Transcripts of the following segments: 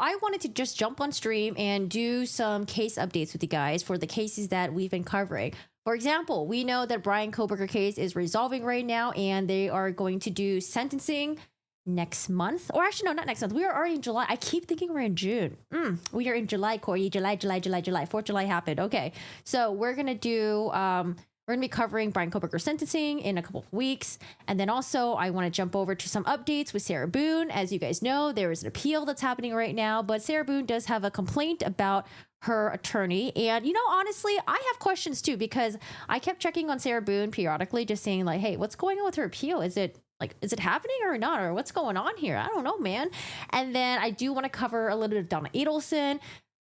I wanted to just jump on stream and do some case updates with you guys for the cases that we've been covering. For example, we know that Brian Kohberger case is resolving right now, and they are going to do sentencing next month. Or actually, no, not next month. We are already in July. I keep thinking we're in June. We are in July, Kouri. July. 4th of July happened. Okay. So we're going to do... we're going to be covering Brian Kohberger's sentencing in a couple of weeks. And then also, I want to jump over to some updates with Sarah Boone. As you guys know, there is an appeal that's happening right now. But Sarah Boone does have a complaint about her attorney. And, you know, honestly, I have questions too, because I kept checking on Sarah Boone periodically, just saying like, hey, what's going on with her appeal? Is it happening or not? Or what's going on here? I don't know, man. And then I do want to cover a little bit of Donna Adelson.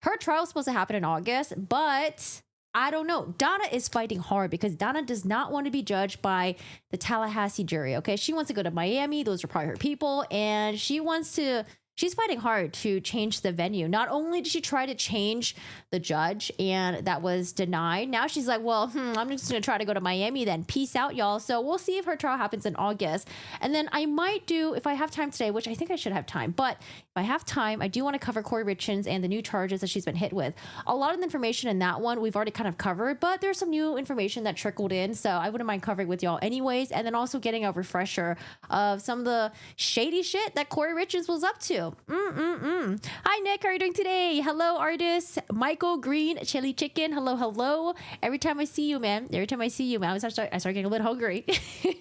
Her trial is supposed to happen in August, but... I don't know. Donna is fighting hard because Donna does not want to be judged by the Tallahassee jury. Okay. She wants to go to Miami. Those are probably her people. And she's fighting hard to change the venue. Not only did she try to change the judge and that was denied. Now she's like, well, I'm just going to try to go to Miami then. Peace out, y'all. So we'll see if her trial happens in August. And then I might do, if I have time today, which I think I should have time, but if I have time, I do want to cover Kouri Richins and the new charges that she's been hit with. A lot of the information in that one we've already kind of covered, but there's some new information that trickled in. So I wouldn't mind covering with y'all anyways. And then also getting a refresher of some of the shady shit that Kouri Richins was up to. Hi, Nick. How are you doing today? Hello, artist. Michael Green, Chili Chicken. Hello. Every time I see you, man. I start getting a little hungry.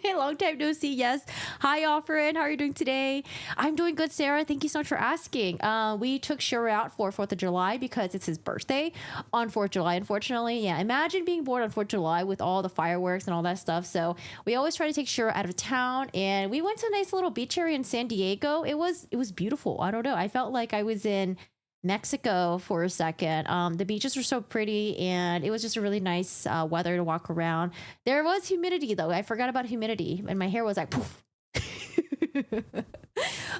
Long time no see. Yes. Hi, Offrin. How are you doing today? I'm doing good, Sarah. Thank you so much for asking. We took Shura out for 4th of July because it's his birthday on 4th of July, unfortunately. Yeah, imagine being born on 4th of July with all the fireworks and all that stuff. So we always try to take Shura out of town, and we went to a nice little beach area in San Diego. It was beautiful. I don't know. I felt like I was in Mexico for a second. The beaches were so pretty, and it was just a really nice weather to walk around. There was humidity, though. I forgot about humidity, and my hair was like poof.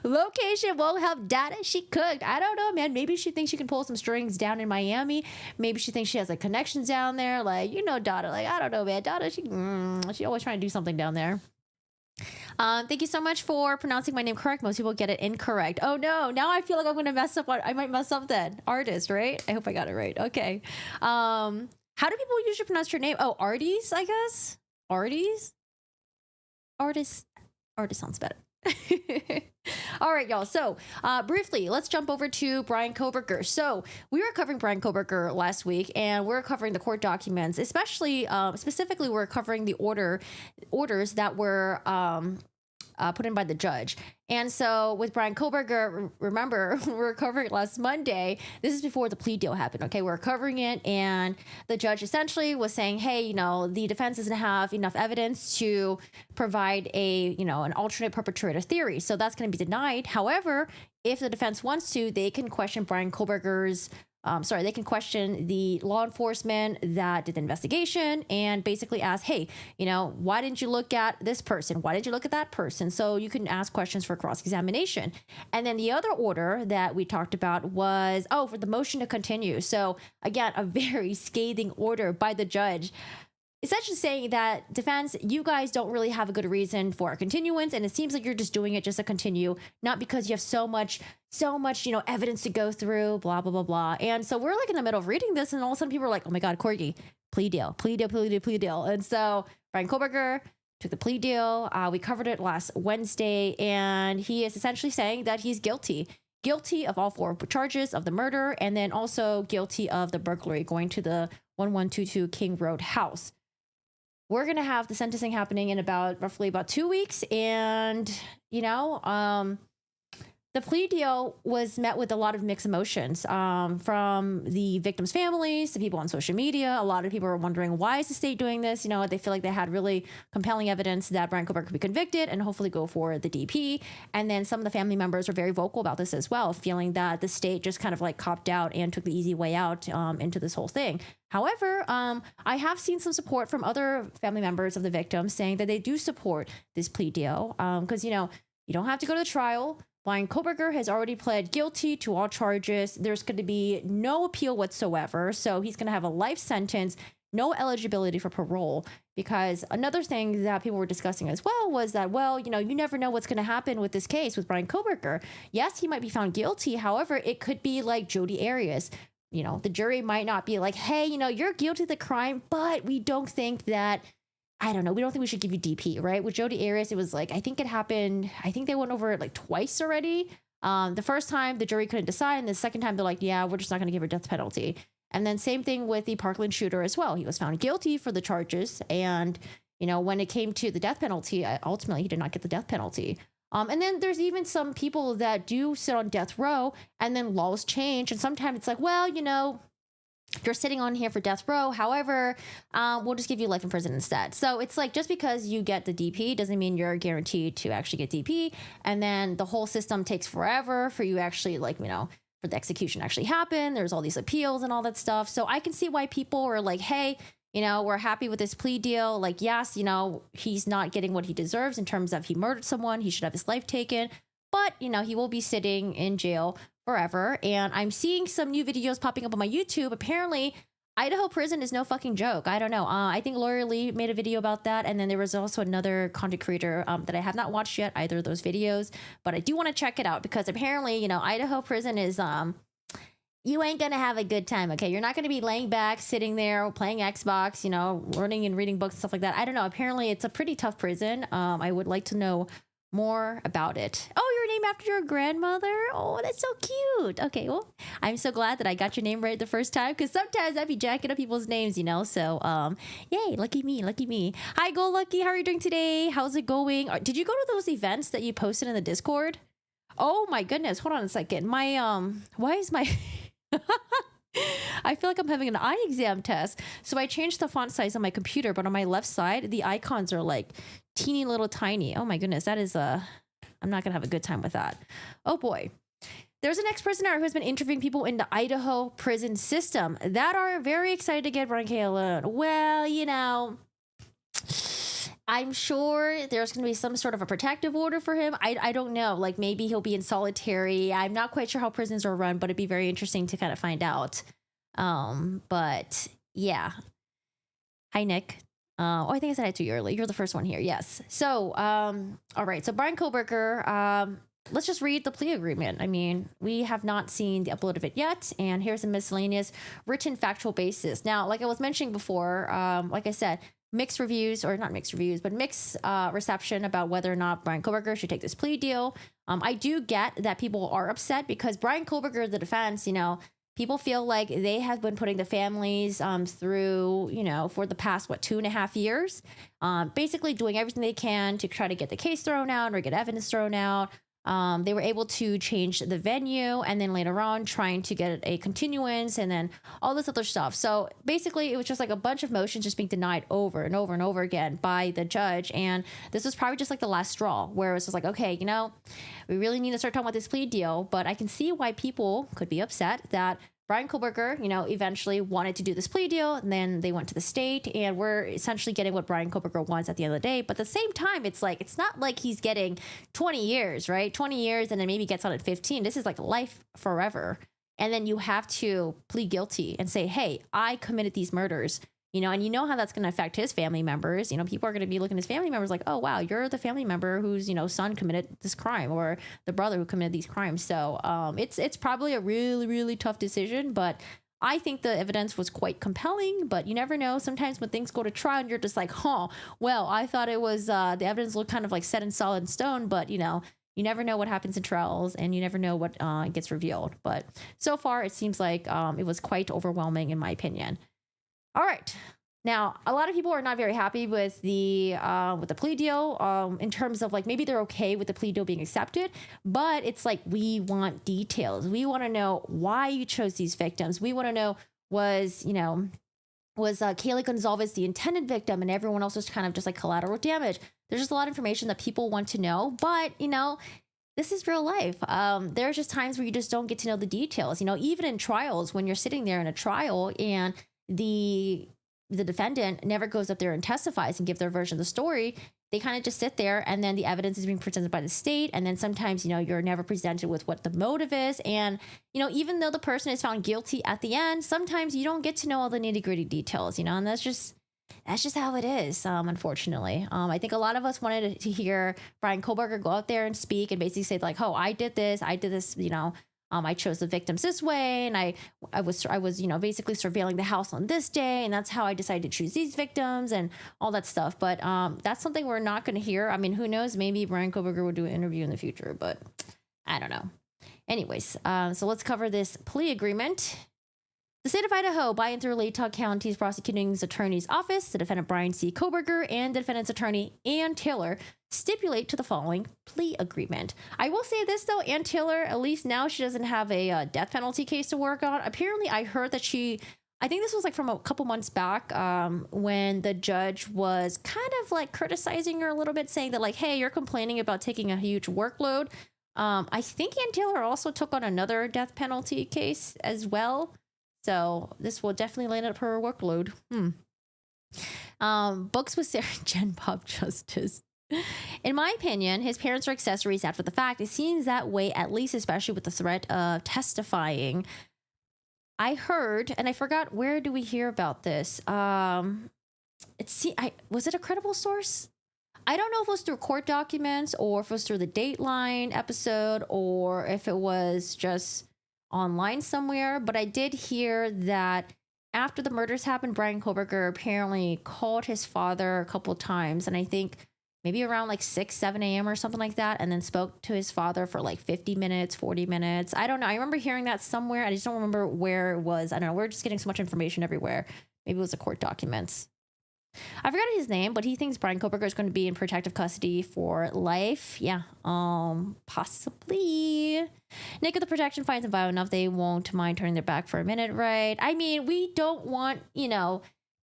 Location won't help Donna. She cooked. I don't know, man. Maybe she thinks she can pull some strings down in Miami. Maybe she thinks she has like connections down there. Like, you know, Donna. Like, I don't know, man. Donna, she always trying to do something down there. Thank you so much for pronouncing my name correct. Most people get it incorrect. Oh no, now I feel like I'm gonna mess up. I might mess up then. Artist, right? I hope I got it right. Okay. How do people usually pronounce your name? Oh, Arties, I guess. Arties. Artist sounds better. All right, y'all. So briefly, let's jump over to Brian Kohberger. So we were covering Brian Kohberger last week, and we're covering the court documents, especially specifically we're covering the orders that were put in by the judge. And so with Brian Kohberger, remember, we were covering it last Monday. This is before the plea deal happened. Okay, we're covering it, and the judge essentially was saying, hey, you know, the defense doesn't have enough evidence to provide an alternate perpetrator theory. So that's going to be denied. However, if the defense wants to, they can question Brian Kohberger's they can question the law enforcement that did the investigation and basically ask, hey, you know, why didn't you look at this person? Why did you look at that person? So you can ask questions for cross-examination. And then the other order that we talked about was, for the motion to continue. So again, a very scathing order by the judge, essentially saying that defense, you guys don't really have a good reason for a continuance, and it seems like you're just doing it just to continue, not because you have so much, evidence to go through, blah, blah, blah, blah. And so we're like in the middle of reading this, and all of a sudden people are like, oh my God, Corgi, plea deal. And so Brian Kohberger took the plea deal. We covered it last Wednesday, and he is essentially saying that he's guilty of all 4 charges of the murder, and then also guilty of the burglary going to the 1122 King Road house. We're going to have the sentencing happening in roughly about 2 weeks. And, the plea deal was met with a lot of mixed emotions from the victims' families, the people on social media. A lot of people are wondering, why is the state doing this? You know, they feel like they had really compelling evidence that Brian Kohberger could be convicted and hopefully go for the DP. And then some of the family members are very vocal about this as well, feeling that the state just kind of like copped out and took the easy way out into this whole thing. However, I have seen some support from other family members of the victims saying that they do support this plea deal because, you don't have to go to trial. Brian Kohberger has already pled guilty to all charges. There's going to be no appeal whatsoever. So he's going to have a life sentence no eligibility for parole. Because another thing that people were discussing as well was that, well, you know, you never know what's going to happen with this case with Bryan Kohberger. Yes, he might be found guilty. However, it could be like Jodi Arias. You know, the jury might not be like, hey, you know, you're guilty of the crime, but we don't think that, I don't know, we don't think we should give you DP, right? With Jodi Arias, it was like, I think it happened, I think they went over it like twice already. The first time the jury couldn't decide, and the second time they're like, yeah, we're just not going to give her death penalty. And then same thing with the Parkland shooter as well. He was found guilty for the charges. And, you know, when it came to the death penalty, ultimately he did not get the death penalty. And then there's even some people that do sit on death row and then laws change. And sometimes it's like, well, you know, you're sitting on here for death row. However, we'll just give you life in prison instead. So it's like, just because you get the DP doesn't mean you're guaranteed to actually get DP. And then the whole system takes forever for you actually, like, you know, for the execution actually happen. There's all these appeals and all that stuff. So I can see why people are like, hey, you know, we're happy with this plea deal. Like, yes, you know, he's not getting what he deserves in terms of he murdered someone. He should have his life taken. But, you know, he will be sitting in jail forever. And I'm seeing some new videos popping up on my YouTube. Apparently, Idaho prison is no fucking joke. I don't know. I think Lori Lee made a video about that. And then there was also another content creator that I have not watched yet, either of those videos. But I do want to check it out because apparently, you know, Idaho prison is... you ain't gonna have a good time, okay? You're not gonna be laying back, sitting there, playing Xbox, you know, learning and reading books and stuff like that. I don't know. Apparently, it's a pretty tough prison. I would like to know more about it. Oh, you're named after your grandmother? Oh, that's so cute. Okay, well, I'm so glad that I got your name right the first time because sometimes I'd be jacking up people's names, you know? So, yay, lucky me, lucky me. Hi, Go Lucky. How are you doing today? How's it going? Did you go to those events that you posted in the Discord? Oh my goodness. Hold on a second. My, why is my... I feel like I'm having an eye exam test. So I changed the font size on my computer, but on my left side, the icons are like teeny little tiny. Oh my goodness, that is I'm not gonna have a good time with that. Oh boy. There's an ex-prisoner who has been interviewing people in the Idaho prison system that are very excited to get Bryan K. alone. Well, you know, I'm sure there's going to be some sort of a protective order for him. I don't know. Like, maybe he'll be in solitary. I'm not quite sure how prisons are run, but it'd be very interesting to kind of find out. But yeah. Hi, Nick. Oh, I think I said hi to you earlier. You're the first one here. Yes. So, all right. So Bryan Kohberger, let's just read the plea agreement. I mean, we have not seen the upload of it yet. And here's a miscellaneous written factual basis. Now, like I was mentioning before, like I said, mixed reviews, or not mixed reviews, but mixed reception about whether or not Bryan Kohberger should take this plea deal. I do get that people are upset because Bryan Kohberger, the defense, you know, people feel like they have been putting the families through, you know, for the past, 2.5 years, basically doing everything they can to try to get the case thrown out or get evidence thrown out. They were able to change the venue and then later on trying to get a continuance and then all this other stuff. So basically it was just like a bunch of motions just being denied over and over and over again by the judge. And this was probably just like the last straw where it was just like, okay, you know, we really need to start talking about this plea deal. But I can see why people could be upset that Bryan Kohberger, you know, eventually wanted to do this plea deal, and then they went to the state, and we're essentially getting what Bryan Kohberger wants at the end of the day. But at the same time, it's like, it's not like he's getting 20 years, right? 20 years, and then maybe gets out at 15. This is like life forever. And then you have to plead guilty and say, hey, I committed these murders, you know, and you know how that's going to affect his family members. You know, people are going to be looking at his family members like, oh, wow, you're the family member whose, you know, son committed this crime, or the brother who committed these crimes. So it's probably a really, really tough decision. But I think the evidence was quite compelling. But you never know. Sometimes when things go to trial and you're just like, oh, well, I thought it was the evidence looked kind of like set in solid stone. But, you know, you never know what happens in trials, and you never know what gets revealed. But so far, it seems like it was quite overwhelming, in my opinion. All right. Now, a lot of people are not very happy with the plea deal in terms of like maybe they're okay with the plea deal being accepted, but it's like we want details. We want to know why you chose these victims. We want to know was Kaylee Gonzalez the intended victim and everyone else was kind of just like collateral damage. There's just a lot of information that people want to know, but you know, this is real life. There's just times where you just don't get to know the details. You know, even in trials, when you're sitting there in a trial and the defendant never goes up there and testifies and give their version of the story, they kind of just sit there, and then the evidence is being presented by the state. And then sometimes, you're never presented with what the motive is. And, even though the person is found guilty at the end, sometimes you don't get to know all the nitty gritty details, and that's just how it is, unfortunately. I think a lot of us wanted to hear Bryan Kohberger go out there and speak and basically say like, oh, I did this, I chose the victims this way, and I was basically surveilling the house on this day, and that's how I decided to choose these victims and all that stuff. But that's something we're not going to hear. I mean, who knows? Maybe Bryan Kohberger will do an interview in the future, but I don't know. Anyways, so let's cover this plea agreement. The state of Idaho, by and through Latah County's prosecuting attorney's office, the defendant Bryan C. Kohberger and the defendant's attorney Ann Taylor stipulate to the following plea agreement. I will say this though, Ann Taylor, at least now she doesn't have a death penalty case to work on. Apparently, I heard that I think this was like from a couple months back, when the judge was kind of like criticizing her a little bit, saying that like, hey, you're complaining about taking a huge workload. I think Ann Taylor also took on another death penalty case as well. So this will definitely land up her workload. Books with Sarah Jen Bob Justice. In my opinion, his parents are accessories after the fact. It seems that way, at least, especially with the threat of testifying. I heard, and I forgot, where do we hear about this? Was it a credible source? I don't know if it was through court documents or if it was through the Dateline episode or if it was just online somewhere, but I did hear that after the murders happened, Bryan Kohberger apparently called his father a couple times, and I think maybe around like 6-7 a.m. or something like that, and then spoke to his father for like 50 minutes, 40 minutes. I don't know. I remember hearing that somewhere. I just don't remember where it was. I don't know. We're just getting so much information everywhere. Maybe it was the court documents. I forgot his name, but he thinks Bryan Kohberger is going to be in protective custody for life. Yeah, possibly. Nick, if the protection finds them violent enough, they won't mind turning their back for a minute, right? I mean, we don't want,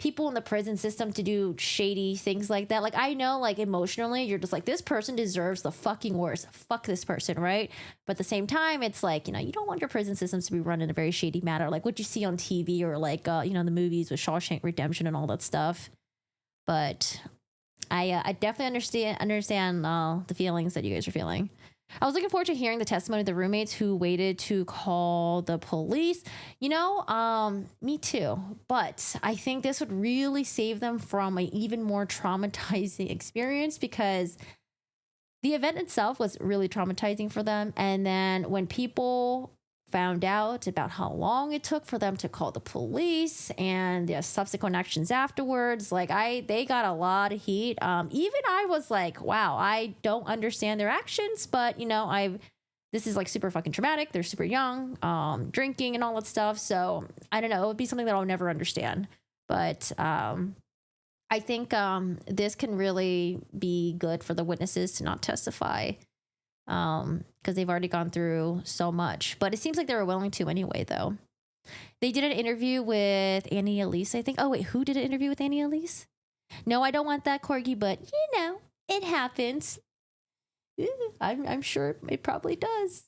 people in the prison system to do shady things like that. Like, I know, like, emotionally, you're just like, this person deserves the fucking worst. Fuck this person, right? But at the same time, it's like, you don't want your prison systems to be run in a very shady manner, like what you see on TV or like, the movies with Shawshank Redemption and all that stuff. But I definitely understand the feelings that you guys are feeling. I was looking forward to hearing the testimony of the roommates who waited to call the police. Me too. But I think this would really save them from an even more traumatizing experience, because the event itself was really traumatizing for them. And then when people found out about how long it took for them to call the police and the subsequent actions afterwards, they got a lot of heat. Even I was like, wow, I don't understand their actions, but this is like super fucking traumatic. They're super young, drinking and all that stuff. So I don't know. It would be something that I'll never understand. But I think this can really be good for the witnesses to not testify, because they've already gone through so much. But it seems like they were willing to anyway, though. They did an interview with Annie Elise, I think. Oh, wait, who did an interview with Annie Elise? No, I don't want that, Corgi, but, it happens. I'm sure it probably does.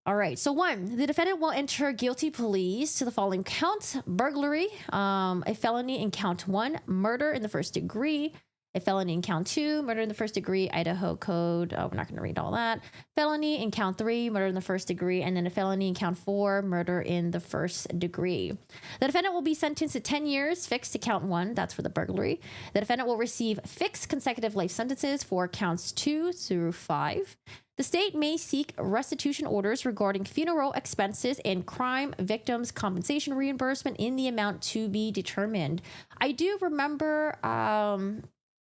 All right, so 1, the defendant will enter guilty pleas to the following counts: burglary, a felony in count 1, murder in the first degree, a felony in count 2, murder in the first degree, Idaho Code. Oh, we're not going to read all that. Felony in count 3, murder in the first degree, and then a felony in count 4, murder in the first degree. The defendant will be sentenced to 10 years fixed to count 1. That's for the burglary. The defendant will receive fixed consecutive life sentences for counts 2 through 5. The state may seek restitution orders regarding funeral expenses and crime victims' compensation reimbursement in the amount to be determined. I do remember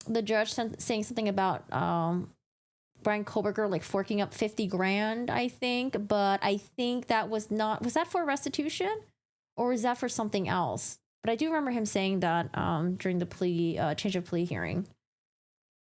the judge saying something about Bryan Kohberger like forking up 50 grand, I think, but I think that was that for restitution or was that for something else? But I do remember him saying that during the change of plea hearing.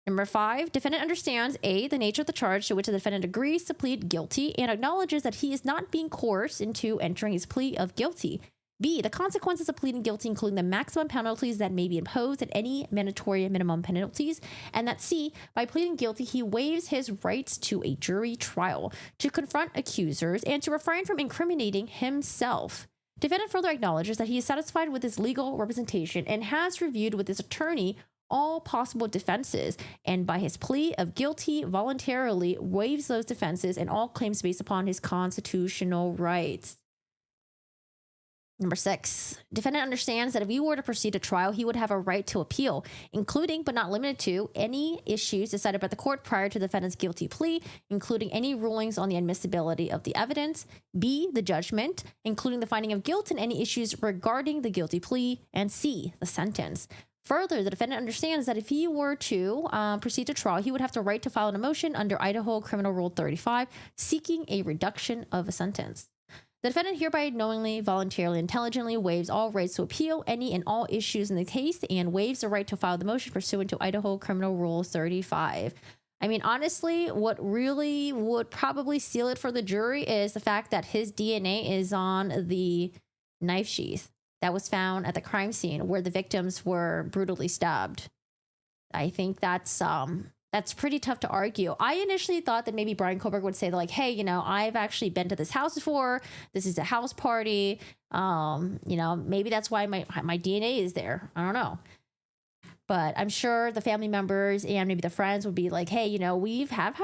Number 5, defendant understands A, the nature of the charge to which the defendant agrees to plead guilty and acknowledges that he is not being coerced into entering his plea of guilty. B, the consequences of pleading guilty, including the maximum penalties that may be imposed and any mandatory minimum penalties. And that C, by pleading guilty, he waives his rights to a jury trial, to confront accusers, and to refrain from incriminating himself. Defendant further acknowledges that he is satisfied with his legal representation and has reviewed with his attorney all possible defenses, and by his plea of guilty voluntarily waives those defenses and all claims based upon his constitutional rights. Number 6, defendant understands that if he were to proceed to trial, he would have a right to appeal, including but not limited to any issues decided by the court prior to the defendant's guilty plea, including any rulings on the admissibility of the evidence, B, the judgment, including the finding of guilt and any issues regarding the guilty plea, and C, the sentence. Further, the defendant understands that if he were to proceed to trial, he would have the right to file a motion under Idaho Criminal Rule 35, seeking a reduction of a sentence. The defendant hereby knowingly, voluntarily, intelligently waives all rights to appeal any and all issues in the case and waives the right to file the motion pursuant to Idaho Criminal Rule 35. I mean, honestly, what really would probably seal it for the jury is the fact that his DNA is on the knife sheath that was found at the crime scene where the victims were brutally stabbed. I think that's pretty tough to argue. I initially thought that maybe Bryan Kohberger would say like, hey, I've actually been to this house before. This is a house party. Maybe that's why my DNA is there. I don't know. But I'm sure the family members and maybe the friends would be like, hey, we've had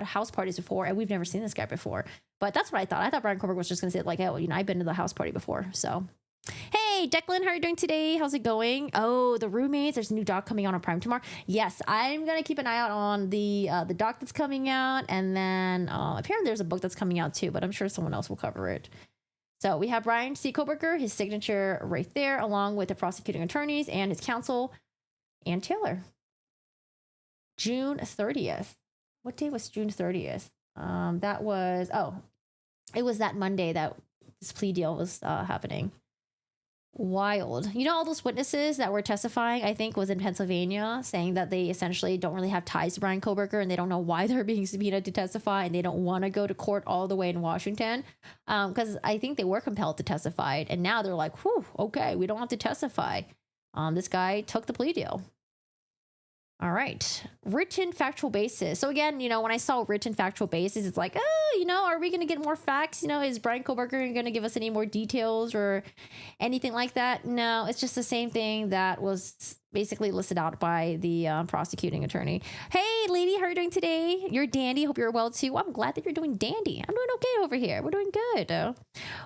house parties before and we've never seen this guy before. But that's what I thought. I thought Bryan Kohberger was just going to say like, oh, I've been to the house party before. So, hey, Declan, how are you doing today? How's it going? Oh, The Roommates. There's a new doc coming out on Prime tomorrow. Yes, I'm going to keep an eye out on the doc that's coming out. And then apparently there's a book that's coming out too, but I'm sure someone else will cover it. So we have Bryan C. Kohberger, his signature right there, along with the prosecuting attorneys and his counsel, Ann Taylor. June 30th. What day was June 30th? It was that Monday that this plea deal was happening. Wild. All those witnesses that were testifying, I think, was in Pennsylvania, saying that they essentially don't really have ties to Bryan Kohberger and they don't know why they're being subpoenaed to testify and they don't want to go to court all the way in Washington. Because I think they were compelled to testify. And now they're like, whew, okay, we don't have to testify. This guy took the plea deal. All right. Written factual basis. So again, when I saw written factual basis, it's like, are we going to get more facts? Is Bryan Kohberger going to give us any more details or anything like that? No, it's just the same thing that was basically listed out by the prosecuting attorney. Hey, lady, how are you doing today? You're dandy. Hope you're well too. I'm glad that you're doing dandy. I'm doing okay over here. We're doing good.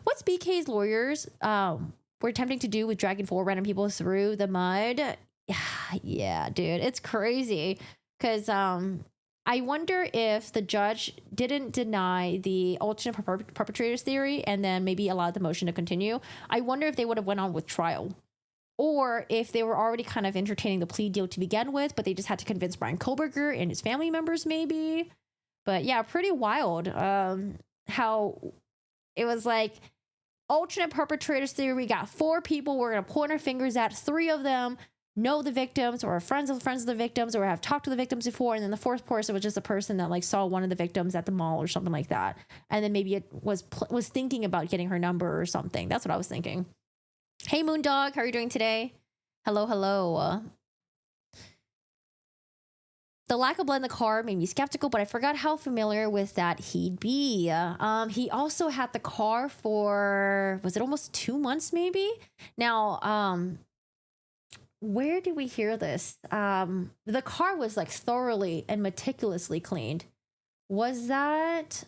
What's BK's lawyers were attempting to do with dragging 4 random people through the mud? Yeah, dude, it's crazy because I wonder if the judge didn't deny the alternate perpetrators theory and then maybe allowed the motion to continue. I wonder if they would have went on with trial or if they were already kind of entertaining the plea deal to begin with, but they just had to convince Bryan Kohberger and his family members maybe. But yeah, pretty wild how it was like alternate perpetrators theory. We got 4 people we're going to point our fingers at, 3 of them know the victims or are friends of the victims or have talked to the victims before. And then the 4th person was just a person that like saw one of the victims at the mall or something like that. And then maybe it was thinking about getting her number or something. That's what I was thinking. Hey, Moondog, how are you doing today? Hello. The lack of blood in the car made me skeptical, but I forgot how familiar with that he'd be. He also had the car for, was it almost 2 months maybe? Now, where did we hear this? The car was like thoroughly and meticulously cleaned. Was that...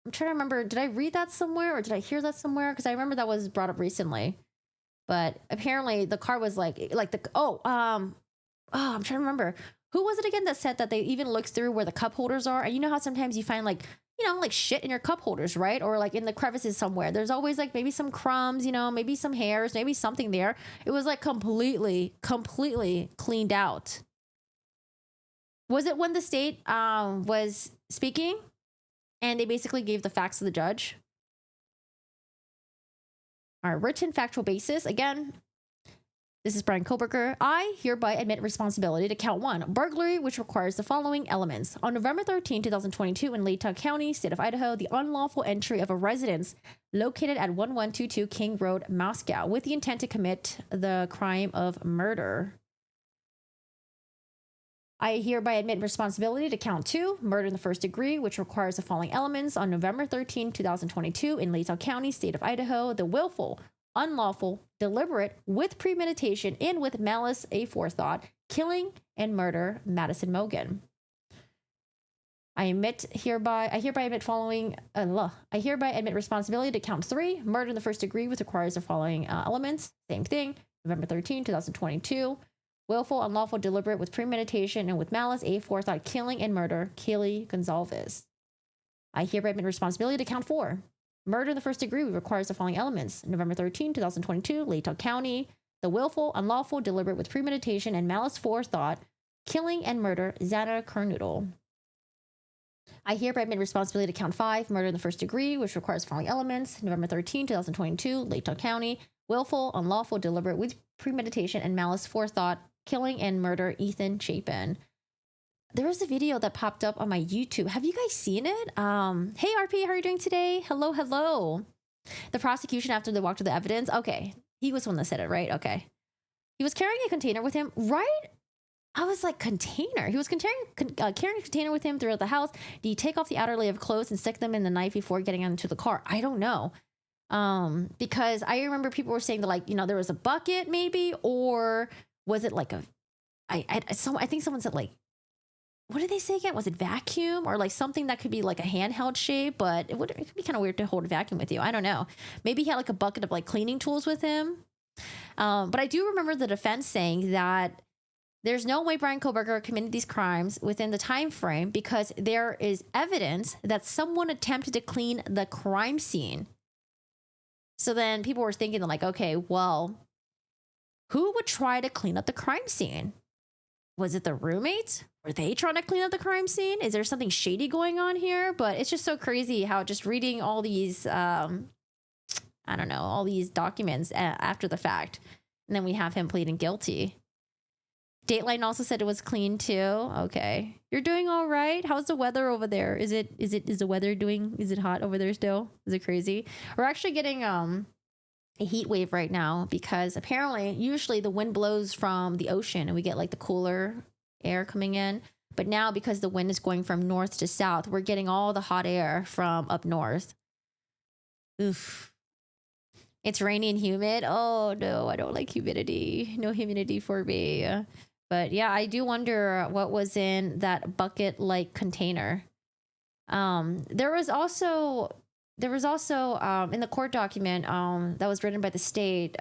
I'm trying to remember, did I read that somewhere or did I hear that somewhere? Because I remember that was brought up recently. But apparently the car was I'm trying to remember. Who was it again that said that they even looked through where the cup holders are? And you know how sometimes you find like shit in your cup holders, right? Or like in the crevices somewhere. There's always like maybe some crumbs, maybe some hairs, maybe something there. It was like completely cleaned out. Was it when the state was speaking and they basically gave the facts to the judge? All right, written factual basis. Again, this is Bryan Kohberger. I hereby admit responsibility to count 1, burglary, which requires the following elements. On November 13, 2022, in Layton County, state of Idaho, the unlawful entry of a residence located at 1122 King Road, Moscow, with the intent to commit the crime of murder. I hereby admit responsibility to count 2, murder in the first degree, which requires the following elements. On November 13, 2022, in Layton County, state of Idaho, the willful unlawful, deliberate, with premeditation, and with malice aforethought, killing and murder Madison Mogen. I hereby admit responsibility to count 3, murder in the first degree, which requires the following elements. Same thing, November 13, 2022. Willful, unlawful, deliberate, with premeditation, and with malice aforethought, killing and murder Kaylee Gonzalez. I hereby admit responsibility to count 4. Murder in the first degree requires the following elements. November 13, 2022, Latah County. The willful, unlawful, deliberate, with premeditation, and malice aforethought, killing and murder Xana Kernoodle. I hereby admit responsibility to count 5, murder in the first degree, which requires the following elements. November 13, 2022, Latah County. Willful, unlawful, deliberate, with premeditation, and malice aforethought, killing and murder Ethan Chapin. There was a video that popped up on my YouTube. Have you guys seen it? Hey RP, how are you doing today? Hello, hello. The prosecution after they walked through the evidence. Okay, he was the one that said it, right? Okay. He was carrying a container with him, right? I was like, container? He was carrying a container with him throughout the house. Did he take off the outer layer of clothes and stick them in the knife before getting into the car? I don't know. Because I remember people were saying that, like, you know, there was a bucket maybe, or was it like I think someone said, like, what did they say again? Was it vacuum or like something that could be like a handheld shape, but it could be kind of weird to hold a vacuum with you. I don't know. Maybe he had like a bucket of like cleaning tools with him. But I do remember the defense saying that there's no way Bryan Kohberger committed these crimes within the time frame because there is evidence that someone attempted to clean the crime scene. So then people were thinking like, okay, well, who would try to clean up the crime scene? Was it the roommates? Were they trying to clean up the crime scene? Is there something shady going on here? But it's just so crazy how just reading all these, I don't know, all these documents after the fact. And then we have him pleading guilty. Dateline also said it was clean too. Okay. You're doing all right. How's the weather over there? Is the weather is it hot over there still? Is it crazy? We're actually getting, a heat wave right now because apparently usually the wind blows from the ocean and we get like the cooler air coming in, but now because the wind is going from north to south, we're getting all the hot air from up north. Oof. It's rainy and humid. Oh no, I don't like humidity. No humidity for me. But yeah, I do wonder what was in that bucket like container. There was also in the court document that was written by the state,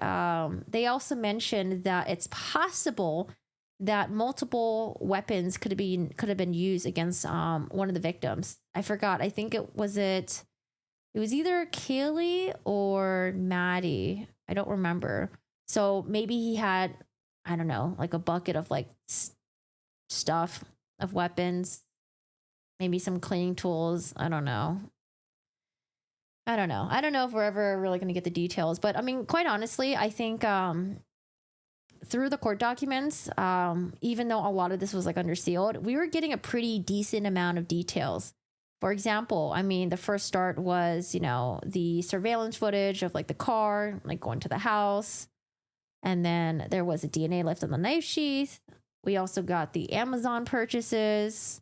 they also mentioned that it's possible that multiple weapons could have been used against one of the victims. I forgot. I think it was either Kaylee or Maddie. I don't remember. So maybe he had, I don't know, like a bucket of like stuff of weapons, maybe some cleaning tools. I don't know if we're ever really going to get the details, but I mean, quite honestly, I think through the court documents, even though a lot of this was like under sealed, we were getting a pretty decent amount of details. For example, I mean, the first start was, you know, the surveillance footage of like the car, like going to the house. And then there was a DNA left on the knife sheath. We also got the Amazon purchases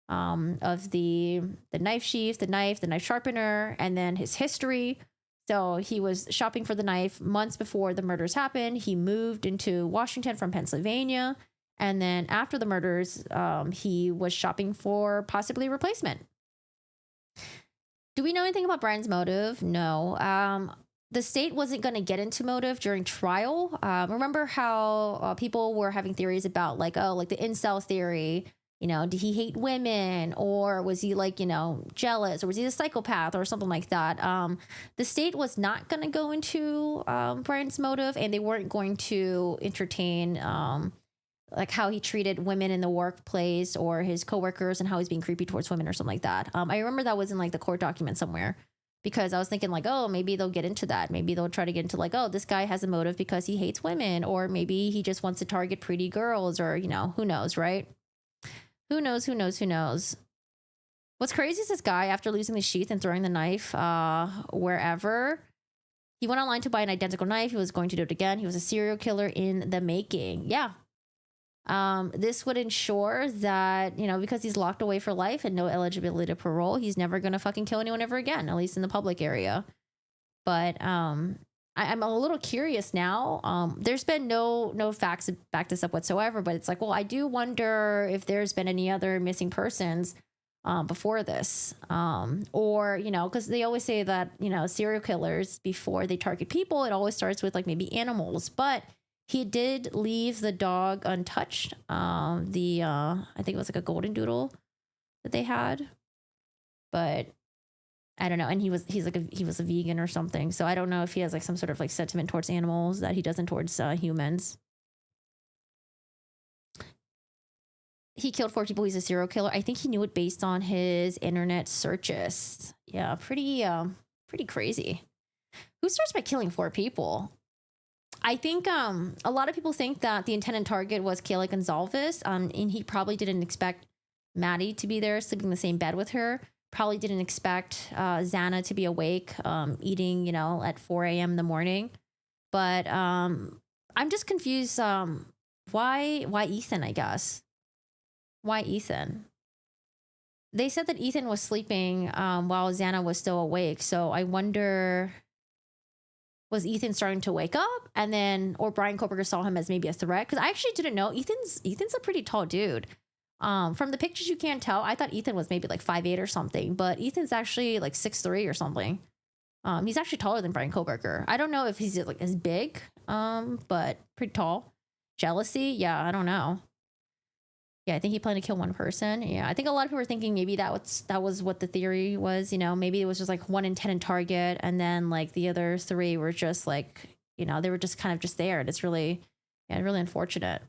of the knife sheath, the knife sharpener, and then his history. So he was shopping for the knife months before the murders happened. He moved into Washington from Pennsylvania. And then after the murders, he was shopping for possibly a replacement. Do we know anything about Bryan's motive? No. The state wasn't going to get into motive during trial. Remember how people were having theories about like the incel theory. You know, did he hate women, or was he like, you know, jealous, or was he a psychopath or something like that? The state was not going to go into Bryan's motive, and they weren't going to entertain like how he treated women in the workplace or his coworkers and how he's being creepy towards women or something like that. I remember that was in like the court document somewhere, because I was thinking like, oh, maybe they'll get into that. Maybe they'll try to get into like, oh, this guy has a motive because he hates women, or maybe he just wants to target pretty girls, or, you know, who knows, right? Who knows? What's crazy is this guy, after losing the sheath and throwing the knife wherever, he went online to buy an identical knife. He was going to do it again. He was a serial killer in the making. Yeah. This would ensure that, you know, because he's locked away for life and no eligibility to parole, he's never going to fucking kill anyone ever again, at least in the public area. But I'm a little curious now. There's been no facts to back this up whatsoever, but it's like, well, I do wonder if there's been any other missing persons before this, or because they always say that serial killers, before they target people, it always starts with like maybe animals, but he did leave the dog untouched. I think it was like a golden doodle that they had, but I don't know. And he was a vegan or something. So I don't know if he has like some sort of like sentiment towards animals that he doesn't towards humans. He killed 4 people. He's a serial killer. I think he knew it based on his internet searches. Yeah, pretty crazy. Who starts by killing 4 people? I think a lot of people think that the intended target was Kayla Gonzalez, and he probably didn't expect Maddie to be there, sleeping in the same bed with her. Probably didn't expect Xana to be awake, eating, at 4 a.m. in the morning. But I'm just confused. Why Ethan, I guess? Why Ethan? They said that Ethan was sleeping while Xana was still awake. So I wonder, was Ethan starting to wake up? And then, or Brian Kohberger saw him as maybe a threat? Because I actually didn't know. Ethan's a pretty tall dude. From the pictures you can't tell. I thought Ethan was maybe like 5'8" or something, but Ethan's actually like 6'3" or something. He's actually taller than Brian Kohberger. I don't know if he's like as big, but pretty tall. Jealousy? Yeah, I don't know. Yeah, I think he planned to kill one person. Yeah, I think a lot of people were thinking maybe that was what the theory was. Maybe it was just like 1 intended target, and then like the other 3 were just like, they were just kind of just there. And it's really, really unfortunate.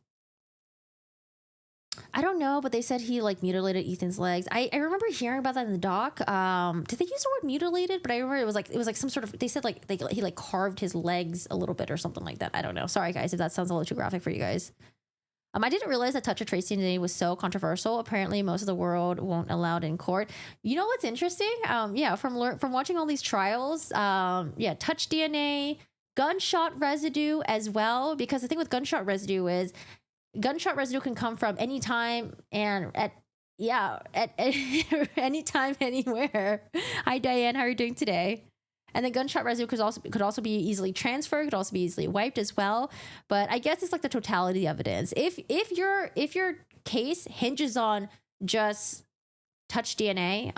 I don't know, but they said he like mutilated Ethan's legs. I remember hearing about that in the doc. Did they use the word mutilated? But I remember it was like some sort of, they said like he like carved his legs a little bit or something like that. I don't know. Sorry guys if that sounds a little too graphic for you guys. I didn't realize that touch of Tracy DNA was so controversial. Apparently, most of the world won't allow it in court. You know what's interesting? From watching all these trials, touch DNA, gunshot residue as well. Because the thing with gunshot residue is, gunshot residue can come from any time and at any time, anywhere. Hi Diane, how are you doing today? And the gunshot residue could also be easily transferred, could also be easily wiped as well. But I guess it's like the totality of evidence. If your case hinges on just touch DNA,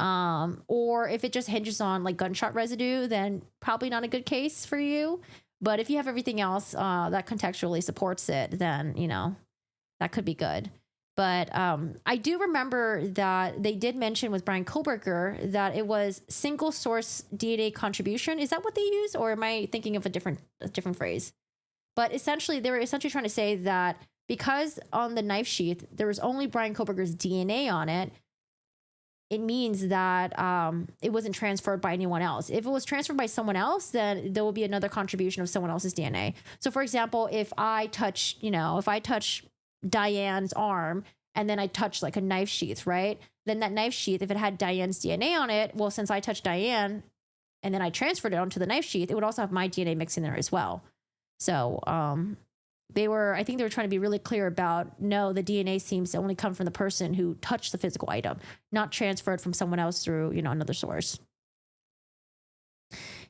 or if it just hinges on like gunshot residue, then probably not a good case for you. But if you have everything else that contextually supports it, then that could be good. But I do remember that they did mention with Brian Kohberger that it was single source DNA contribution. Is that what they use, or am I thinking of a different phrase? But essentially, they were essentially trying to say that because on the knife sheath there was only Brian Kohberger's DNA on it, it means that it wasn't transferred by anyone else. If it was transferred by someone else, then there will be another contribution of someone else's DNA. So, for example, if I touch Diane's arm and then I touch like a knife sheath, right? Then that knife sheath, if it had Diane's DNA on it, well, since I touched Diane and then I transferred it onto the knife sheath, it would also have my DNA mixed in there as well. So I think they were trying to be really clear about, no, the DNA seems to only come from the person who touched the physical item, not transferred from someone else through, another source.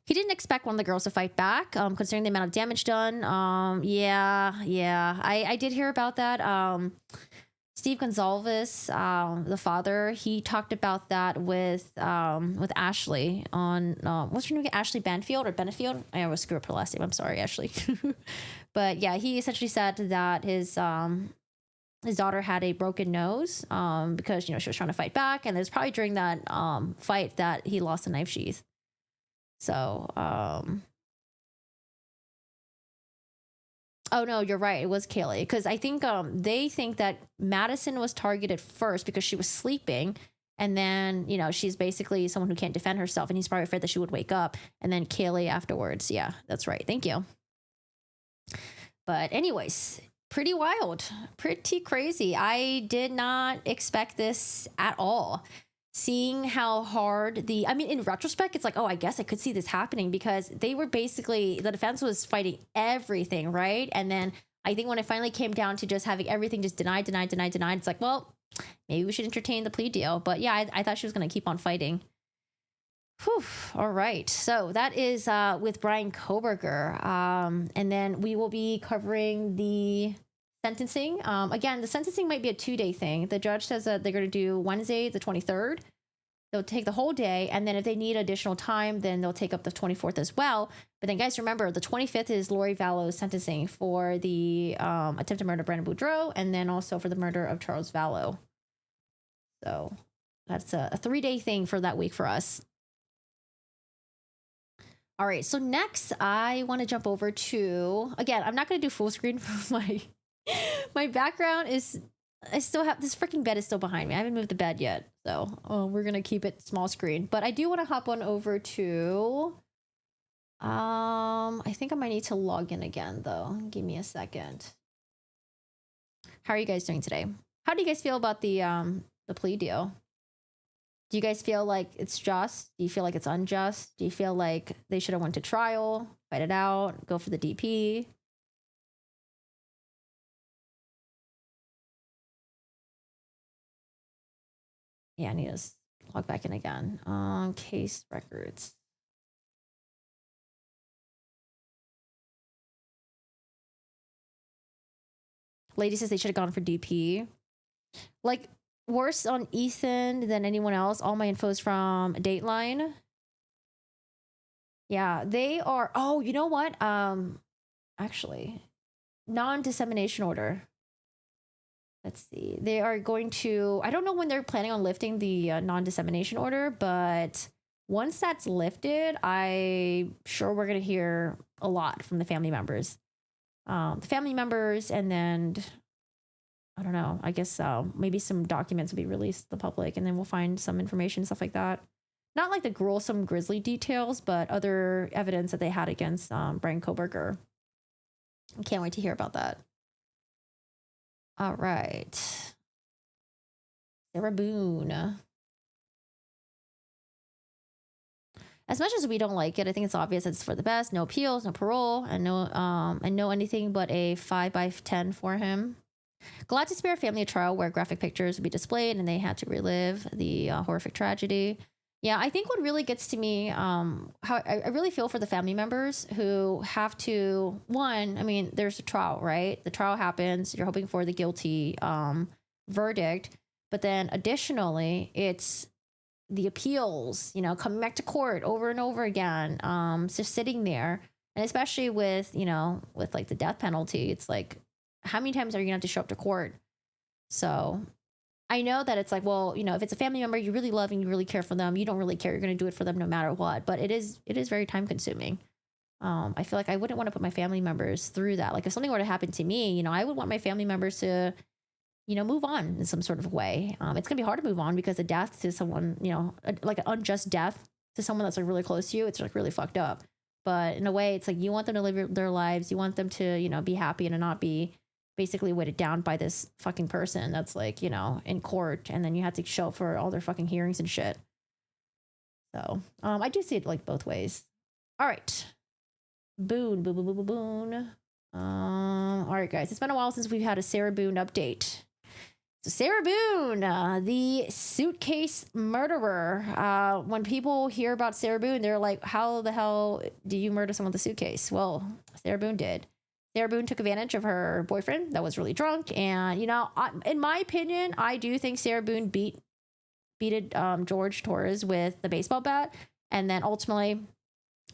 He didn't expect one of the girls to fight back, considering the amount of damage done. I did hear about that. Steve Gonzalez, the father, he talked about that with Ashley on what's her name? Ashley Banfield or Benefield? I always screw up her last name. I'm sorry, Ashley. But yeah, he essentially said that his daughter had a broken nose because she was trying to fight back, and it's probably during that fight that he lost a knife sheath. So, oh no, you're right. It was Kaylee. Because I think they think that Madison was targeted first because she was sleeping. And then, she's basically someone who can't defend herself. And he's probably afraid that she would wake up. And then Kaylee afterwards. Yeah, that's right. Thank you. But anyways, pretty wild. Pretty crazy. I did not expect this at all. Seeing how hard in retrospect, it's like, oh, I guess I could see this happening because they were basically, the defense was fighting everything, right? And then I think when it finally came down to just having everything just denied, it's like, well, maybe we should entertain the plea deal. But yeah, I thought she was going to keep on fighting. Whew. All right. So that is with Brian Kohberger. And then we will be covering the sentencing. Again, the sentencing might be a 2-day thing. The judge says that they're going to do Wednesday, the 23rd. They'll take the whole day. And then if they need additional time, then they'll take up the 24th as well. But then, guys, remember, the 25th is Lori Vallow's sentencing for the attempted murder of Brandon Boudreaux, and then also for the murder of Charles Vallow. So that's a 3-day thing for that week for us. All right, so next I want to jump over to, again, I'm not going to do full screen for my background is, I still have, this freaking bed is still behind me. I haven't moved the bed yet, so we're going to keep it small screen. But I do want to hop on over to, I think I might need to log in again, though. Give me a second. How are you guys doing today? How do you guys feel about the plea deal? Do you guys feel like it's just? Do you feel like it's unjust? Do you feel like they should have went to trial, fight it out, go for the DP? Yeah, I need to log back in again. Case records. Lady says they should have gone for DP. Like, worse on Ethan than anyone else. All my info is from Dateline. Yeah, they are. Oh, you know what? Actually, non-dissemination order. Let's see. They are going to, I don't know when they're planning on lifting the non-dissemination order, but once that's lifted, I'm sure we're going to hear a lot from the family members. And then I don't know, I guess maybe some documents will be released to the public, and then we'll find some information, stuff like that. Not like the gruesome grisly details, but other evidence that they had against Brian Kohberger. I can't wait to hear about that. All right. Sarah Boone. As much as we don't like it, I think it's obvious it's for the best. No appeals, no parole, and no anything but a 5/10 for him. Glad to spare family a trial where graphic pictures would be displayed and they had to relive the horrific tragedy. Yeah, I think what really gets to me, how I really feel for the family members who have to, one, I mean, there's a trial, right? The trial happens, you're hoping for the guilty verdict, but then additionally, it's the appeals, you know, coming back to court over and over again, just sitting there. And especially with, you know, with like the death penalty, it's like, how many times are you gonna have to show up to court? So I know that it's like, well, you know, if it's a family member you really love and you really care for them, you don't really care. You're going to do it for them no matter what. But it is very time consuming. I feel like I wouldn't want to put my family members through that. Like if something were to happen to me, you know, I would want my family members to, you know, move on in some sort of way. It's going to be hard to move on because a death to someone, you know, like an unjust death to someone that's like really close to you, it's like really fucked up. But in a way, it's like you want them to live their lives. You want them to, you know, be happy and not be basically weighted down by this fucking person that's like, you know, in court, and then you have to show up for all their fucking hearings and shit. So I do see it like both ways. All right, Boone. All right, guys, it's been a while since we've had a Sarah Boone update. So Sarah Boone, the suitcase murderer. When people hear about Sarah Boone, they're like, how the hell do you murder someone with a suitcase? Well, Sarah Boone did. Sarah Boone took advantage of her boyfriend that was really drunk. And, you know, in my opinion, I do think Sarah Boone beated George Torres with the baseball bat and then ultimately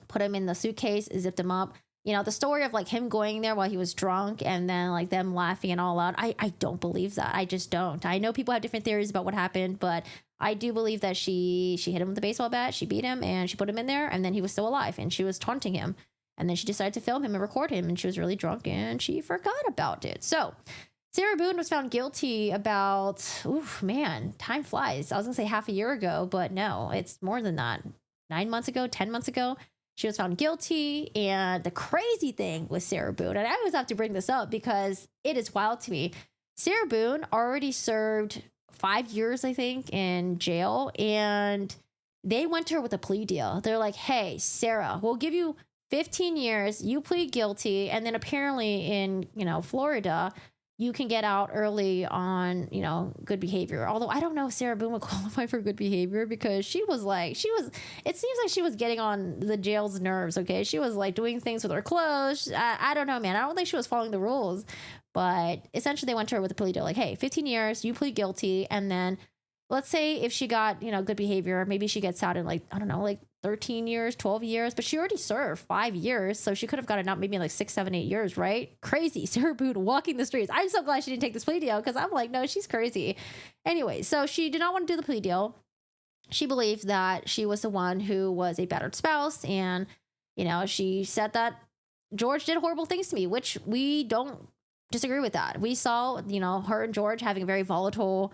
put him in the suitcase, zipped him up. You know, the story of like him going there while he was drunk and then like them laughing and all out. I don't believe that. I just don't. I know people have different theories about what happened, but I do believe that she hit him with the baseball bat. She beat him and she put him in there and then he was still alive and she was taunting him. And then she decided to film him and record him, and she was really drunk and she forgot about it. So Sarah Boone was found guilty about, oof, man, time flies. I was gonna say half a year ago, but no, it's more than that. 9 months ago, 10 months ago, she was found guilty. And the crazy thing with Sarah Boone, and I always have to bring this up because it is wild to me. Sarah Boone already served 5 years, I think, in jail, and they went to her with a plea deal. They're like, hey, Sarah, we'll give you 15 years, you plead guilty, and then apparently in, you know, Florida, you can get out early on, good behavior. Although I don't know if Sarah Boone would qualify for good behavior because it seems like she was getting on the jail's nerves, okay? She was like doing things with her clothes. I don't know, man. I don't think she was following the rules. But essentially they went to her with a plea deal like, hey, 15 years, you plead guilty. And then let's say if she got, good behavior, maybe she gets out in like, I don't know, like 13 years, 12 years, but she already served 5 years. So she could have gotten out maybe in like 6, 7, 8 years, right? Crazy. Sarah Boone walking the streets. I'm so glad she didn't take this plea deal because I'm like, no, she's crazy. Anyway, so she did not want to do the plea deal. She believed that she was the one who was a battered spouse. And, she said that George did horrible things to me, which we don't disagree with that. We saw, her and George having a very volatile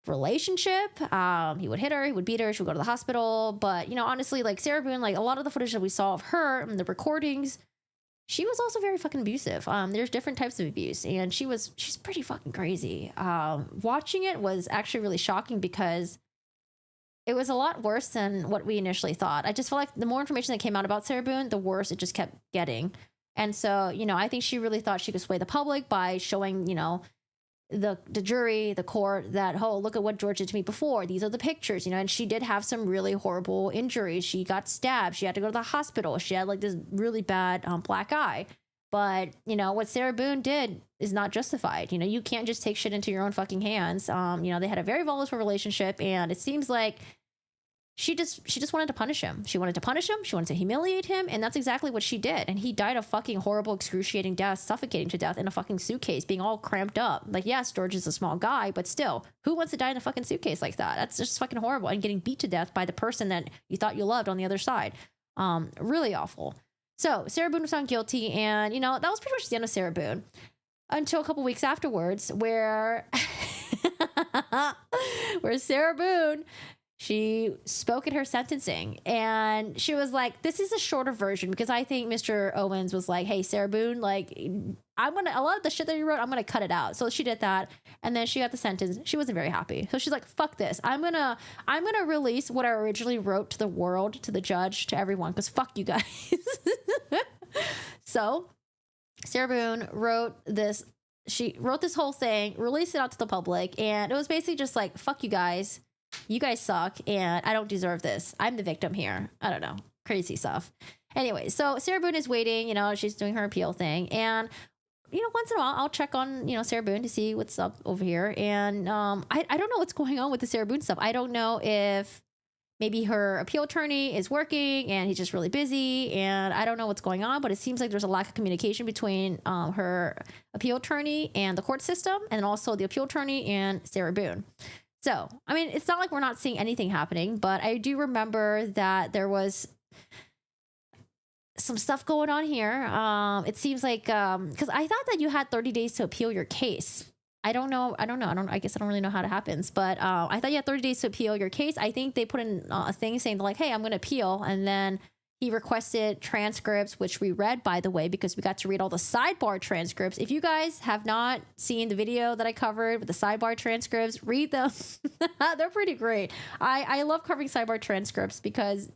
relationship. He would hit her, he would beat her, she would go to the hospital. But honestly, like Sarah Boone, like a lot of the footage that we saw of her and the recordings, she was also very fucking abusive. There's different types of abuse, and she's pretty fucking crazy. Watching it was actually really shocking because it was a lot worse than what we initially thought. I just felt like the more information that came out about Sarah Boone, the worse it just kept getting. And so, I think she really thought she could sway the public by showing, the jury, the court, that, oh, look at what George did to me before. These are the pictures, and she did have some really horrible injuries. She got stabbed. She had to go to the hospital. She had like this really bad black eye. But, what Sarah Boone did is not justified. You can't just take shit into your own fucking hands. They had a very volatile relationship, and it seems like she just wanted to punish him. She wanted to punish him. She wanted to humiliate him. And that's exactly what she did. And he died a fucking horrible, excruciating death, suffocating to death in a fucking suitcase, being all cramped up. Like, yes, George is a small guy, but still, who wants to die in a fucking suitcase like that? That's just fucking horrible. And getting beat to death by the person that you thought you loved on the other side. Really awful. So Sarah Boone was found guilty. And, that was pretty much the end of Sarah Boone until a couple weeks afterwards where, where Sarah Boone, she spoke at her sentencing, and she was like, this is a shorter version because I think Mr. Owens was like, hey, Sarah Boone, like, a lot of the shit that you wrote, I'm going to cut it out. So she did that. And then she got the sentence. She wasn't very happy. So she's like, fuck this. I'm going to release what I originally wrote to the world, to the judge, to everyone, because fuck you guys. So Sarah Boone wrote this. She wrote this whole thing, released it out to the public. And it was basically just like, fuck you guys. You guys suck, and I don't deserve this. I'm the victim here. I don't know. Crazy stuff. Anyway, so Sarah Boone is waiting. She's doing her appeal thing. And, once in a while, I'll check on, Sarah Boone to see what's up over here. And I don't know what's going on with the Sarah Boone stuff. I don't know if maybe her appeal attorney is working and he's just really busy. And I don't know what's going on, but it seems like there's a lack of communication between her appeal attorney and the court system, and also the appeal attorney and Sarah Boone. So, I mean, it's not like we're not seeing anything happening, but I do remember that there was some stuff going on here. It seems like, because I thought that you had 30 days to appeal your case. I guess I don't really know how it happens, but I thought you had 30 days to appeal your case. I think they put in a thing saying like, hey, I'm going to appeal. And then he requested transcripts, which we read, by the way, because we got to read all the sidebar transcripts. If you guys have not seen the video that I covered with the sidebar transcripts, read them. They're pretty great. I love covering sidebar transcripts because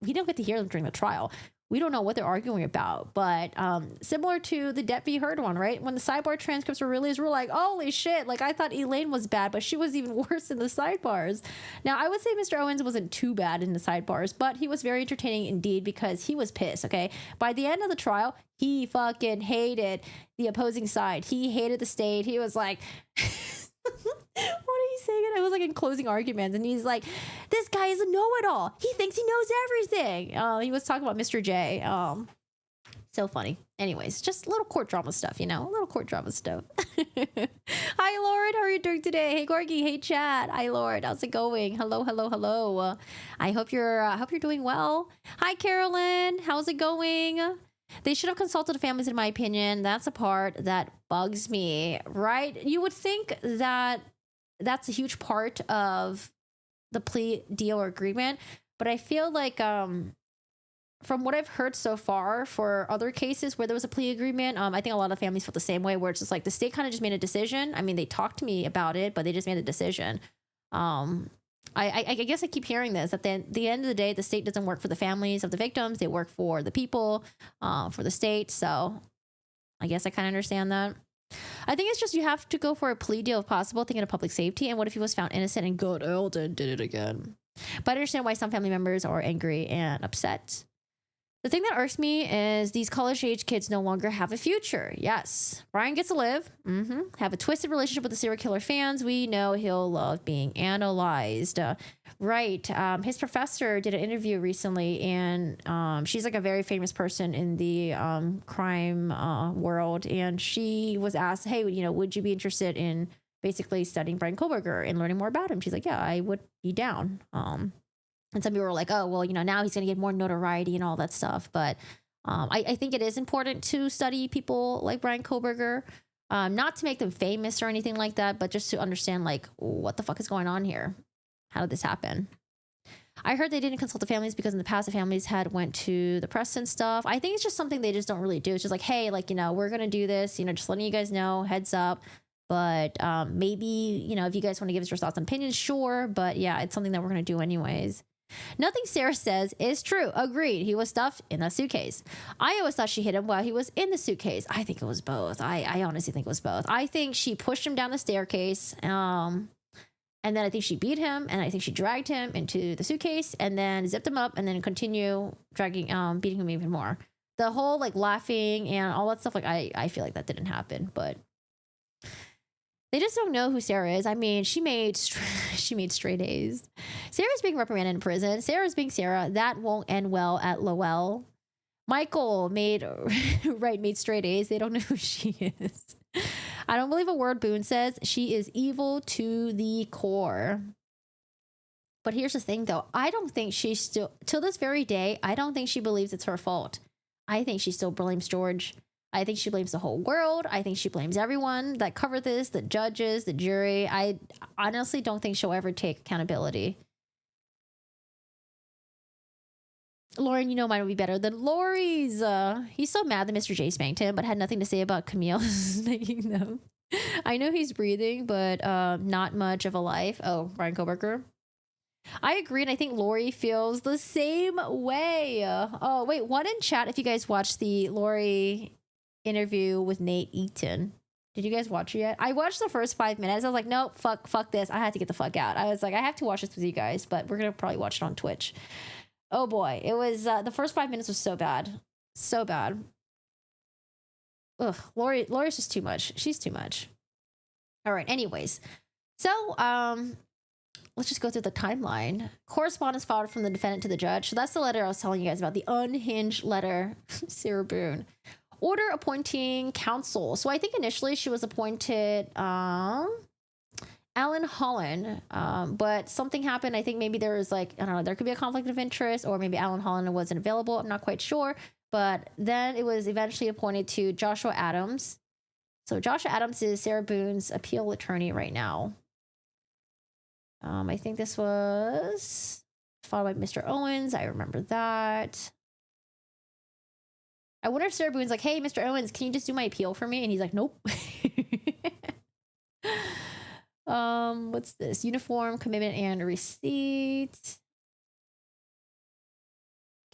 we don't get to hear them during the trial. We don't know what they're arguing about, but similar to the Depp v. Heard one, right? When the sidebar transcripts were released, we're like, holy shit, like I thought Elaine was bad, but she was even worse in the sidebars. Now, I would say Mr. Owens wasn't too bad in the sidebars, but he was very entertaining indeed because he was pissed, okay? By the end of the trial, he fucking hated the opposing side. He hated the state. He was like... What are you saying? I was like in closing arguments, and he's like, this guy is a know-it-all. He thinks he knows everything. He was talking about Mr. J. So funny. Anyways, just little court drama stuff, little court drama stuff. Hi, Lord. How are you doing today? Hey, Gorgie. Hey, Chad. Hi, Lord. How's it going? Hello, hello, hello. I hope you're doing well. Hi, Carolyn. How's it going? They should have consulted the families, in my opinion. That's a part that bugs me, right? You would think that that's a huge part of the plea deal or agreement, but I feel like from what I've heard so far for other cases where there was a plea agreement, I think a lot of families felt the same way, where it's just like the state kind of just made a decision. I mean, they talked to me about it, but they just made a decision. I guess I keep hearing this, at the end of the day, the state doesn't work for the families of the victims. They work for the people, for the state. So I guess I kind of understand that. I think it's just you have to go for a plea deal if possible, thinking of public safety. And what if he was found innocent and Good Eldon did it again? But I understand why some family members are angry and upset. The thing that irks me is these college-age kids no longer have a future. Yes, Brian gets to live, have a twisted relationship with the serial killer fans. We know he'll love being analyzed. Right. His professor did an interview recently, and she's like a very famous person in the crime world. And she was asked, hey, would you be interested in basically studying Brian Kohberger and learning more about him? She's like, yeah, I would be down. And some people were like, oh, well, now he's going to get more notoriety and all that stuff. But I think it is important to study people like Brian Kohberger, not to make them famous or anything like that, but just to understand, like, what the fuck is going on here? How did this happen? I heard they didn't consult the families because in the past the families had went to the press and stuff. I think it's just something they just don't really do. It's just like, hey, like, we're going to do this, just letting you guys know, heads up. But maybe, if you guys want to give us your thoughts and opinions, sure. But yeah, it's something that we're going to do anyways. Nothing Sarah says is true. Agreed. He was stuffed in a suitcase. I always thought she hit him while he was in the suitcase. I think it was both. I honestly think it was both. I think she pushed him down the staircase. And then I think she beat him. And I think she dragged him into the suitcase and then zipped him up and then continue dragging, beating him even more. The whole like laughing and all that stuff. Like I feel like that didn't happen, but they just don't know who Sarah is. I mean, she made straight A's. Sarah's being reprimanded in prison. Sarah's being Sarah. That won't end well at Lowell. Michael made straight A's. They don't know who she is. I don't believe a word Boone says. She is evil to the core. But here's the thing, though. I don't think she still, till this very day, I don't think she believes it's her fault. I think she still blames George. I think she blames the whole world. I think she blames everyone that covered this, the judges, the jury. I honestly don't think she'll ever take accountability. Lauren, mine would be better than Lori's. He's so mad that Mr. J spanked him, but had nothing to say about Camille spanking them. I know he's breathing, but not much of a life. Oh, Brian Kohberger. I agree, and I think Lori feels the same way. Oh, wait, one in chat if you guys watched the Lori interview with Nate Eaton. Did you guys watch it yet? I watched the first 5 minutes. I was like, nope, fuck this. I had to get the fuck out. I was like, I have to watch this with you guys, but we're gonna probably watch it on Twitch. Oh boy, it was the first 5 minutes was so bad. So bad. Ugh, Lori's just too much. She's too much. All right, anyways. So, let's just go through the timeline. Correspondence filed from the defendant to the judge. So that's the letter I was telling you guys about, the unhinged letter. Sarah Boone. Order appointing counsel. So I think initially she was appointed Alan Holland, but something happened. I think maybe there was like, I don't know, there could be a conflict of interest, or maybe Alan Holland wasn't available. I'm not quite sure. But then it was eventually appointed to Joshua Adams. So Joshua Adams is Sarah Boone's appeal attorney right now. I think this was followed by Mr. Owens. I remember that. I wonder if Sarah Boone's like, hey, Mr. Owens, can you just do my appeal for me? And he's like, nope. What's this? Uniform, commitment, and receipt.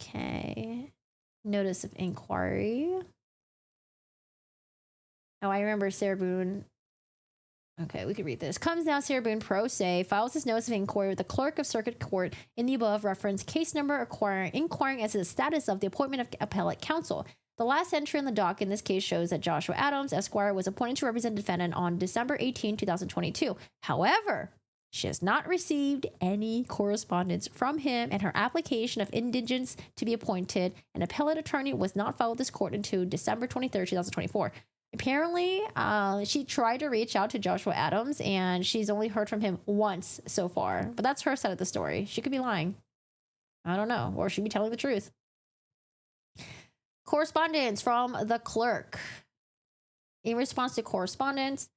Okay. Notice of inquiry. Oh, I remember Sarah Boone. Okay, we could read this. Comes now Sarah Boone pro se, files his notice of inquiry with the clerk of circuit court in the above reference case number inquiring as to the status of the appointment of appellate counsel. The last entry in the doc in this case shows that Joshua Adams, Esquire, was appointed to represent the defendant on December 18, 2022. However, she has not received any correspondence from him, and her application of indigence to be appointed an appellate attorney was not filed with this court until December 23, 2024. Apparently, she tried to reach out to Joshua Adams, and she's only heard from him once so far. But that's her side of the story. She could be lying. I don't know. Or she'd be telling the truth. Correspondence from the clerk. In response to correspondence,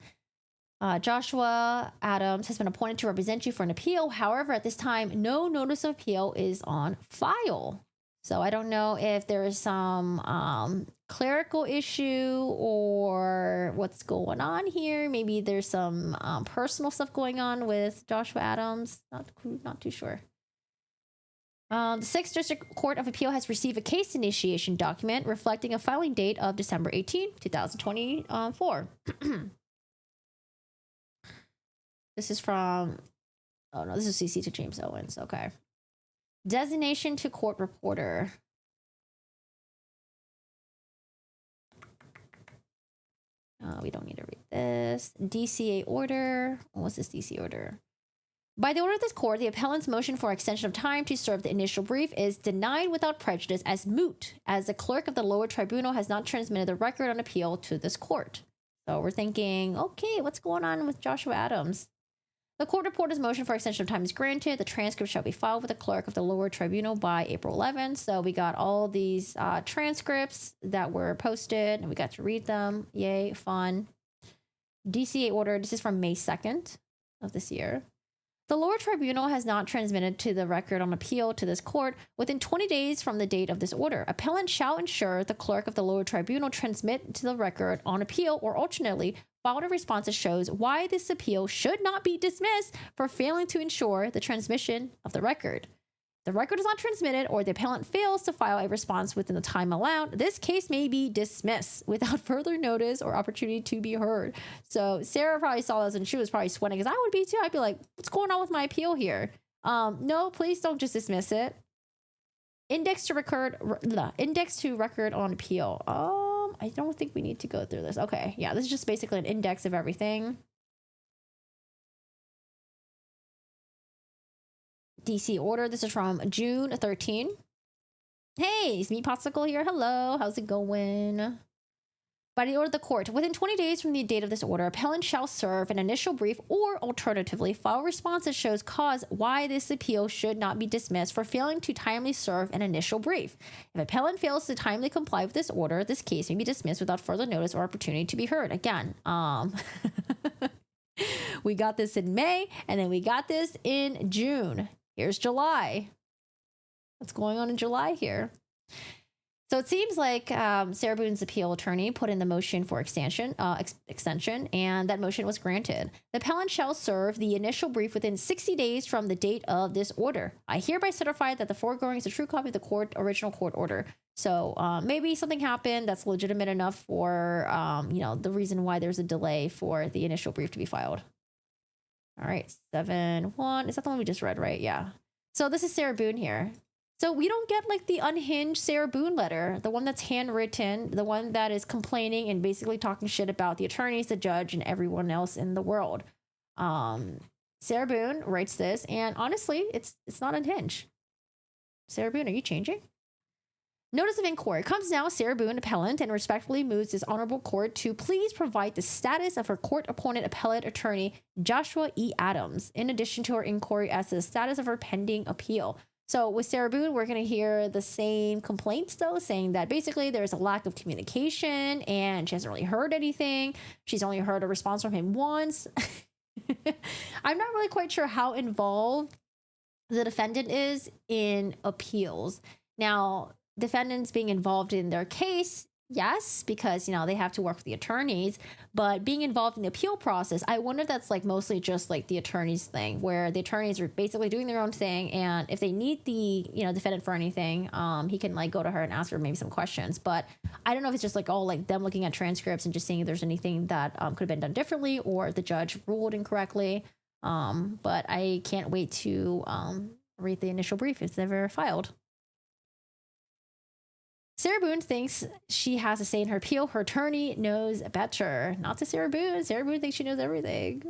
Joshua Adams has been appointed to represent you for an appeal. However, at this time, no notice of appeal is on file. So I don't know if there is some clerical issue or what's going on here. Maybe there's some personal stuff going on with Joshua Adams. Not too sure. The 6th District Court of Appeal has received a case initiation document reflecting a filing date of December 18, 2024. This is from, oh no, this is CC to James Owens. Okay. Designation to court reporter. We don't need to read this. DCA order. What's this DC order? By the order of this court, the appellant's motion for extension of time to serve the initial brief is denied without prejudice as moot, as the clerk of the lower tribunal has not transmitted the record on appeal to this court. So we're thinking, okay, what's going on with Joshua Adams? The court reporter's motion for extension of time is granted. The transcript shall be filed with the clerk of the lower tribunal by April 11th. So we got all these transcripts that were posted, and we got to read them. Yay, fun. DCA order. This is from May 2nd of this year. The lower tribunal has not transmitted to the record on appeal to this court within 20 days from the date of this order. Appellant shall ensure the clerk of the lower tribunal transmit to the record on appeal, or alternately filed a response that shows why this appeal should not be dismissed for failing to ensure the transmission of the record. The record is not transmitted, or the appellant fails to file a response within the time allowed, this case may be dismissed without further notice or opportunity to be heard. So Sarah probably saw this and she was probably sweating, because I would be too. I'd be like, what's going on with my appeal here? No, please don't just dismiss it. Index to record on appeal. I don't think we need to go through this. Okay, yeah, this is just basically an index of everything. DC order. This is from June 13. Hey, it's me, Popsicle here. Hello, how's it going? By the order of the court, within 20 days from the date of this order, appellant shall serve an initial brief or alternatively file a response that shows cause why this appeal should not be dismissed for failing to timely serve an initial brief. If appellant fails to timely comply with this order, this case may be dismissed without further notice or opportunity to be heard. Again, we got this in May, and then we got this in June. Here's July. What's going on in July here? So it seems like Sarah Boone's appeal attorney put in the motion for extension, and that motion was granted. The appellant shall serve the initial brief within 60 days from the date of this order. I hereby certify that the foregoing is a true copy of the original court order. So maybe something happened that's legitimate enough for the reason why there's a delay for the initial brief to be filed. All right, 7-1. Is that the one we just read, right? Yeah. So this is Sarah Boone here. So we don't get like the unhinged Sarah Boone letter, the one that's handwritten, the one that is complaining and basically talking shit about the attorneys, the judge, and everyone else in the world. Sarah Boone writes this, and honestly, it's not unhinged. Sarah Boone, are you changing? Notice of inquiry comes now. Sarah Boone, appellant, and respectfully moves this honorable court to please provide the status of her court-appointed appellate attorney, Joshua E. Adams, in addition to her inquiry as to the status of her pending appeal. So with Sarah Boone, we're going to hear the same complaints, though, saying that basically there's a lack of communication and she hasn't really heard anything. She's only heard a response from him once. I'm not really quite sure how involved the defendant is in appeals. Now, defendants being involved in their case, yes, because, they have to work with the attorneys, but being involved in the appeal process, I wonder if that's like mostly just like the attorneys thing, where the attorneys are basically doing their own thing. And if they need the, defendant for anything, he can like go to her and ask her maybe some questions. But I don't know if it's just like all like them looking at transcripts and just seeing if there's anything that could have been done differently or the judge ruled incorrectly. But I can't wait to read the initial brief. It's never filed. Sarah Boone thinks she has a say in her appeal. Her attorney knows better. Not to Sarah Boone. Sarah Boone thinks she knows everything.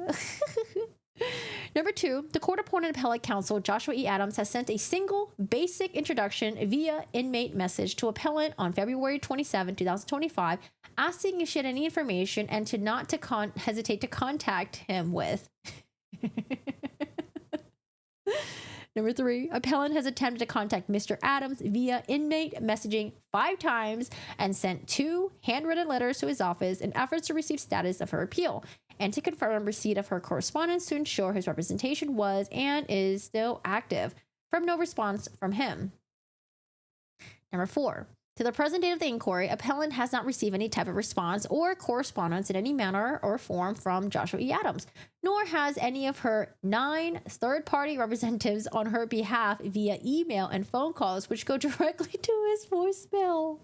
Number 2, the court-appointed appellate counsel, Joshua E. Adams, has sent a single basic introduction via inmate message to appellant on February 27, 2025, asking if she had any information and to not hesitate to contact him with. Number 3, appellant has attempted to contact Mr. Adams via inmate messaging 5 times and sent 2 handwritten letters to his office in efforts to receive status of her appeal and to confirm receipt of her correspondence to ensure his representation was and is still active, from no response from him. Number 4, To the present date of the inquiry, appellant has not received any type of response or correspondence in any manner or form from Joshua E. Adams, nor has any of her 9 third-party representatives on her behalf via email and phone calls, which go directly to his voicemail.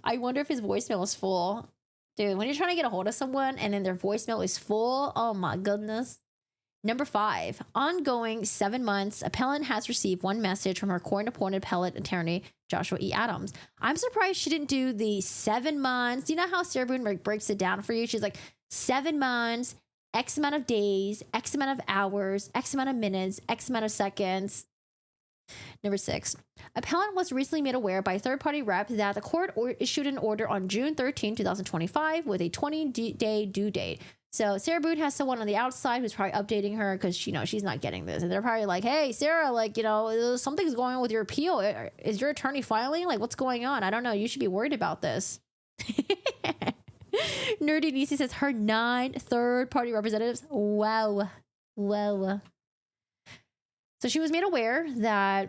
I wonder if his voicemail is full. Dude, when you're trying to get a hold of someone and then their voicemail is full, oh my goodness. Number 5, ongoing 7 months, appellant has received 1 message from her court-appointed appellate attorney, Joshua E. Adams. I'm surprised she didn't do the 7 months. You know how Sarah Boone breaks it down for you? She's like, 7 months, X amount of days, X amount of hours, X amount of minutes, X amount of seconds. Number 6, appellant was recently made aware by a third-party rep that the court issued an order on June 13, 2025 with a 20-day due date. So Sarah Boone has someone on the outside who's probably updating her because, you know, she's not getting this. And they're probably like, hey, Sarah, like, you know, something's going on with your appeal. Is your attorney filing? Like, what's going on? I don't know. You should be worried about this. Nerdy Nisi says her 9 third-party representatives. Wow. Wow. So she was made aware that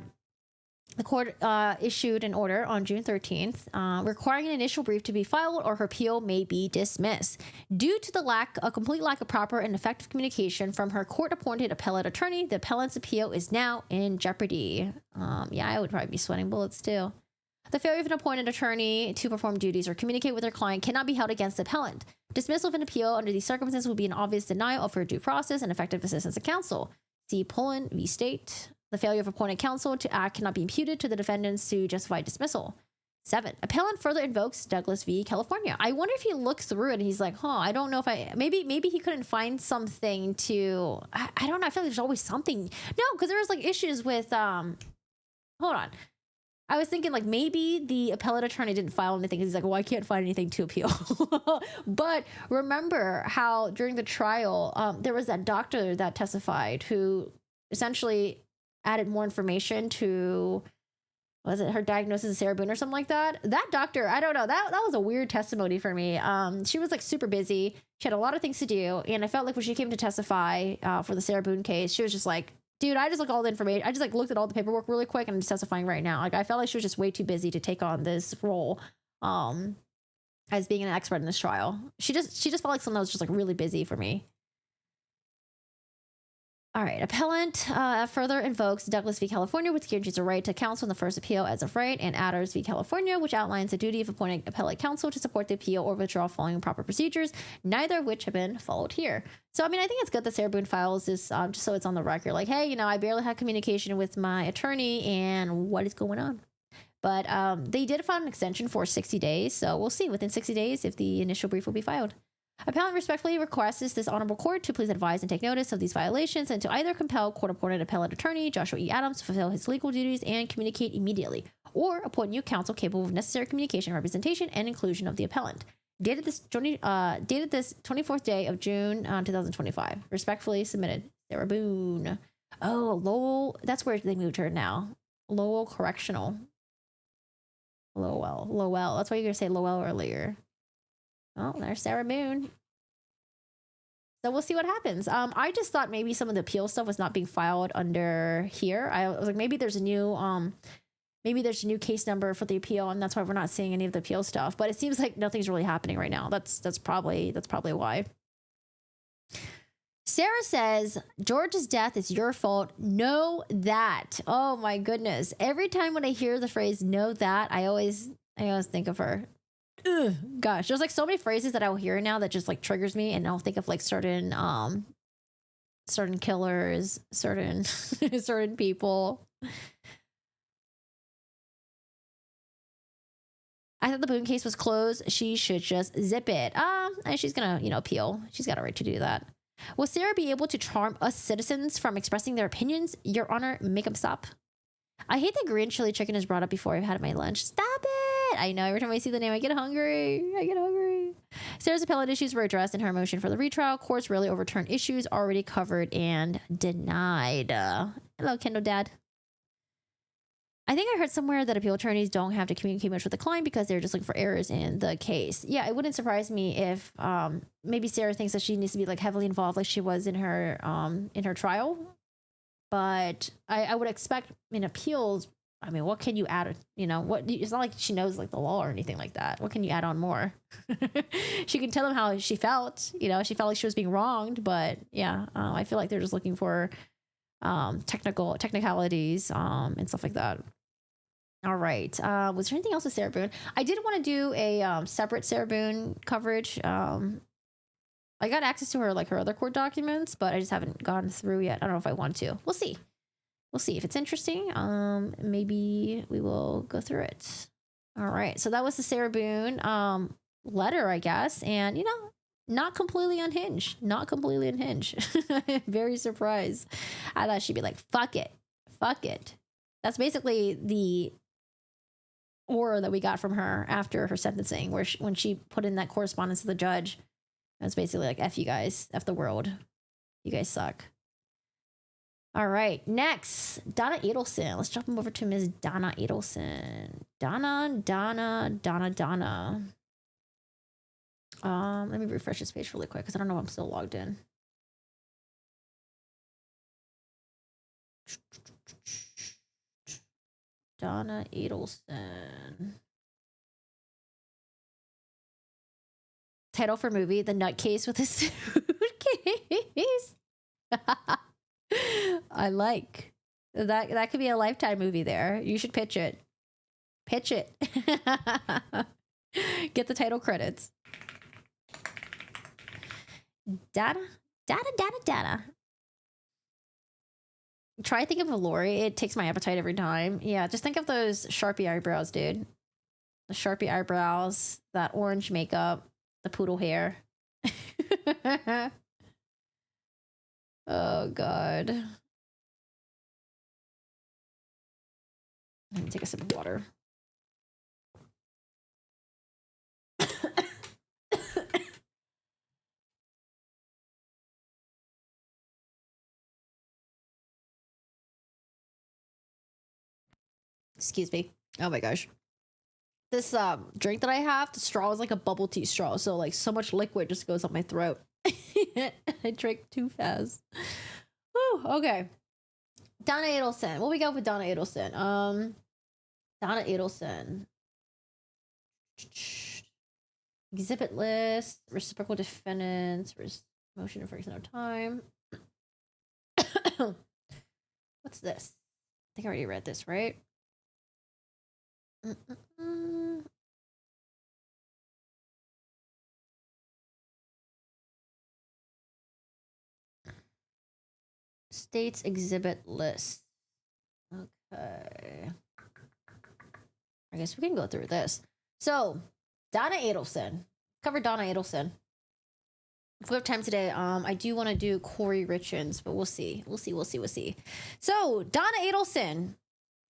the court issued an order on June 13th requiring an initial brief to be filed or her appeal may be dismissed. Due to a complete lack of proper and effective communication from her court-appointed appellate attorney, the appellant's appeal is now in jeopardy. Yeah, I would probably be sweating bullets too. The failure of an appointed attorney to perform duties or communicate with her client cannot be held against the appellant. Dismissal of an appeal under these circumstances would be an obvious denial of her due process and effective assistance of counsel. See Pullen v. State. The failure of appointed counsel to act cannot be imputed to the defendants to justify dismissal. 7, appellant further invokes Douglas v. California. I wonder if he looks through it and he's like, I don't know if maybe he couldn't find something to, I don't know. I feel like there's always something. No, because there was like issues with, hold on. I was thinking like maybe the appellate attorney didn't file anything. He's like, well, I can't find anything to appeal. But remember how during the trial, there was that doctor that testified who essentially added more information to, was it her diagnosis of Sarah Boone or something like that? That doctor, I don't know. That was a weird testimony for me. She was like super busy. She had a lot of things to do. And I felt like when she came to testify for the Sarah Boone case, she was just like, dude, I just looked all the information. I just like looked at all the paperwork really quick and I'm just testifying right now. Like I felt like she was just way too busy to take on this role as being an expert in this trial. She just felt like someone that was just like really busy for me. All right, appellant further invokes Douglas v. California, which guarantees a right to counsel in the first appeal as of right, and Adders v. California, which outlines the duty of appointing appellate counsel to support the appeal or withdraw following proper procedures, neither of which have been followed here. So, I mean, I think it's good that Sarah Boone files this just so it's on the record. Like, hey, you know, I barely had communication with my attorney, and what is going on? But they did file an extension for 60 days, so we'll see within 60 days if the initial brief will be filed. Appellant respectfully requests this honorable court to please advise and take notice of these violations and to either compel court-appointed appellate attorney Joshua E. Adams to fulfill his legal duties and communicate immediately, or appoint new counsel capable of necessary communication, representation, and inclusion of the appellant. Dated this 24th day of June 2025. Respectfully submitted, Sarah Boone. Oh, Lowell. That's where they moved her now. Lowell Correctional. Lowell. That's why you're going to say Lowell earlier. Oh, there's Sarah Boone. So we'll see what happens. I just thought maybe some of the appeal stuff was not being filed under here. I was like, maybe there's a new case number for the appeal, and that's why we're not seeing any of the appeal stuff. But it seems like nothing's really happening right now. That's probably why. Sarah says, George's death is your fault. Know that. Oh my goodness. Every time when I hear the phrase know that, I always think of her. Ugh, gosh, there's like so many phrases that I'll hear now that just like triggers me, and I'll think of like certain killers, certain people. I thought the Boone case was closed. She should just zip it. And she's gonna, appeal. She's got a right to do that. Will Sarah be able to charm us citizens from expressing their opinions? Your Honor, make them stop. I hate that green chili chicken is brought up before I've had my lunch. Stop it! I know, every time I see the name, I get hungry. Sarah's appellate issues were addressed in her motion for the retrial. Courts rarely overturn issues already covered and denied. Hello, Kendall Dad. I think I heard somewhere that appeal attorneys don't have to communicate much with the client because they're just looking for errors in the case. Yeah, it wouldn't surprise me if maybe Sarah thinks that she needs to be like heavily involved like she was in her trial. But I would expect in appeals, I mean, what can you add? You know, what? It's not like she knows like the law or anything like that. What can you add on more? She can tell them how she felt. You know, she felt like she was being wronged, but yeah, I feel like they're just looking for technicalities and stuff like that. All right. Was there anything else with Sarah Boone? I did want to do a separate Sarah Boone coverage. I got access to her like her other court documents, but I just haven't gone through yet. I don't know if I want to. We'll see. We'll see if it's interesting. Maybe we will go through it. All right. So that was the Sarah Boone letter, I guess, and you know, not completely unhinged. Not completely unhinged. Very surprised. I thought she'd be like, "Fuck it, fuck it." That's basically the aura that we got from her after her sentencing, where when she put in that correspondence to the judge. It's basically like, F you guys, F the world. You guys suck. All right, next, Donna Adelson. Let's jump over to Ms. Donna Adelson. Donna. Let me refresh this page really quick because I don't know if I'm still logged in. Donna Adelson. Title for movie: The Nutcase with a Suitcase. I like that. That could be a Lifetime movie. There, you should pitch it. Pitch it. Get the title credits. Data. Try thinking of a Lori. It takes my appetite every time. Yeah, just think of those Sharpie eyebrows, dude. The Sharpie eyebrows, that orange makeup, the poodle hair. Oh, God. Let me take a sip of water. Excuse me. Oh my gosh. This drink that I have, the straw is like a bubble tea straw, so like so much liquid just goes up my throat. I drank too fast. Whew, okay. Donna Adelson. What we got with Donna Adelson? Donna Adelson. Exhibit list, reciprocal defendants, motion for no time. What's this? I think I already read this, right? States exhibit list. Okay. I guess we can go through this. So, Donna Adelson. Cover Donna Adelson. If we have time today, I do want to do Kouri Richins, but we'll see. We'll see. So, Donna Adelson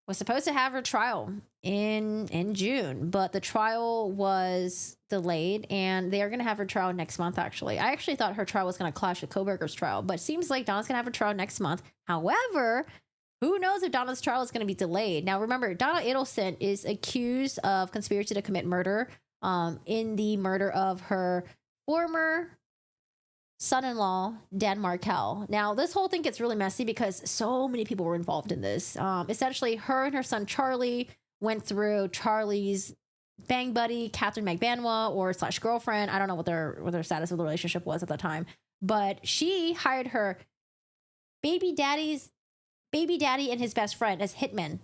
was supposed to have her trial in June, but the trial was delayed, and they are going to have her trial next month, actually. I actually thought her trial was going to clash with Kohberger's trial, but it seems like Donna's going to have her trial next month. However, who knows if Donna's trial is going to be delayed. Now, remember, Donna Adelson is accused of conspiracy to commit murder in the murder of her former son-in-law, Dan Markel. Now, this whole thing gets really messy because so many people were involved in this. Essentially, her and her son Charlie went through Charlie's bang buddy, Catherine McBanwa, or / girlfriend. I don't know what their status of the relationship was at the time, but she hired her baby daddy and his best friend as hitmen.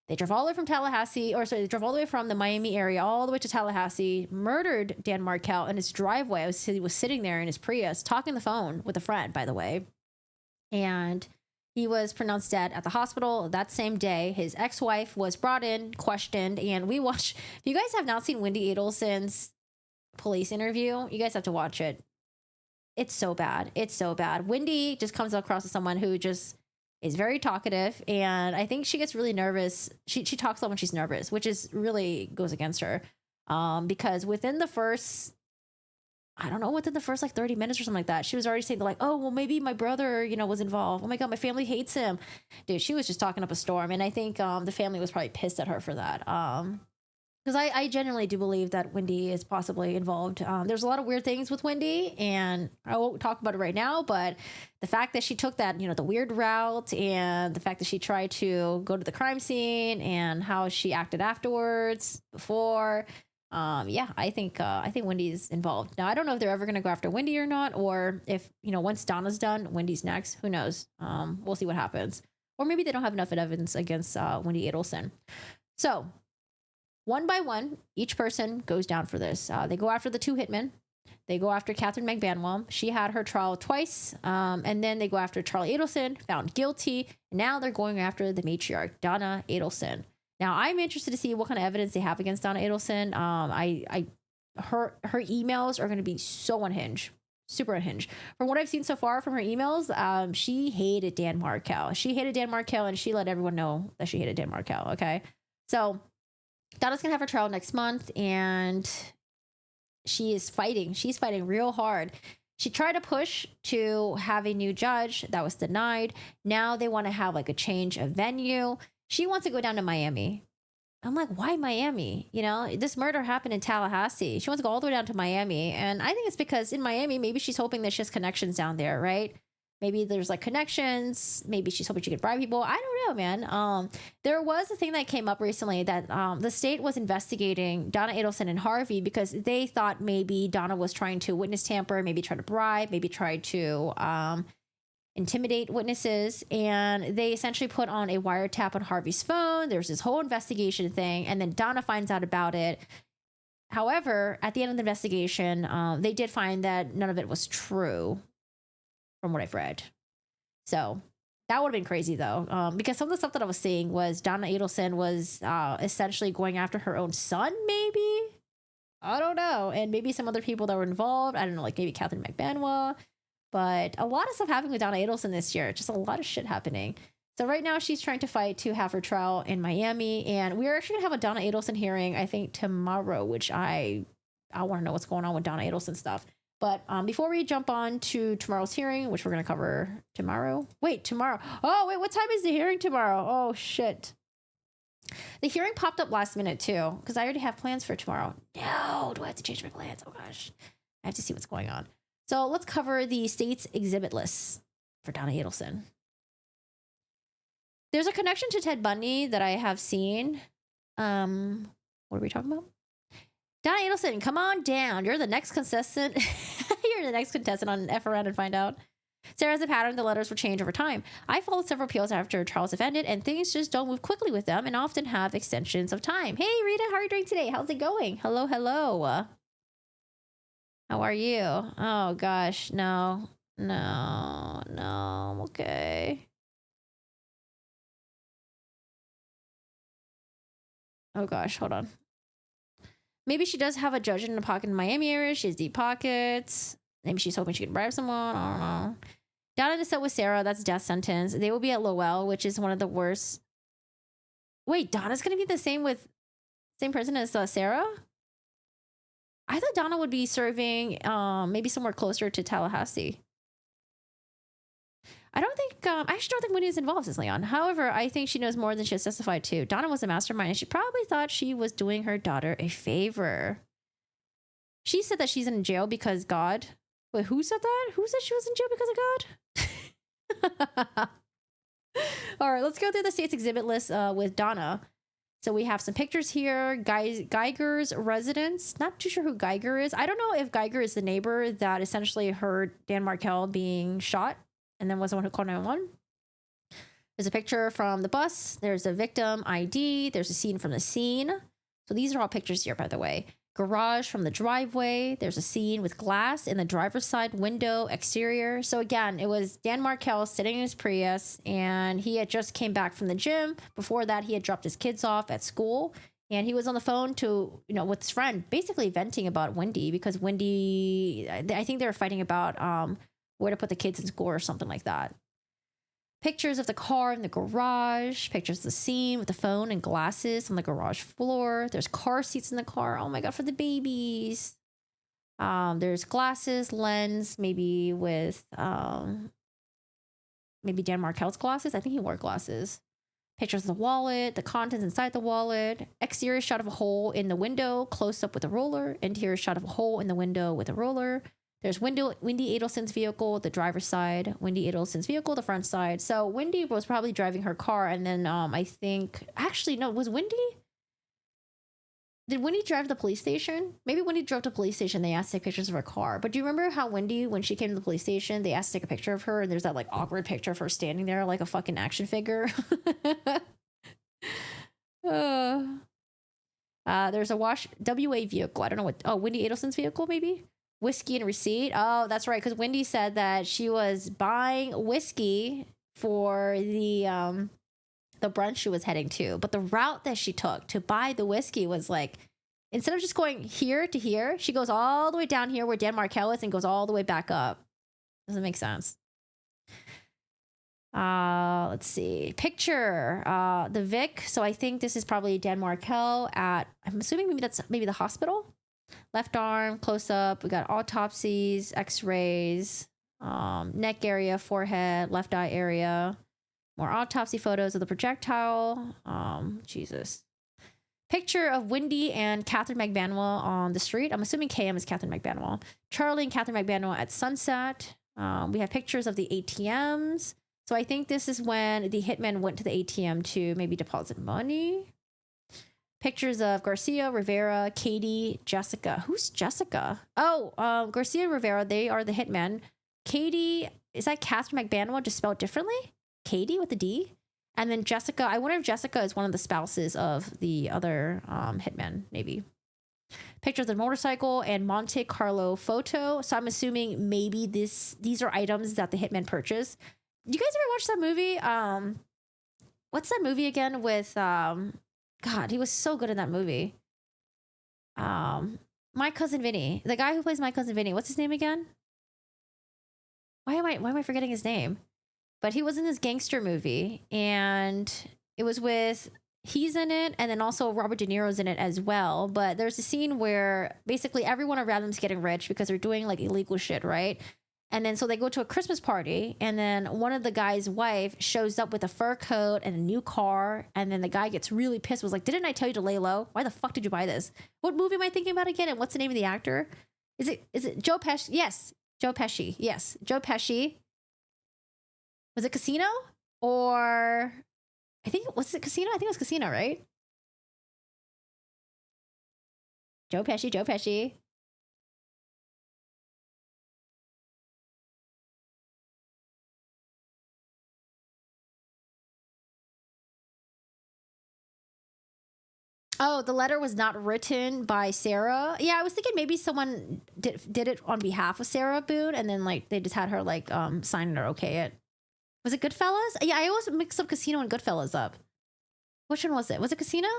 They drove all the way from they drove all the way from the Miami area all the way to Tallahassee, murdered Dan Markel in his driveway. He was sitting there in his Prius, talking on the phone with a friend, by the way. And he was pronounced dead at the hospital that same day. His ex-wife was brought in, questioned, and we watched. If you guys have not seen Wendy Adelson's police interview, you guys have to watch it. It's so bad. It's so bad. Wendy just comes across as someone who just is very talkative, and I think she gets really nervous. She talks a lot when she's nervous, which is really goes against her. Because within the first like 30 minutes or something like that, she was already saying like, oh, well, maybe my brother, was involved. Oh my God, my family hates him. Dude, she was just talking up a storm. And I think the family was probably pissed at her for that. Because because I genuinely do believe that Wendy is possibly involved. There's a lot of weird things with Wendy, and I won't talk about it right now, but the fact that she took that, the weird route, and the fact that she tried to go to the crime scene, and how she acted afterwards, before, yeah, I think Wendy's involved. Now, I don't know if they're ever going to go after Wendy or not, or if, once Donna's done, Wendy's next. Who knows? We'll see what happens. Or maybe they don't have enough evidence against Wendy Adelson. So, one by one, each person goes down for this. They go after the two hitmen. They go after Catherine McBanwell. She had her trial twice. And then they go after Charlie Adelson, found guilty. Now they're going after the matriarch, Donna Adelson. Now, I'm interested to see what kind of evidence they have against Donna Adelson. Her emails are going to be so unhinged. Super unhinged. From what I've seen so far from her emails, she hated Dan Markel. She hated Dan Markel, and she let everyone know that she hated Dan Markel, okay? So Donna's gonna have her trial next month, and she is fighting. She's fighting real hard. She tried to push to have a new judge. That was denied. Now they want to have like a change of venue. She wants to go down to Miami. I'm like, why Miami? This murder happened in Tallahassee. She wants to go all the way down to Miami. And I think it's because in Miami, maybe she's hoping that she has connections down there, right? Maybe there's like connections. Maybe she's hoping she could bribe people. I don't know, man. There was a thing that came up recently that the state was investigating Donna Adelson and Harvey because they thought maybe Donna was trying to witness tamper, maybe try to bribe, maybe try to intimidate witnesses. And they essentially put on a wiretap on Harvey's phone. There's this whole investigation thing. And then Donna finds out about it. However, at the end of the investigation, they did find that none of it was true, from what I've read. So that would have been crazy though, because some of the stuff that I was seeing was Donna Adelson was essentially going after her own son, maybe? I don't know. And maybe some other people that were involved. I don't know, like maybe Catherine McBanwell. But a lot of stuff happening with Donna Adelson this year. Just a lot of shit happening. So right now she's trying to fight to have her trial in Miami. And we're actually going to have a Donna Adelson hearing, I think, tomorrow, which I want to know what's going on with Donna Adelson stuff. But before we jump on to tomorrow's hearing, which we're going to cover tomorrow. Wait, tomorrow. Oh, wait, what time is the hearing tomorrow? Oh, shit. The hearing popped up last minute, too, because I already have plans for tomorrow. No, do I have to change my plans? Oh, gosh. I have to see what's going on. So let's cover the state's exhibit list for Donna Adelson. There's a connection to Ted Bundy that I have seen. What are we talking about? Donna Adelson, come on down. You're the next contestant. You're the next contestant on F Around and Find Out. Sarah has a pattern. The letters will change over time. I followed several appeals after trials have ended, and things just don't move quickly with them and often have extensions of time. Hey, Rita, how are you doing today? How's it going? Hello, hello. How are you? Oh, gosh. No. I'm okay. Oh, gosh. Hold on. Maybe she does have a judge in the pocket in the Miami area. She has deep pockets. Maybe she's hoping she can bribe someone. I don't know. Down in the set with Sarah, that's death sentence. They will be at Lowell, which is one of the worst. Wait, Donna's going to be the same person as Sarah? I thought Donna would be serving maybe somewhere closer to Tallahassee. I actually don't think Wendy is involved, says Leon. However, I think she knows more than she has testified to. Donna was a mastermind, and she probably thought she was doing her daughter a favor. She said that she's in jail because God. Wait, who said that? Who said she was in jail because of God? All right, let's go through the state's exhibit list with Donna. So we have some pictures here. Geiger's residence. Not too sure who Geiger is. I don't know if Geiger is the neighbor that essentially heard Dan Markel being shot and then was the one who called 911. There's a picture from the bus. There's a victim ID. There's a scene from the scene. So these are all pictures here, by the way. Garage from the driveway. There's a scene with glass in the driver's side window exterior. So again, it was Dan Markel sitting in his Prius, and he had just came back from the gym. Before that, he had dropped his kids off at school, and he was on the phone with his friend, basically venting about Wendy, because Wendy, I think they were fighting about where to put the kids in school or something like that. Pictures of the car in the garage, pictures of the scene with the phone and glasses on the garage floor. There's car seats in the car. Oh my God, for the babies. There's glasses, lens, maybe with maybe Dan Markel's glasses. I think he wore glasses. Pictures of the wallet, the contents inside the wallet, exterior shot of a hole in the window, close up with a roller, interior shot of a hole in the window with a roller. There's Wendy Adelson's vehicle, the driver's side, Wendy Adelson's vehicle, the front side. So Wendy was probably driving her car, and then I think, actually, no, was Wendy? Did Wendy drive to the police station? Maybe Wendy drove to the police station, they asked to take pictures of her car. But do you remember how Wendy, when she came to the police station, they asked to take a picture of her, and there's that like awkward picture of her standing there like a fucking action figure? There's a WA vehicle. I don't know what. Oh, Wendy Adelson's vehicle, maybe? Whiskey and receipt. Oh, that's right. Because Wendy said that she was buying whiskey for the brunch she was heading to. But the route that she took to buy the whiskey was like, instead of just going here to here, she goes all the way down here where Dan Markel is and goes all the way back up. Doesn't make sense. Let's see. Picture the Vic. So I think this is probably Dan Markel at, I'm assuming maybe that's maybe the hospital. Left arm, close up. We got autopsies, x-rays, neck area, forehead, left eye area. More autopsy photos of the projectile. Jesus. Picture of Wendy and Catherine McBanwell on the street. I'm assuming KM is Catherine McBanwell. Charlie and Catherine McBanwell at sunset. We have pictures of the ATMs. So I think this is when the hitman went to the ATM to maybe deposit money. Pictures of Garcia, Rivera, Katie, Jessica. Who's Jessica? Oh, Garcia, Rivera, they are the hitmen. Katie, is that Catherine McBanwell just spelled differently? Katie with a D? And then Jessica, I wonder if Jessica is one of the spouses of the other hitmen, maybe. Pictures of the motorcycle and Monte Carlo photo. So I'm assuming maybe these are items that the hitman purchased. You guys ever watch that movie? What's that movie again with God, he was so good in that movie. My Cousin Vinny. The guy who plays My Cousin Vinny. What's his name again? Why am I forgetting his name? But he was in this gangster movie, and it was with, he's in it, and then also Robert De Niro's in it as well. But there's a scene where basically everyone around them's getting rich because they're doing like illegal shit, right? And then so they go to a Christmas party, and then one of the guy's wife shows up with a fur coat and a new car, and then the guy gets really pissed, was like, didn't I tell you to lay low? Why the fuck did you buy this? What movie am I thinking about again? And what's the name of the actor? Is it Joe Pesci? Yes, Joe Pesci. Yes, Joe Pesci. Was it Casino? Or was it Casino? I think it was Casino, right? Joe Pesci. Oh, the letter was not written by Sarah. Yeah, I was thinking maybe someone did it on behalf of Sarah Boone, and then like they just had her like sign it or okay it. Was it Goodfellas? Yeah, I always mix up Casino and Goodfellas up. Which one was it? Was it Casino?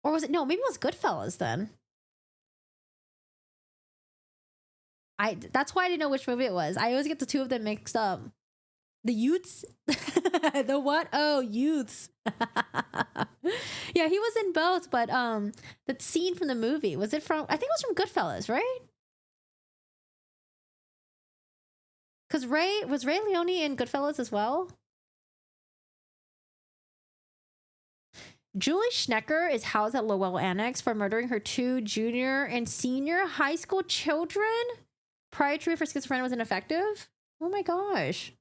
Or was it, no, maybe it was Goodfellas then. That's why I didn't know which movie it was. I always get the two of them mixed up. The Youths? The what? Oh, Youths. Yeah, he was in both, but the scene from the movie, was it from, I think it was from Goodfellas, right? Because was Ray Leone in Goodfellas as well? Julie Schnecker is housed at Lowell Annex for murdering her 2 junior and senior high school children. Prior treatment for schizophrenia was ineffective. Oh my gosh.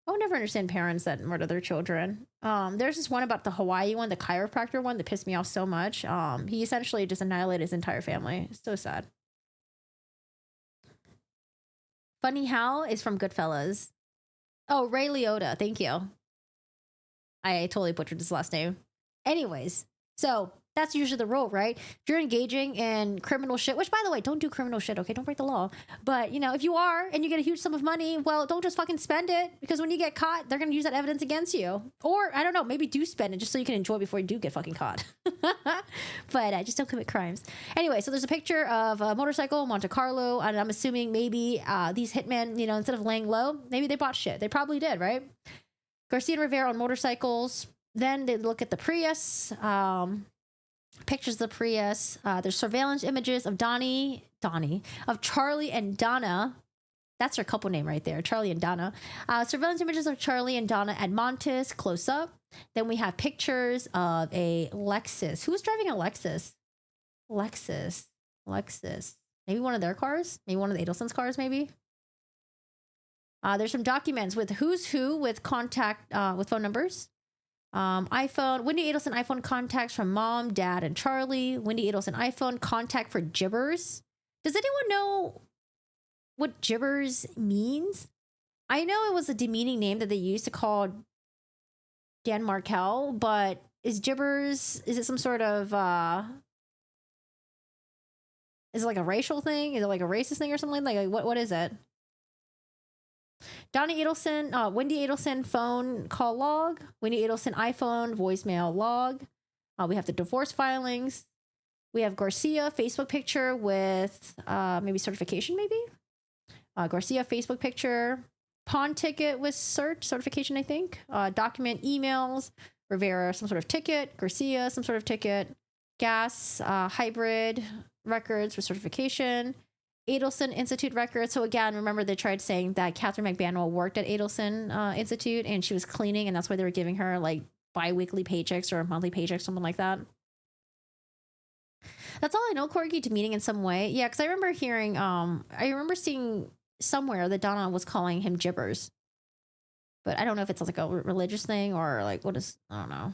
I would never understand parents that murder their children. There's this one about the Hawaii one, the chiropractor one, that pissed me off so much. He essentially just annihilated his entire family. It's so sad. Funny How is from Goodfellas. Oh, Ray Liotta. Thank you. I totally butchered his last name. Anyways, so that's usually the rule, right? If you're engaging in criminal shit, which by the way, don't do criminal shit, okay? Don't break the law. But, you know, if you are and you get a huge sum of money, well, don't just fucking spend it, because when you get caught, they're going to use that evidence against you. Or, I don't know, maybe do spend it just so you can enjoy before you do get fucking caught. But just don't commit crimes. Anyway, so there's a picture of a motorcycle, Monte Carlo, and I'm assuming maybe these hitmen, you know, instead of laying low, maybe they bought shit. They probably did, right? Garcia and Rivera on motorcycles. Then they look at the Prius. Pictures of the Prius. There's surveillance images of of Charlie and Donna. That's her couple name right there, Charlie and Donna. Surveillance images of Charlie and Donna at Montes, close up. Then we have pictures of a Lexus. Who was driving a Lexus? Lexus. Maybe one of their cars? Maybe one of the Adelson's cars, maybe? There's some documents with who's who with contact, with phone numbers. iPhone, Wendy Adelson iPhone contacts from mom, dad, and Charlie. Wendy Adelson iPhone contact for gibbers. Does anyone know what gibbers means? I know it was a demeaning name that they used to call Dan Markel, but is gibbers, is it some sort of, is it like a racial thing? Is it like a racist thing or something? Like what is it? Donna Adelson, Wendy Adelson phone call log, Wendy Adelson iPhone voicemail log. We have the divorce filings. We have Garcia Facebook picture with maybe certification, maybe? Garcia Facebook picture. Pawn ticket with certification, I think. Document emails. Rivera, some sort of ticket. Garcia, some sort of ticket. Gas, hybrid records with certification. Adelson Institute records. So again, remember they tried saying that Catherine McBanwell worked at Adelson Institute and she was cleaning, and that's why they were giving her like bi-weekly paychecks or monthly paychecks, something like that. That's all I know, Corgi, demeaning in some way. Yeah, because I remember hearing, I remember seeing somewhere that Donna was calling him gibbers. But I don't know if it's like a religious thing or like what is, I don't know.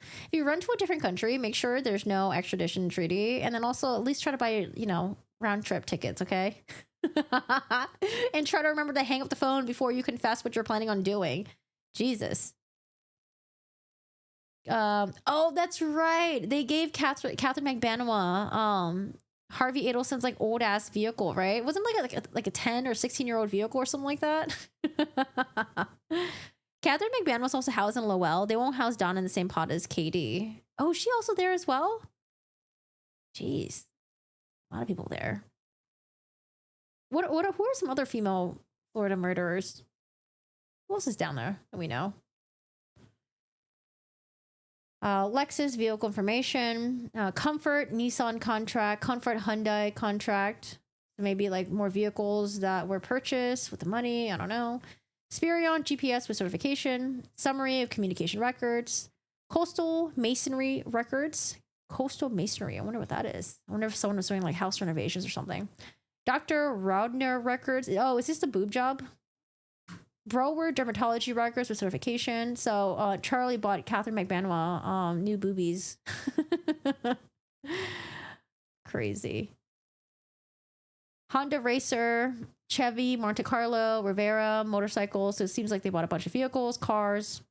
If you run to a different country, make sure there's no extradition treaty. And then also at least try to buy, you know, round trip tickets, okay? And try to remember to hang up the phone before you confess what you're planning on doing. Jesus. Oh, that's right. They gave Catherine McBanwell Harvey Adelson's like old ass vehicle, right? Wasn't like a 10 or 16-year-old vehicle or something like that. Catherine McBanwell was also housed in Lowell. They won't house Donna in the same pot as Katie. Oh, is she also there as well? Jeez. A lot of people there. Who are some other female Florida murderers? Who else is down there that we know? Lexus vehicle information, Comfort Nissan contract, Comfort Hyundai contract. So maybe like more vehicles that were purchased with the money. I don't know. Spirion GPS with certification, summary of communication records, coastal masonry records. Coastal masonry. I wonder what that is. I wonder if someone was doing like house renovations or something. Dr. Raudner records. Oh, is this the boob job? Broward dermatology records with certification. So Charlie bought Catherine McBanwell new boobies. Crazy. Honda Racer, Chevy, Monte Carlo, Rivera, motorcycles. So it seems like they bought a bunch of vehicles, cars.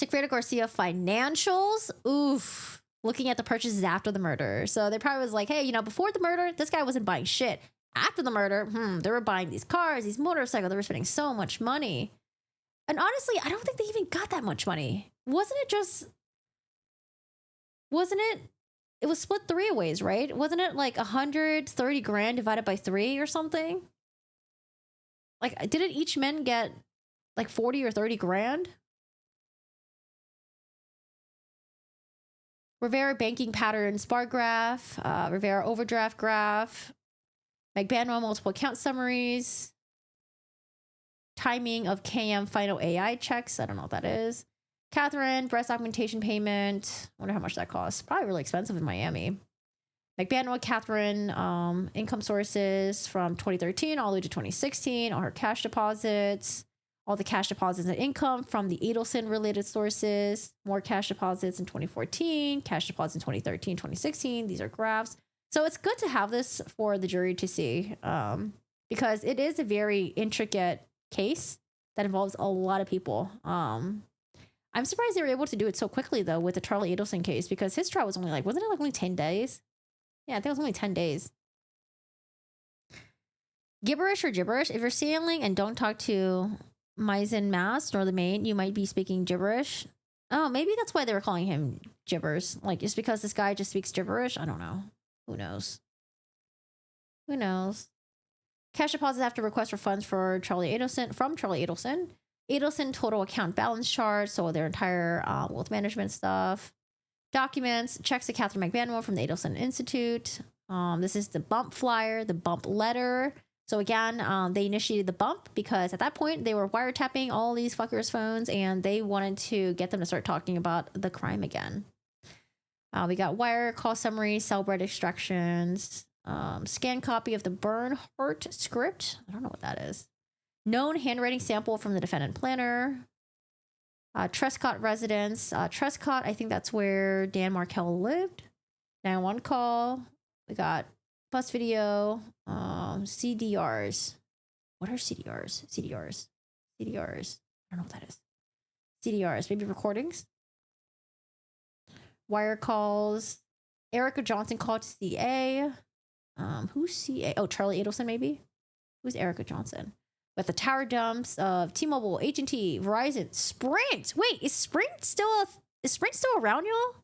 Secreta Garcia financials. Oof. Looking at the purchases after the murder. So they probably was like, hey, you know, before the murder, this guy wasn't buying shit. After the murder, they were buying these cars, these motorcycles. They were spending so much money. And honestly, I don't think they even got that much money. Wasn't it? It was split 3 ways, right? Wasn't it like 130 grand divided by 3 or something? Like, didn't each men get like 40 or 30 grand? Rivera banking patterns bar graph, Rivera overdraft graph, McBanwell multiple account summaries, timing of KM final AI checks. I don't know what that is. Catherine, breast augmentation payment. I wonder how much that costs. Probably really expensive in Miami. McBanwell, Catherine, income sources from 2013 all the way to 2016. All her cash deposits. All the cash deposits and income from the Adelson related sources. More cash deposits in 2014. Cash deposits in 2013, 2016. These are graphs. So it's good to have this for the jury to see because it is a very intricate case that involves a lot of people. I'm surprised they were able to do it so quickly, though, with the Charlie Adelson case because his trial was only like, wasn't it like only 10 days? Yeah, I think it was only 10 days. Gibberish or gibberish? If you're sailing and don't talk to Meissen Mass nor the Maine, you might be speaking gibberish. Oh, maybe that's why they were calling him gibbers. Like, just because this guy just speaks gibberish? I don't know. Who knows? Who knows? Cash deposits after request for funds for Charlie Adelson from Charlie Adelson. Adelson total account balance chart, so their entire wealth management stuff. Documents, checks to Catherine McBanwell from the Adelson Institute. This is the bump flyer, the bump letter, So again, they initiated the bump because at that point they were wiretapping all these fuckers' phones and they wanted to get them to start talking about the crime again. We got wire call summary, cell bread extractions, scan copy of the Bernhardt script. I don't know what that is. Known handwriting sample from the defendant planner. Trescott residence. Trescott, I think that's where Dan Markel lived. 911 call. We got bus video. CDRs. What are CDRs? CDRs. CDRs. I don't know what that is. CDRs. Maybe recordings? Wire calls. Erica Johnson called to CA. Who's CA? Oh, Charlie Adelson, maybe? Who's Erica Johnson? With the tower dumps of T-Mobile, AT&T, Verizon, Sprint. Wait, is Sprint still around, y'all?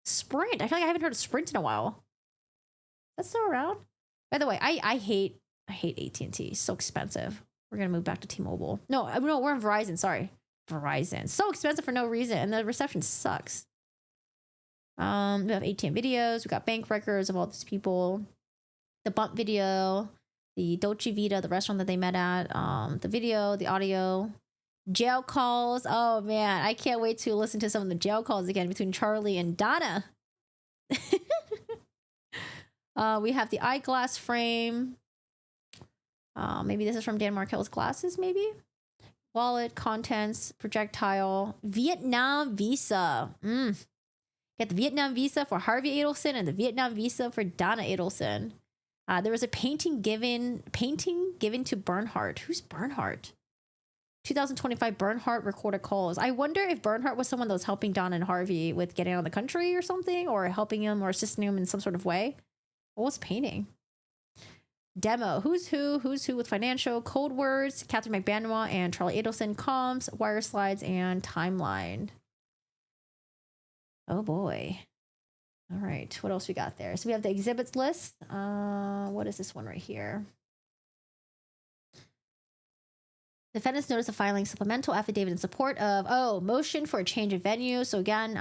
Sprint. I feel like I haven't heard of Sprint in a while. That's still around. By the way, I hate AT&T. It's so expensive. We're gonna move back to T-Mobile. No, we're on Verizon. Sorry, Verizon. So expensive for no reason, and the reception sucks. We have ATM videos. We got bank records of all these people. The bump video. The Dolce Vita, the restaurant that they met at, the video, the audio, jail calls. Oh man, I can't wait to listen to some of the jail calls again between Charlie and Donna. We have the eyeglass frame. Maybe this is from Dan Markel's glasses, maybe? Wallet, contents, projectile, Vietnam visa. Get the Vietnam visa for Harvey Adelson and the Vietnam visa for Donna Adelson. There was a painting given to Bernhardt. Who's Bernhardt? 2025 Bernhardt recorded calls. I wonder if Bernhardt was someone that was helping Don and Harvey with getting out of the country or something, or helping him or assisting him in some sort of way. What was painting? Demo. Who's who with financial, code words, Catherine McBanois and Charlie Adelson, comms, wire slides, and timeline. Oh boy. All right, what else we got there? So we have the exhibits list. What is this one right here? Defendants notice of filing supplemental affidavit in support of, motion for a change of venue. So again,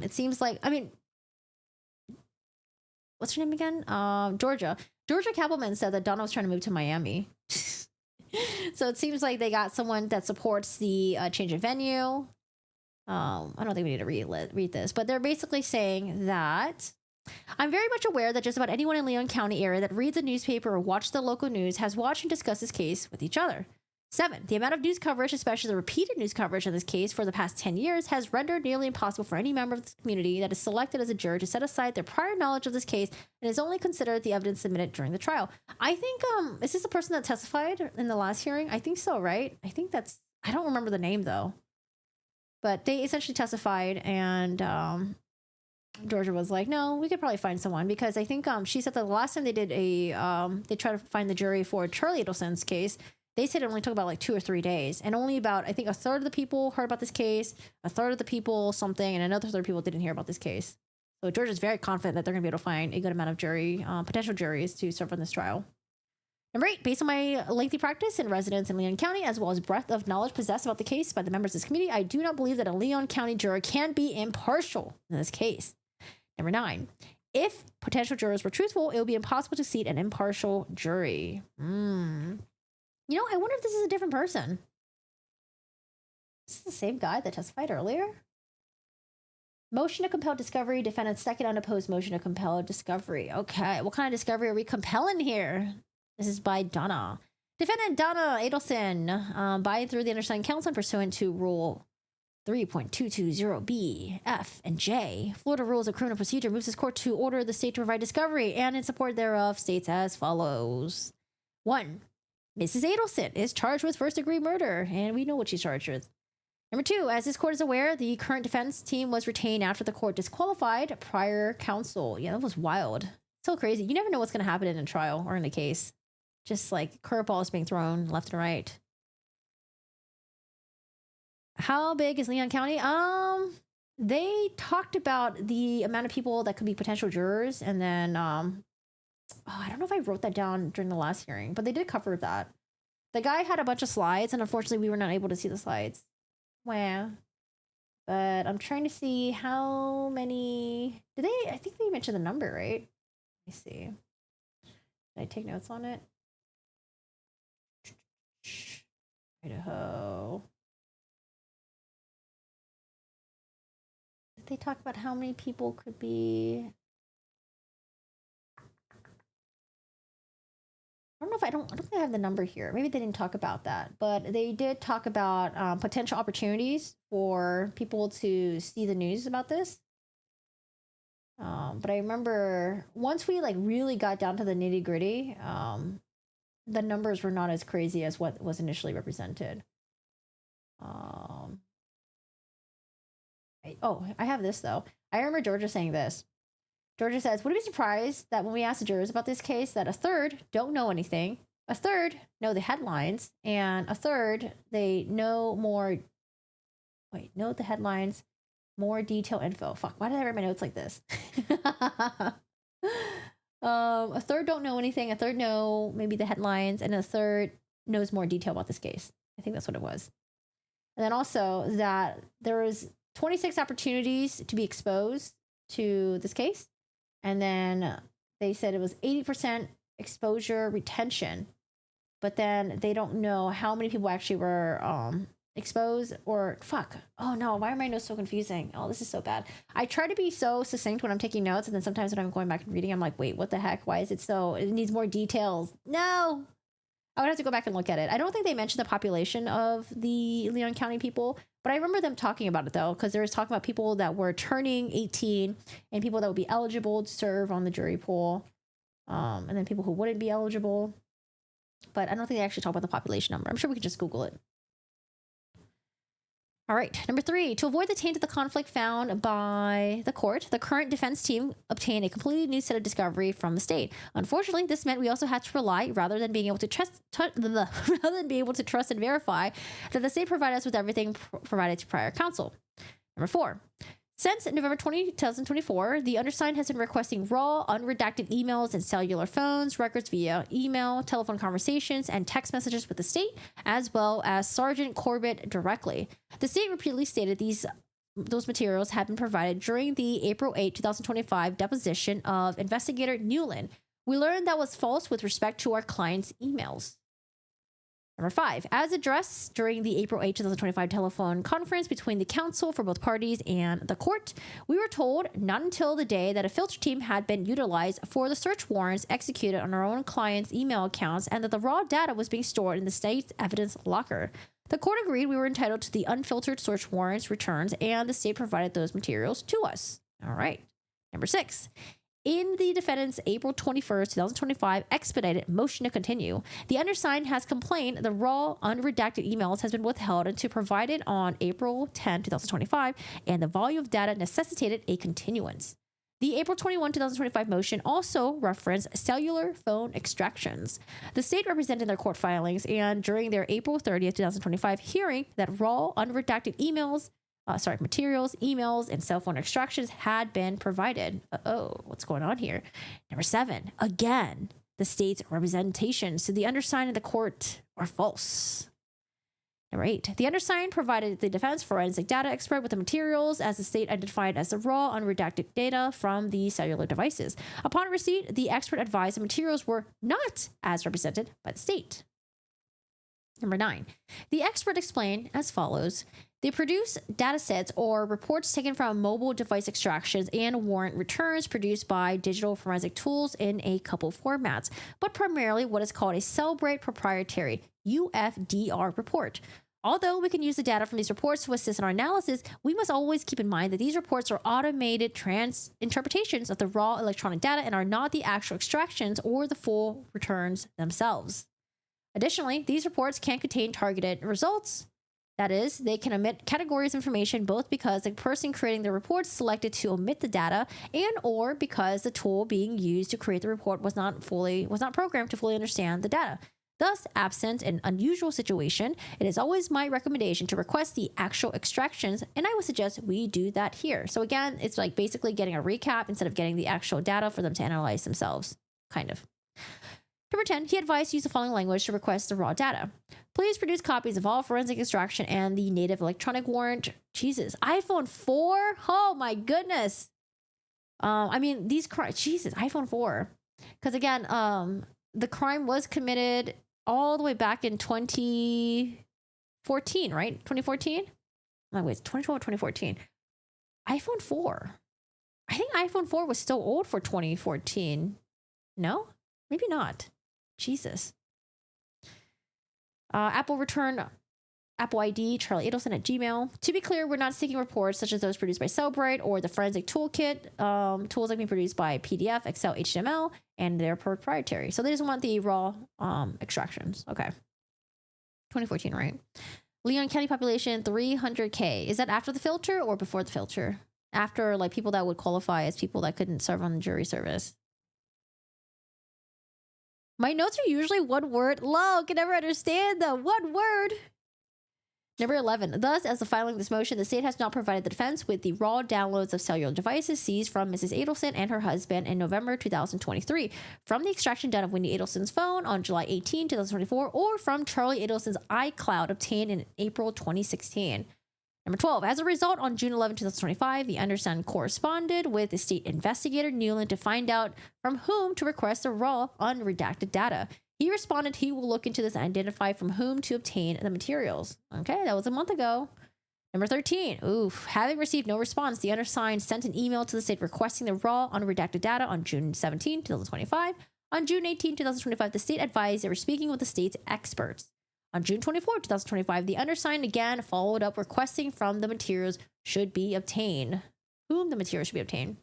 it seems like, what's her name again? Georgia Kappelman said that Donna was trying to move to Miami. So it seems like they got someone that supports the change of venue. I don't think we need to read this, but they're basically saying that I'm very much aware that just about anyone in Leon County area that reads a newspaper or watches the local news has watched and discussed this case with each other. 7, the amount of news coverage, especially the repeated news coverage of this case for the past 10 years, has rendered nearly impossible for any member of the community that is selected as a juror to set aside their prior knowledge of this case and is only considered the evidence submitted during the trial. I think, is this the person that testified in the last hearing? I think so, right? I think that's, I don't remember the name though. But they essentially testified, and Georgia was like, no, we could probably find someone, because I think she said that the last time they did they tried to find the jury for Charlie Adelson's case, they said it only took about like 2 or 3 days, and only about, I think, a third of the people heard about this case, a third of the people something, and another third of people didn't hear about this case. So Georgia's very confident that they're going to be able to find a good amount of potential juries to serve on this trial. Number 8, based on my lengthy practice in residence in Leon County, as well as breadth of knowledge possessed about the case by the members of this committee, I do not believe that a Leon County juror can be impartial in this case. Number 9, if potential jurors were truthful, it would be impossible to seat an impartial jury. You know, I wonder if this is a different person. Is this the same guy that testified earlier? Motion to compel discovery. Defendant's second unopposed motion to compel discovery. Okay, what kind of discovery are we compelling here? This is by Donna. Defendant Donna Adelson, by and through the undersigned counsel pursuant to Rule 3.220B, F, and J, Florida Rules of Criminal Procedure, moves this court to order the state to provide discovery, and in support thereof states as follows. 1. Mrs. Adelson is charged with first-degree murder, and we know what she's charged with. Number 2, as this court is aware, the current defense team was retained after the court disqualified prior counsel. Yeah, that was wild. So crazy. You never know what's going to happen in a trial or in a case. Just like curveballs being thrown left and right. How big is Leon County? They talked about the amount of people that could be potential jurors, and then I don't know if I wrote that down during the last hearing, but they did cover that. The guy had a bunch of slides, and unfortunately we were not able to see the slides. Wow. But I'm trying to see how many I think they mentioned the number, right? Let me see. Did I take notes on it? Idaho. Did they talk about how many people could be? I don't think I have the number here. Maybe they didn't talk about that, but they did talk about potential opportunities for people to see the news about this. But I remember once we like really got down to the nitty gritty, the numbers were not as crazy as what was initially represented. I have this though. I remember Georgia saying this. Georgia says, would it be surprised that when we asked the jurors about this case, that a third don't know anything, a third know the headlines, and a third they know more. Know the headlines, more detailed info. Fuck, why did I write my notes like this? A third don't know anything, a third know maybe the headlines, and a third knows more detail about this case. I think that's what it was. And then also that there was 26 opportunities to be exposed to this case. And then they said it was 80% exposure retention. But then they don't know how many people actually were exposed or fuck. Oh no, why are my notes so confusing? Oh, this is so bad. I try to be so succinct when I'm taking notes, and then sometimes when I'm going back and reading, I'm like, wait, what the heck? Why is it so? It needs more details. No. I would have to go back and look at it. I don't think they mentioned the population of the Leon County people, but I remember them talking about it though, because there was talking about people that were turning 18 and people that would be eligible to serve on the jury pool, and then people who wouldn't be eligible. But I don't think they actually talk about the population number. I'm sure we could just Google it. All right, number 3, to avoid the taint of the conflict found by the court, the current defense team obtained a completely new set of discovery from the state. Unfortunately, this meant we also had to rely, rather than being able to trust and verify, that the state provided us with everything provided to prior counsel. Number 4. Since November 2024, the undersigned has been requesting raw, unredacted emails and cellular phones, records via email, telephone conversations, and text messages with the state, as well as Sergeant Corbett directly. The state repeatedly stated those materials had been provided during the April 8, 2025 deposition of Investigator Newland. We learned that was false with respect to our client's emails. Number 5, as addressed during the April 8, 2025 telephone conference between the counsel for both parties and the court, we were told not until the day that a filter team had been utilized for the search warrants executed on our own client's email accounts and that the raw data was being stored in the state's evidence locker. The court agreed we were entitled to the unfiltered search warrants returns, and the state provided those materials to us. All right. Number 6. In the defendant's April 21st, 2025 expedited motion to continue, the undersigned has complained the raw, unredacted emails has been withheld until provided on April 10, 2025, and the volume of data necessitated a continuance. The April 21, 2025 motion also referenced cellular phone extractions. The state represented their court filings and during their April 30th, 2025 hearing that raw, unredacted materials, emails, and cell phone extractions had been provided. What's going on here? Number 7, again, the state's representations to the undersigned in the court are false. Number 8, the undersigned provided the defense forensic data expert with the materials as the state identified as the raw, unredacted data from the cellular devices. Upon receipt, the expert advised the materials were not as represented by the state. Number 9, the expert explained as follows. They produce data sets or reports taken from mobile device extractions and warrant returns produced by digital forensic tools in a couple formats, but primarily what is called a Celebrate Proprietary UFDR report. Although we can use the data from these reports to assist in our analysis, we must always keep in mind that these reports are automated interpretations of the raw electronic data and are not the actual extractions or the full returns themselves. Additionally, these reports can contain targeted results. That is, they can omit categories of information both because the person creating the report selected to omit the data and or because the tool being used to create the report was not programmed to fully understand the data. Thus, absent an unusual situation, it is always my recommendation to request the actual extractions, and I would suggest we do that here. So again, it's like basically getting a recap instead of getting the actual data for them to analyze themselves, kind of. Number 10, he advised to use the following language to request the raw data. Please produce copies of all forensic extraction and the native electronic warrant. Jesus, iPhone 4? Oh my goodness. iPhone 4. Because again, the crime was committed all the way back in 14, right? 2014? No, wait, 2012 or 2014? iPhone 4. I think iPhone 4 was still old for 2014. No? Maybe not. Jesus. Apple returned Apple ID, Charlie Adelson at Gmail. To be clear, we're not seeking reports such as those produced by Cellbrite or the Forensic Toolkit. Tools like being produced by PDF, Excel, HTML, and they're proprietary. So they just want the raw extractions. Okay. 2014, right? Leon County population, 300K. Is that after the filter or before the filter? After, like, people that would qualify as people that couldn't serve on the jury service. My notes are usually one word. Lol, can never understand them. One word. Number 11. Thus, as the filing of this motion, the state has not provided the defense with the raw downloads of cellular devices seized from Mrs. Adelson and her husband in November 2023 from the extraction done of Wendy Adelson's phone on July 18, 2024, or from Charlie Adelson's iCloud obtained in April 2016. Number 12. As a result, on June 11, 2025, the undersigned corresponded with the state investigator Newland to find out from whom to request the raw, unredacted data. He responded he will look into this and identify from whom to obtain the materials. Okay, that was a month ago. Number 13. Oof. Having received no response, the undersigned sent an email to the state requesting the raw, unredacted data on June 17, 2025. On June 18, 2025, the state advised they were speaking with the state's experts. On June 24, 2025, the undersigned again followed up requesting from the materials should be obtained. Whom the materials should be obtained.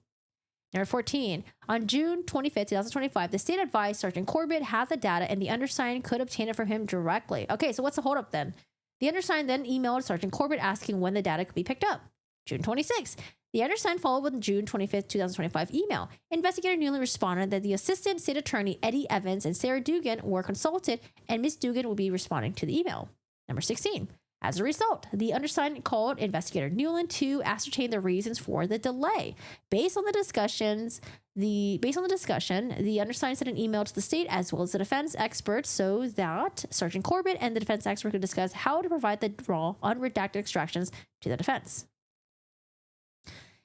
Number 14. On June 25, 2025, the state advised Sergeant Corbett had the data and the undersigned could obtain it from him directly. Okay, so what's the holdup then? The undersigned then emailed Sergeant Corbett asking when the data could be picked up. June 26. The undersigned followed with the June 25, 2025 email. Investigator Newland responded that the Assistant State Attorney Eddie Evans and Sarah Dugan were consulted and Ms. Dugan will be responding to the email. Number 16. As a result, the undersigned called Investigator Newland to ascertain the reasons for the delay. Based on the discussion, the undersigned sent an email to the state as well as the defense experts so that Sergeant Corbett and the defense expert could discuss how to provide the raw, unredacted extractions to the defense.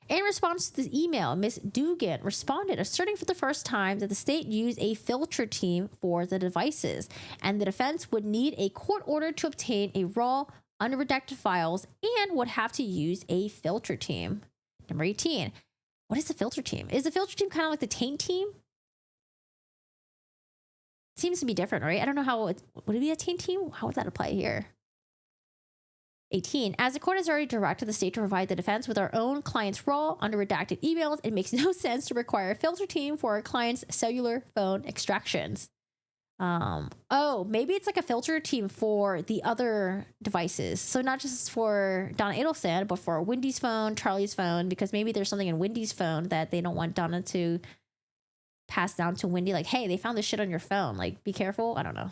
In response to this email, Ms. Dugan responded, asserting for the first time that the state used a filter team for the devices, and the defense would need a court order to obtain a raw, unredacted files and would have to use a filter team. Number 18. What is the filter team? Is the filter team kind of like the taint team? Seems to be different, right? I don't know how would it be a taint team? How would that apply here? 18. As the court has already directed the state to provide the defense with our own client's raw, unredacted emails, it makes no sense to require a filter team for our client's cellular phone extractions. Oh, maybe it's like a filter team for the other devices. So not just for Donna Adelson, but for Wendy's phone, Charlie's phone, because maybe there's something in Wendy's phone that they don't want Donna to pass down to Wendy. Like, hey, they found this shit on your phone. Like, be careful. I don't know.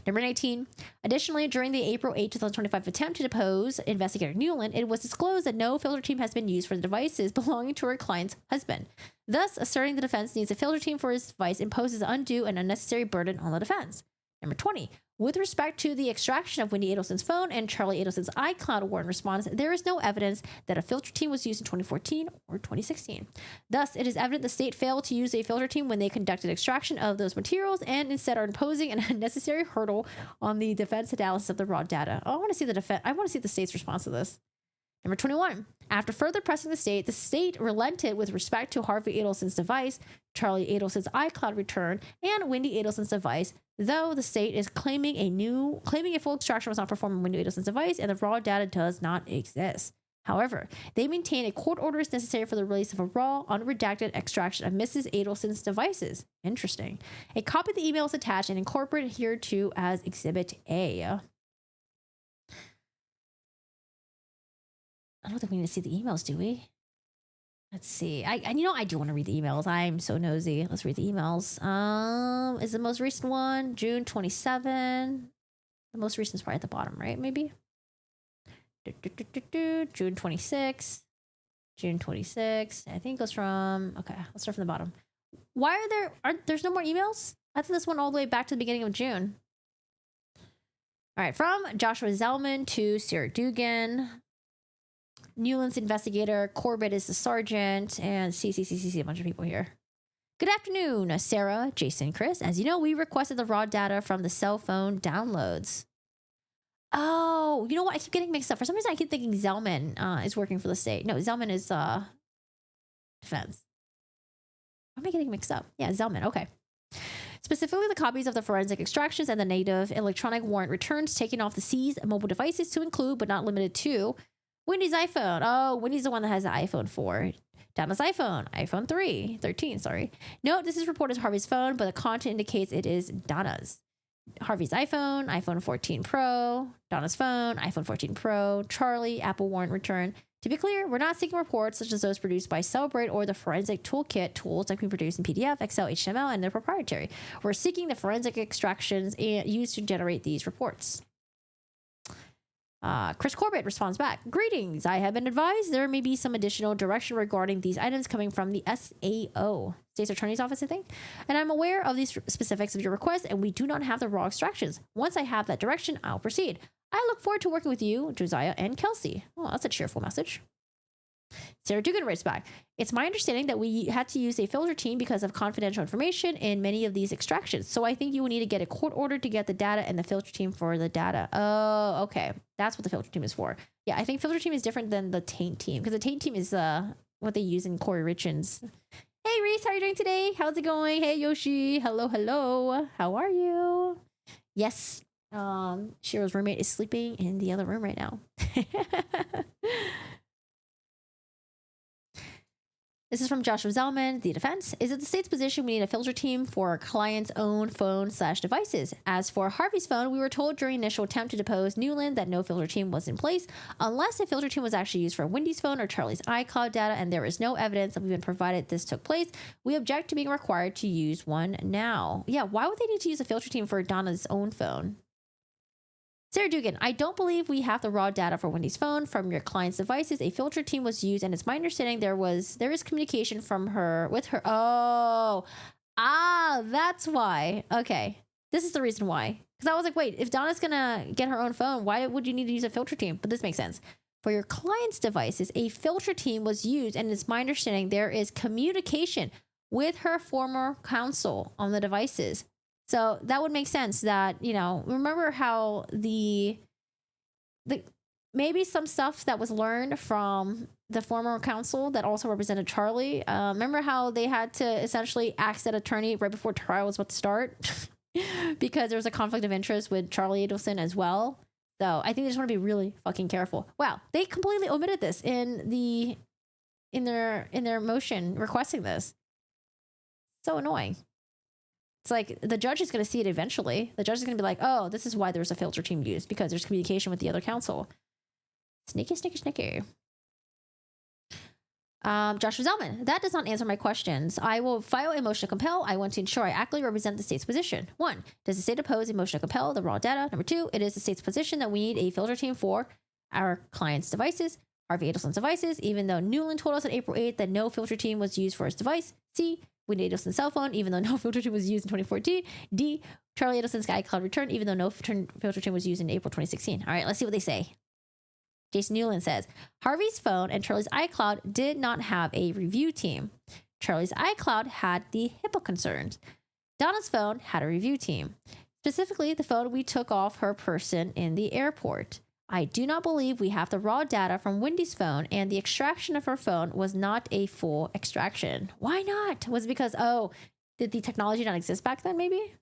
Number 19. Additionally, during the April 8, 2025 attempt to depose Investigator Newland, it was disclosed that no filter team has been used for the devices belonging to her client's husband. Thus, asserting the defense needs a filter team for his device imposes an undue and unnecessary burden on the defense. Number 20. With respect to the extraction of Wendy Adelson's phone and Charlie Adelson's iCloud warrant response, there is no evidence that a filter team was used in 2014 or 2016. Thus, it is evident the state failed to use a filter team when they conducted extraction of those materials and instead are imposing an unnecessary hurdle on the defense analysis of the raw data. Oh, I want to see the state's response to this. Number 21. After further pressing the state relented with respect to Harvey Adelson's device, Charlie Adelson's iCloud return, and Wendy Adelson's device, though the state is claiming a full extraction was not performed on Wendy Adelson's device and the raw data does not exist. However, they maintain a court order is necessary for the release of a raw, unredacted extraction of Mrs. Adelson's devices. Interesting. A copy of the email is attached and incorporated hereto as Exhibit A. I don't think we need to see the emails, do we? Let's see. I do want to read the emails. I'm so nosy. Let's read the emails. Is the most recent one June 27? The most recent is probably at the bottom, right? Maybe. June 26. June 26. I think it goes from. Okay, let's start from the bottom. Why there's no more emails? I think this went all the way back to the beginning of June. All right, from Joshua Zellman to Sarah Dugan. Newland's investigator, Corbett is the sergeant, and CCCCC, a bunch of people here. Good afternoon, Sarah, Jason, Chris. As you know, we requested the raw data from the cell phone downloads. Oh, you know what? I keep getting mixed up. For some reason, I keep thinking Zellman is working for the state. No, Zellman is defense. Why am I getting mixed up? Yeah, Zellman. Okay. Specifically, the copies of the forensic extractions and the native electronic warrant returns taken off the seized mobile devices to include, but not limited to, Wendy's iPhone. Oh, Wendy's the one that has the iPhone 4. Donna's iPhone 13, sorry. Note, this is reported as Harvey's phone, but the content indicates it is Donna's. Harvey's iPhone 14 Pro, Donna's phone, iPhone 14 Pro, Charlie, Apple warrant return. To be clear, we're not seeking reports such as those produced by Celebrate or the Forensic Toolkit tools that can be produced in PDF, Excel, HTML, and they're proprietary. We're seeking the forensic extractions used to generate these reports. Chris Corbett responds back, greetings. I have been advised there may be some additional direction regarding these items coming from the SAO, State's Attorney's Office, I think. And I'm aware of these specifics of your request, and we do not have the raw extractions. Once I have that direction, I'll proceed. I look forward to working with you, Josiah and Kelsey. Oh, that's a cheerful message. Sarah Dugan writes back, it's my understanding that we had to use a filter team because of confidential information in many of these extractions. So I think you will need to get a court order to get the data and the filter team for the data. Oh, okay. That's what the filter team is for. Yeah, I think filter team is different than the taint team because the taint team is what they use in Kouri Richins. Hey, Reese, how are you doing today? How's it going? Hey, Yoshi. Hello, hello. How are you? Yes. Shiro's roommate is sleeping in the other room right now. This is from Joshua Zellman, the defense. Is it the state's position we need a filter team for our client's own phone/devices? As for Harvey's phone, we were told during initial attempt to depose Newland that no filter team was in place unless a filter team was actually used for Wendy's phone or Charlie's iCloud data, and there is no evidence that we've been provided this took place. We object to being required to use one now. Yeah, why would they need to use a filter team for Donna's own phone? Sarah Dugan, I don't believe we have the raw data for Wendy's phone from your client's devices. A filter team was used, and it's my understanding there is communication from her with her. Oh, that's why. Okay, this is the reason why. Because I was like, wait, if Donna's gonna get her own phone, why would you need to use a filter team? But this makes sense. For your client's devices, a filter team was used, and it's my understanding there is communication with her former counsel on the devices. So that would make sense that, remember how the maybe some stuff that was learned from the former counsel that also represented Charlie. Remember how they had to essentially ask that attorney right before trial was about to start because there was a conflict of interest with Charlie Adelson as well. So I think they just want to be really fucking careful. Wow, they completely omitted this in their motion requesting this. So annoying. It's like the judge is going to see it eventually. The judge is going to be like, oh, this is why there's a filter team used because there's communication with the other counsel. Sneaky, sneaky, sneaky. Joshua Zellman, that does not answer my questions. I will file a motion to compel. I want to ensure I accurately represent the state's position. 1, does the state oppose a motion to compel the raw data? Number 2, it is the state's position that we need a filter team for our client's devices, Harvey Adelson's devices, even though Newland told us on April 8th that no filter team was used for his device. C, Wendy Adelson's cell phone, even though no filter team was used in 2014. D, Charlie Adelson's iCloud return, even though no filter team was used in April 2016. All right, let's see what they say. Jason Newland says, Harvey's phone and Charlie's iCloud did not have a review team. Charlie's iCloud had the HIPAA concerns. Donna's phone had a review team. Specifically, the phone we took off her person in the airport. I do not believe we have the raw data from Wendy's phone, and the extraction of her phone was not a full extraction. Why not? Was it because, did the technology not exist back then, maybe?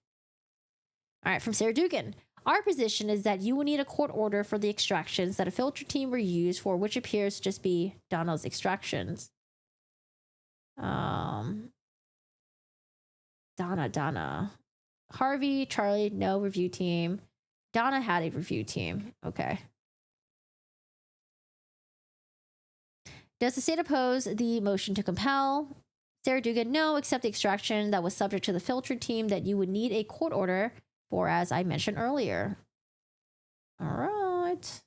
All right, from Sarah Dugan. Our position is that you will need a court order for the extractions that a filter team were used for, which appears to just be Donna's extractions. Donna. Harvey, Charlie, no review team. Donna had a review team. Okay. Does the state oppose the motion to compel? Sarah Dugan, no, except the extraction that was subject to the filter team that you would need a court order for, as I mentioned earlier. All right.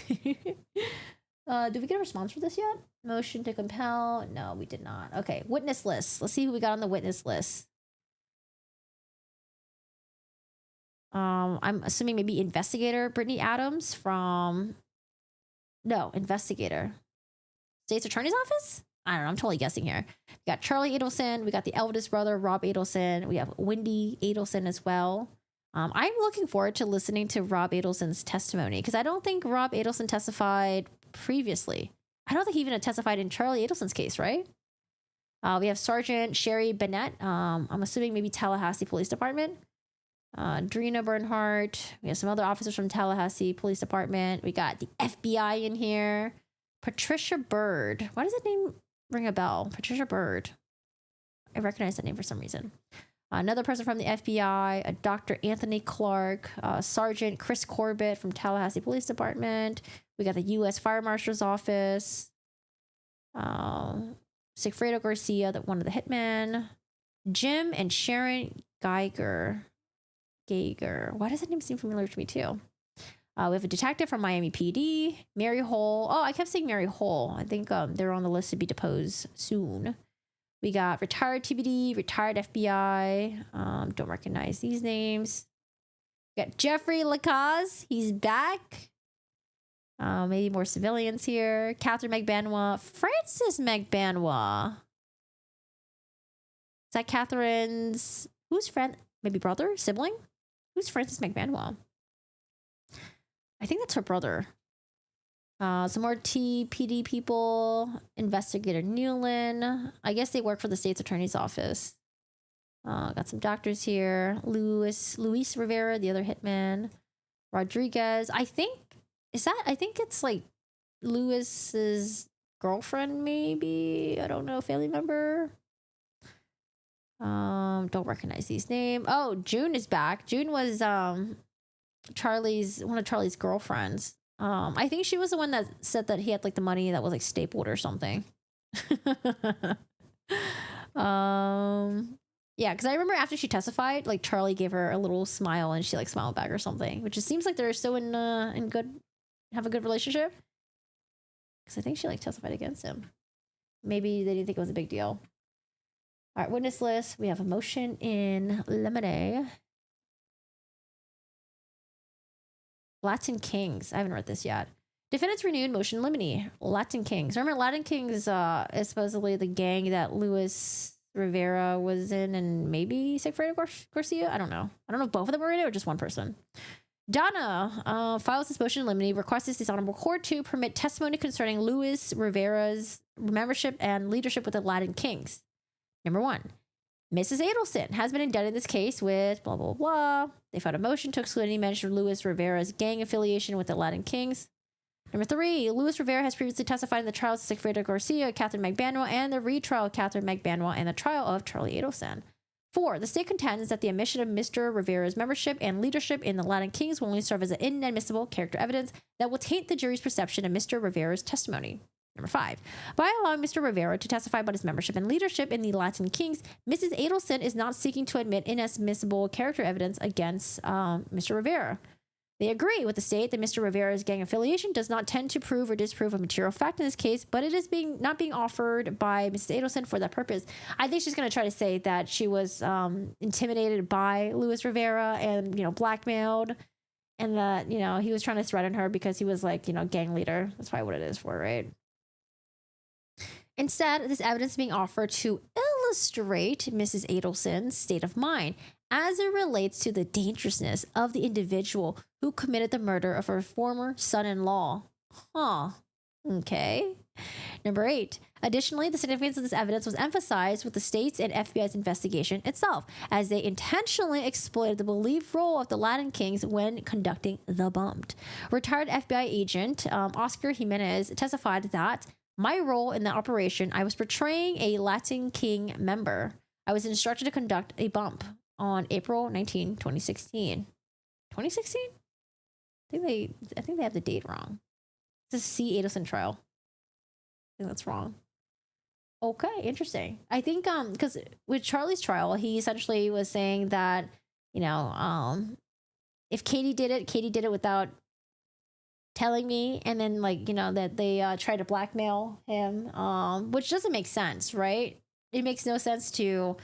Did we get a response for this yet? Motion to compel? No, we did not. Okay, witness list. Let's see who we got on the witness list. I'm assuming maybe investigator Brittany Adams from... No, investigator. State's Attorney's Office? I don't know. I'm totally guessing here. We got Charlie Adelson. We got the eldest brother, Rob Adelson. We have Wendy Adelson as well. I'm looking forward to listening to Rob Adelson's testimony because I don't think Rob Adelson testified previously. I don't think he even testified in Charlie Adelson's case, right? We have Sergeant Sherry Bennett. I'm assuming maybe Tallahassee Police Department. Drina Bernhardt. We have some other officers from Tallahassee Police Department. We got the FBI in here. Patricia Bird. Why does that name ring a bell? Patricia Bird. I recognize that name for some reason. Another person from the FBI, a Dr. Anthony Clark, Sergeant Chris Corbett from Tallahassee Police Department. We got the U.S. Fire Marshal's Office. Sigfredo Garcia, one of the hitmen. Jim and Sharon Geiger. Why does that name seem familiar to me too? We have a detective from Miami PD. Mary Hole. Oh, I kept saying Mary Hole. I think they're on the list to be deposed soon. We got retired TBD, retired FBI. Don't recognize these names. We got Jeffrey Lacaze. He's back. Maybe more civilians here. Catherine McBanois. Francis McBanois. Is that Catherine's... Who's friend? Maybe brother? Sibling? Who's Francis McBanois? I think that's her brother. Some more TPD people. Investigator Newland. I guess they work for the state's attorney's office. Got some doctors here. Luis Rivera, the other hitman. Rodriguez. I think it's like Luis's girlfriend, maybe. I don't know, family member. Don't recognize these names. Oh, June is back. June was one of Charlie's girlfriends. I think she was the one that said that he had like the money that was like stapled or something. Yeah, because I remember after she testified, like Charlie gave her a little smile and she like smiled back or something, which just seems like they're still have a good relationship. Because I think she like testified against him. Maybe they didn't think it was a big deal. All right, witness list. We have a motion in limine. Latin Kings. I haven't read this yet. Defendants renewed motion in limine. Latin Kings. Remember, Latin Kings is supposedly the gang that Luis Rivera was in and maybe Sigfredo Garcia? I don't know. I don't know if both of them were in it or just one person. Donna files this motion in limine, requests this honorable court to permit testimony concerning Luis Rivera's membership and leadership with the Latin Kings. Number 1, Mrs. Adelson has been indicted in this case with blah, blah, blah. They filed a motion to exclude any mention of Luis Rivera's gang affiliation with the Latin Kings. Number 3, Luis Rivera has previously testified in the trials of Sigfredo Garcia, Catherine McBanois, and the retrial of Catherine McBanois and the trial of Charlie Adelson. 4, the state contends that the omission of Mr. Rivera's membership and leadership in the Latin Kings will only serve as an inadmissible character evidence that will taint the jury's perception of Mr. Rivera's testimony. Number 5, by allowing Mr. Rivera to testify about his membership and leadership in the Latin Kings, Mrs. Adelson is not seeking to admit inadmissible character evidence against Mr. Rivera. They agree with the state that Mr. Rivera's gang affiliation does not tend to prove or disprove a material fact in this case, but it is not being offered by Mrs. Adelson for that purpose. I think she's going to try to say that she was intimidated by Luis Rivera and, blackmailed, and that, he was trying to threaten her because he was like, gang leader. That's probably what it is for, right? Instead, this evidence is being offered to illustrate Mrs. Adelson's state of mind as it relates to the dangerousness of the individual who committed the murder of her former son-in-law. Okay. Number 8. Additionally, the significance of this evidence was emphasized with the state's and FBI's investigation itself, as they intentionally exploited the believed role of the Latin Kings when conducting the bump. Retired FBI agent Oscar Jimenez testified that my role in the operation, I was portraying a Latin King member. I was instructed to conduct a bump on April 19, 2016. 2016? I think they have the date wrong. It's a C. Adelson trial. I think that's wrong. Okay, interesting. I think because with Charlie's trial, he essentially was saying that, if Katie did it without telling me, and then that they tried to blackmail him, which doesn't make sense, right? It makes no sense to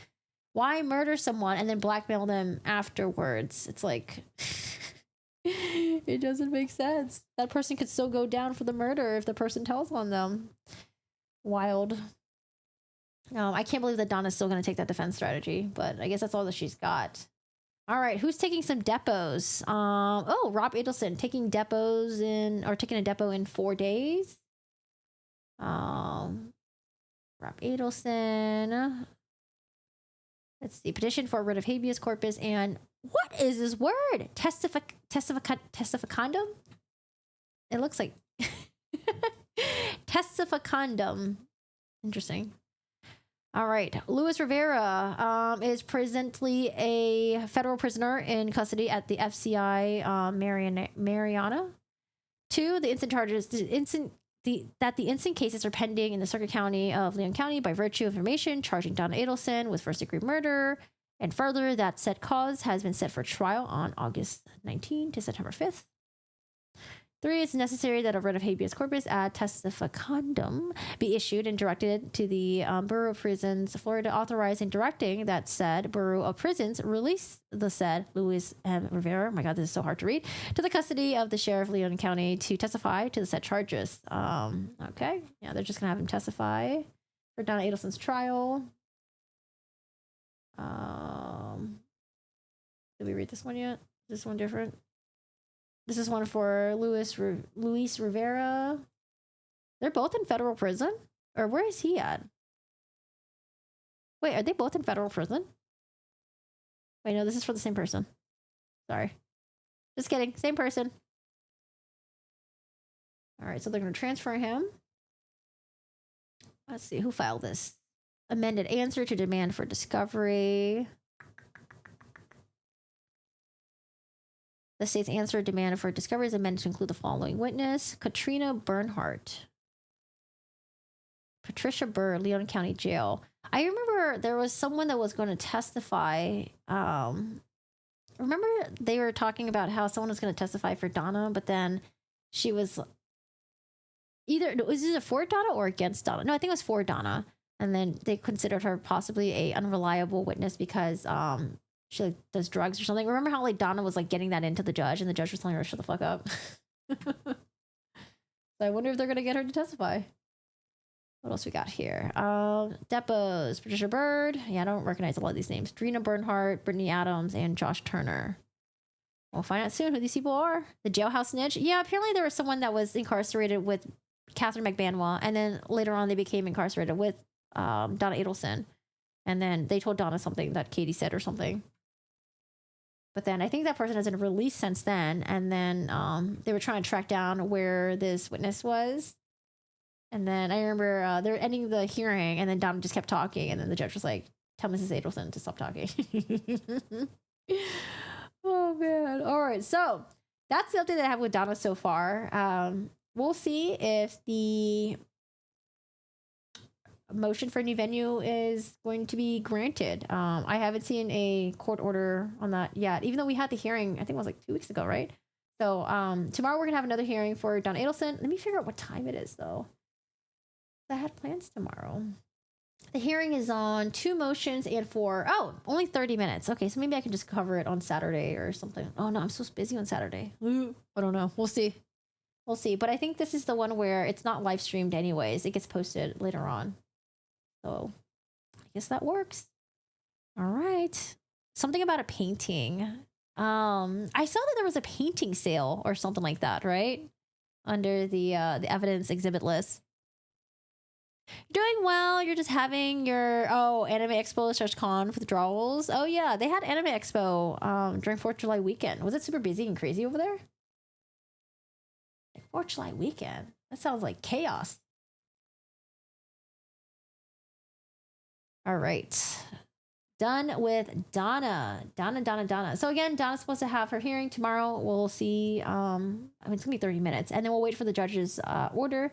why murder someone and then blackmail them afterwards. It's like it doesn't make sense. That person could still go down for the murder if the person tells on them. Wild. I can't believe that Donna's still going to take that defense strategy, but I guess that's all that she's got. All right, who's taking some depots? Oh, Rob Adelson taking depots taking a depot in 4 days. Rob Adelson. Let's see. Petition for writ of habeas corpus and what is this word? Testificandum? It looks like testificandum. Interesting. All right. Luis Rivera is presently a federal prisoner in custody at the FCI Mariana. 2, the instant charges, the instant cases are pending in the Circuit County of Leon County by virtue of information charging Donna Adelson with first-degree murder. And further, that said cause has been set for trial on August 19 to September 5th. 3, it's necessary that a writ of habeas corpus ad testificandum be issued and directed to the Bureau of Prisons, Florida, authorizing directing that said Bureau of Prisons release the said Luis M. Rivera, oh my God, this is so hard to read, to the custody of the Sheriff of Leon County to testify to the said charges. Okay. Yeah, they're just going to have him testify for Donna Adelson's trial. Did we read this one yet? Is this one different? This is one for Luis Rivera. They're both in federal prison? Or where is he at? Wait, are they both in federal prison? Wait, no, this is for the same person. Sorry. Just kidding. Same person. All right, so they're going to transfer him. Let's see, who filed this? Amended answer to demand for discovery. The state's answer demand for discovery is amended to include the following witness: Katrina Bernhardt, Patricia Burr, Leon County Jail. I remember there was someone that was going to testify. Remember they were talking about how someone was going to testify for Donna, but then she was was it for Donna or against Donna? No, I think it was for Donna. And then they considered her possibly a unreliable witness because she like does drugs or something. Remember how like Donna was like getting that into the judge and the judge was telling her to shut the fuck up? So I wonder if they're gonna get her to testify. What else we got here? Depots, Patricia Bird. Yeah, I don't recognize a lot of these names. Drina Bernhardt, Brittany Adams, and Josh Turner. We'll find out soon who these people are. The jailhouse snitch. Yeah, apparently there was someone that was incarcerated with Catherine McBanwa, and then later on they became incarcerated with Donna Adelson. And then they told Donna something that Katie said or something. But then I think that person hasn't released since then. And then they were trying to track down where this witness was. And then I remember they were ending the hearing, and then Donna just kept talking. And then the judge was like, tell Mrs. Adelson to stop talking. Oh, man. All right. So that's the update that I have with Donna so far. We'll see if the motion for a new venue is going to be granted. I haven't seen a court order on that yet, even though we had the hearing, I think it was like 2 weeks ago, right? So tomorrow we're going to have another hearing for Donna Adelson. Let me figure out what time it is, though. I had plans tomorrow. The hearing is on 2 motions and 4. Oh, only 30 minutes. Okay, so maybe I can just cover it on Saturday or something. Oh, no, I'm so busy on Saturday. I don't know. We'll see. We'll see. But I think this is the one where it's not live streamed anyways. It gets posted later on. So I guess that works. All right. Something about a painting. I saw that there was a painting sale or something like that, right? Under the evidence exhibit list. Doing well. You're just having your Anime Expo / con withdrawals. Oh yeah, they had Anime Expo during 4th of July weekend. Was it super busy and crazy over there? 4th of July weekend. That sounds like chaos. All right. Done with Donna. Donna. So again, Donna's supposed to have her hearing tomorrow. We'll see. It's gonna be 30 minutes, and then we'll wait for the judge's order.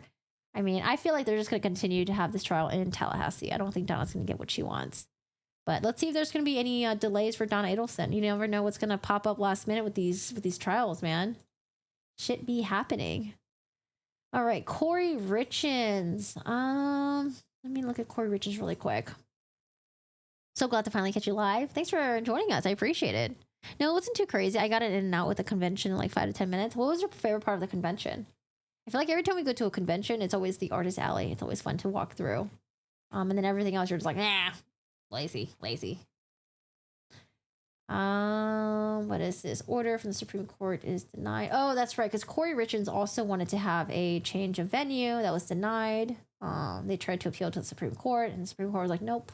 I mean, I feel like they're just going to continue to have this trial in Tallahassee. I don't think Donna's going to get what she wants. But let's see if there's going to be any delays for Donna Adelson. You never know what's going to pop up last minute with these trials, man. Shit be happening. All right, Kouri Richins. Let me look at Kouri Richins really quick. So glad to finally catch you live. Thanks for joining us. I appreciate it. No, it wasn't too crazy. I got it in and out with the convention in like 5 to 10 minutes. What was your favorite part of the convention? I feel like every time we go to a convention, it's always the artist alley. It's always fun to walk through. And then everything else, you're just like, lazy. What is this? Order from the Supreme Court is denied. Oh, that's right, because Kouri Richins also wanted to have a change of venue that was denied. They tried to appeal to the Supreme Court, and the Supreme Court was like, nope.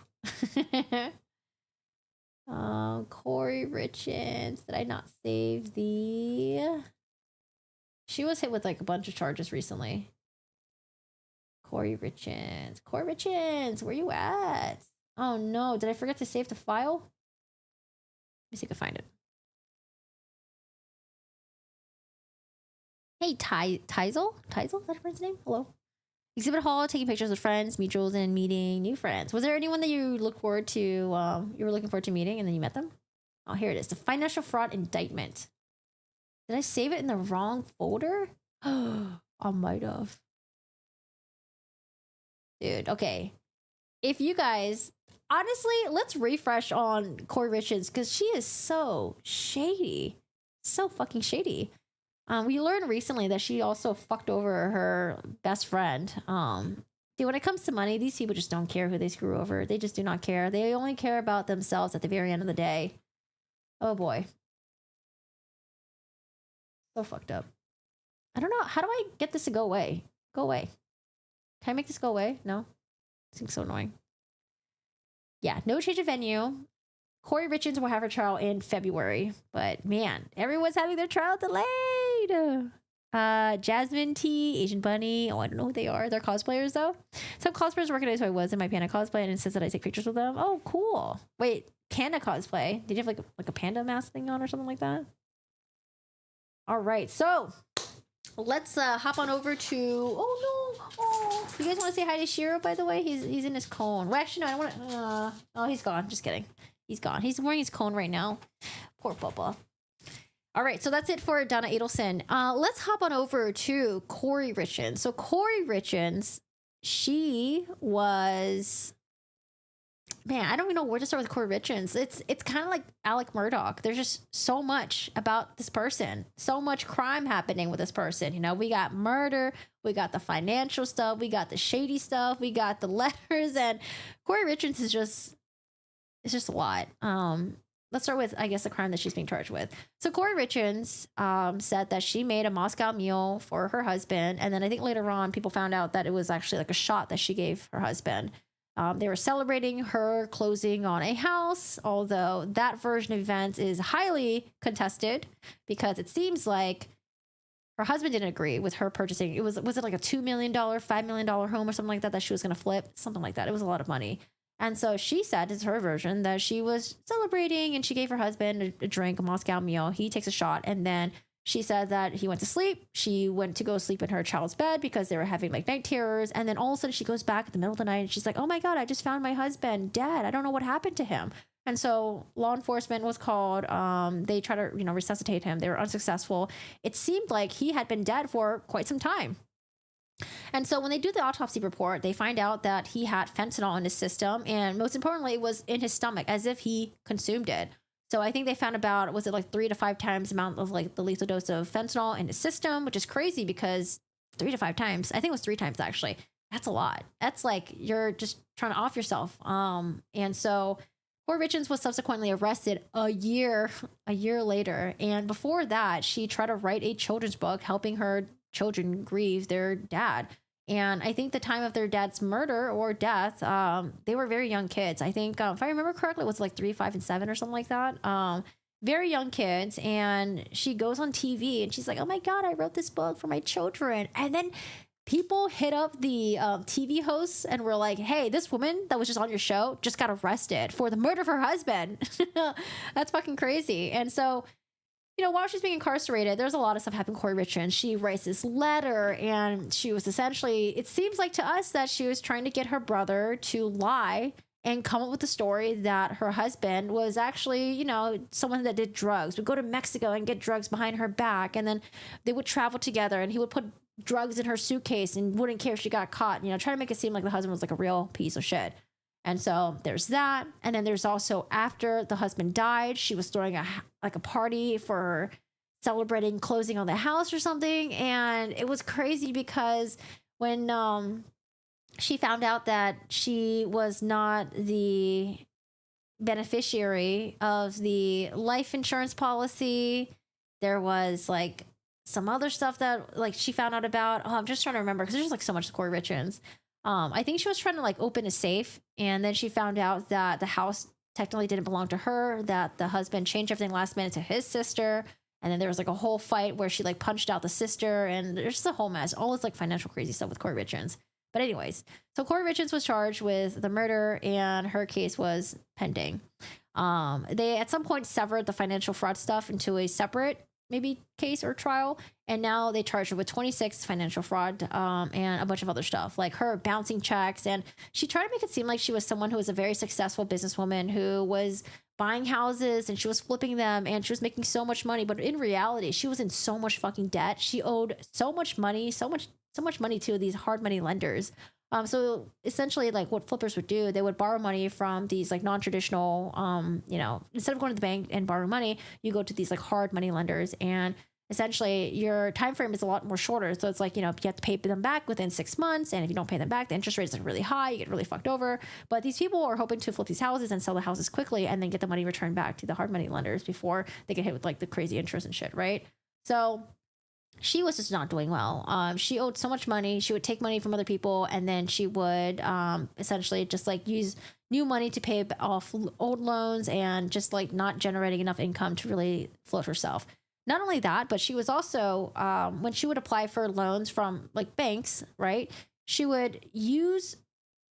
Kouri Richins. Did I not save the? She was hit with like a bunch of charges recently. Kouri Richins. Kouri Richins, where you at? Oh no, did I forget to save the file? Let me see if I can find it. Hey, Teisel? Teisel? Is that her friend's name? Hello. Exhibit hall, taking pictures with friends, mutuals, and meeting new friends. Was there anyone that you look forward to? You were looking forward to meeting, and then you met them? Oh, here it is. The financial fraud indictment. Did I save it in the wrong folder? I might have. Dude, okay. If you guys, honestly, let's refresh on Kouri Richins because she is so shady. So fucking shady. We learned recently that she also fucked over her best friend. Dude, when it comes to money, these people just don't care who they screw over. They just do not care. They only care about themselves at the very end of the day. Oh boy. So fucked up. I don't know. How do I get this to go away? Go away. Can I make this go away? No? This seems so annoying. Yeah, no change of venue. Kouri Richins will have her trial in February. But man, everyone's having their trial delayed. Jasmine T, Asian Bunny. Oh, I don't know who they are. They're cosplayers though. Some cosplayers recognize who I was in my panda cosplay and insist that I take pictures with them. Oh, cool. Wait, panda cosplay. Did you have like a panda mask thing on or something like that? All right, so let's hop on over to. Oh no! Oh, you guys want to say hi to Shiro? By the way, he's in his cone. Well, actually, no, I don't want to. Oh, he's gone. Just kidding. He's gone. He's wearing his cone right now. Poor Papa. All right, so that's it for Donna Adelson. Let's hop on over to Kouri Richins. So Kouri Richins, she was. Man, I don't even know where to start with Kouri Richins. It's kind of like Alec Murdoch. There's just so much about this person, so much crime happening with this person. You know, we got murder, we got the financial stuff, we got the shady stuff, we got the letters, and Kouri Richins is just it's just a lot. Let's start with, I guess, the crime that she's being charged with. So Kouri Richins said that she made a Moscow Mule for her husband, and then I think later on people found out that it was actually like a shot that she gave her husband. They were celebrating her closing on a house, although that version of events is highly contested because it seems like her husband didn't agree with her purchasing. Was it like a $2 million, $5 million home or something like that she was going to flip? Something like that. It was a lot of money. And so she said, it's her version, that she was celebrating and she gave her husband a drink, a Moscow Mule. He takes a shot, and then she said that he went to sleep. She went to go sleep in her child's bed because they were having like night terrors. And then all of a sudden she goes back in the middle of the night and she's like, oh my God, I just found my husband dead. I don't know what happened to him. And so law enforcement was called. They tried to, resuscitate him. They were unsuccessful. It seemed like he had been dead for quite some time. And so when they do the autopsy report, they find out that he had fentanyl in his system. And most importantly, it was in his stomach as if he consumed it. So I think they found about, was it like 3 to 5 times the amount of like the lethal dose of fentanyl in his system, which is crazy because 3 to 5 times, I think it was 3 times actually. That's a lot. That's like, you're just trying to off yourself. And so Kouri Richins was subsequently arrested a year later. And before that, she tried to write a children's book helping her children grieve their dad. And I think the time of their dad's murder or death, they were very young kids. I think, if I remember correctly, it was like 3, 5, and 7 or something like that. Very young kids. And she goes on TV and she's like, oh my God, I wrote this book for my children. And then people hit up the TV hosts and were like, hey, this woman that was just on your show just got arrested for the murder of her husband. That's fucking crazy. And so, while she's being incarcerated, there's a lot of stuff happening. Kouri Richins, she writes this letter, and she was essentially, it seems like to us that she was trying to get her brother to lie and come up with the story that her husband was actually, someone that did drugs, would go to Mexico and get drugs behind her back, and then they would travel together, and he would put drugs in her suitcase and wouldn't care if she got caught, trying to make it seem like the husband was like a real piece of shit. And so there's that. And then there's also, after the husband died, she was throwing a party for celebrating closing on the house or something. And it was crazy because when she found out that she was not the beneficiary of the life insurance policy. There was like some other stuff that like she found out about. Oh, I'm just trying to remember because there's just like so much to Kouri Richins. I think she was trying to like open a safe, and then she found out that the house technically didn't belong to her, that the husband changed everything last minute to his sister. And then there was like a whole fight where she like punched out the sister, and there's just a whole mess. All this like financial crazy stuff with Kouri Richins. But anyways, so Kouri Richins was charged with the murder, and her case was pending. They at some point severed the financial fraud stuff into a separate maybe case or trial, and now they charged her with 26 financial fraud and a bunch of other stuff like her bouncing checks. And she tried to make it seem like she was someone who was a very successful businesswoman who was buying houses and she was flipping them and she was making so much money, but in reality she was in so much fucking debt. She owed so much money to these hard money lenders. So essentially, like what flippers would do, they would borrow money from these like non-traditional, instead of going to the bank and borrowing money, you go to these like hard money lenders, and essentially your time frame is a lot more shorter. So it's like, you have to pay them back within 6 months, and if you don't pay them back, the interest rate is like really high. You get really fucked over. But these people are hoping to flip these houses and sell the houses quickly, and then get the money returned back to the hard money lenders before they get hit with like the crazy interest and shit, right? So she was just not doing well. She owed so much money. She would take money from other people, and then she would essentially just like use new money to pay off old loans, and just like not generating enough income to really float herself. Not only that, but she was also, when she would apply for loans from like banks, right? She would use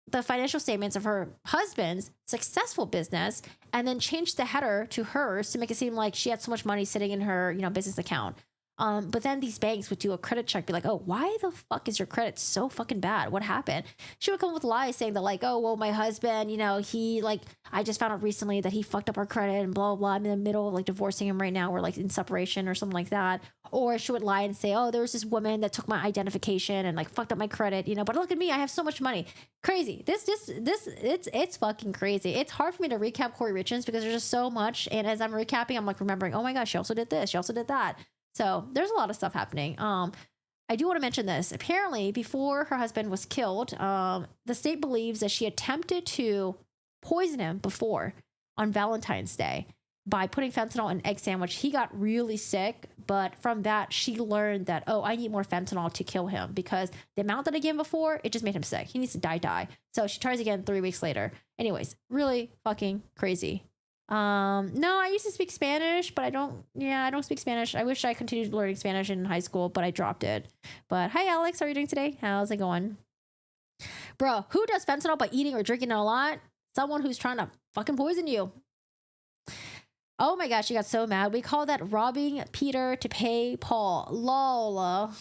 the financial statements of her husband's successful business and then change the header to hers to make it seem like she had so much money sitting in her, business account. But then these banks would do a credit check, be like, oh, why the fuck is your credit so fucking bad? What happened? She would come up with lies saying that like, oh, well, my husband, he like, I just found out recently that he fucked up our credit and blah, blah, blah. I'm in the middle of like divorcing him right now. We're like in separation or something like that. Or she would lie and say, oh, there was this woman that took my identification and like fucked up my credit, but look at me, I have so much money. Crazy. It's fucking crazy. It's hard for me to recap Kouri Richins because there's just so much. And as I'm recapping, I'm like remembering, oh my gosh, she also did this. She also did that. So there's a lot of stuff happening. I do want to mention this. Apparently, before her husband was killed, the state believes that she attempted to poison him before on Valentine's Day by putting fentanyl in an egg sandwich. He got really sick, but from that, she learned that, oh, I need more fentanyl to kill him because the amount that I gave him before, it just made him sick. He needs to die. So she tries again 3 weeks later. Anyways, really fucking crazy. No, I used to speak Spanish, but I don't speak Spanish. I wish I continued learning Spanish in high school, but I dropped it. But hi, Alex. How are you doing today? How's it going? Bro, who does fentanyl by eating or drinking a lot? Someone who's trying to fucking poison you. Oh my gosh, she got so mad. We call that robbing Peter to pay Paul. Lol.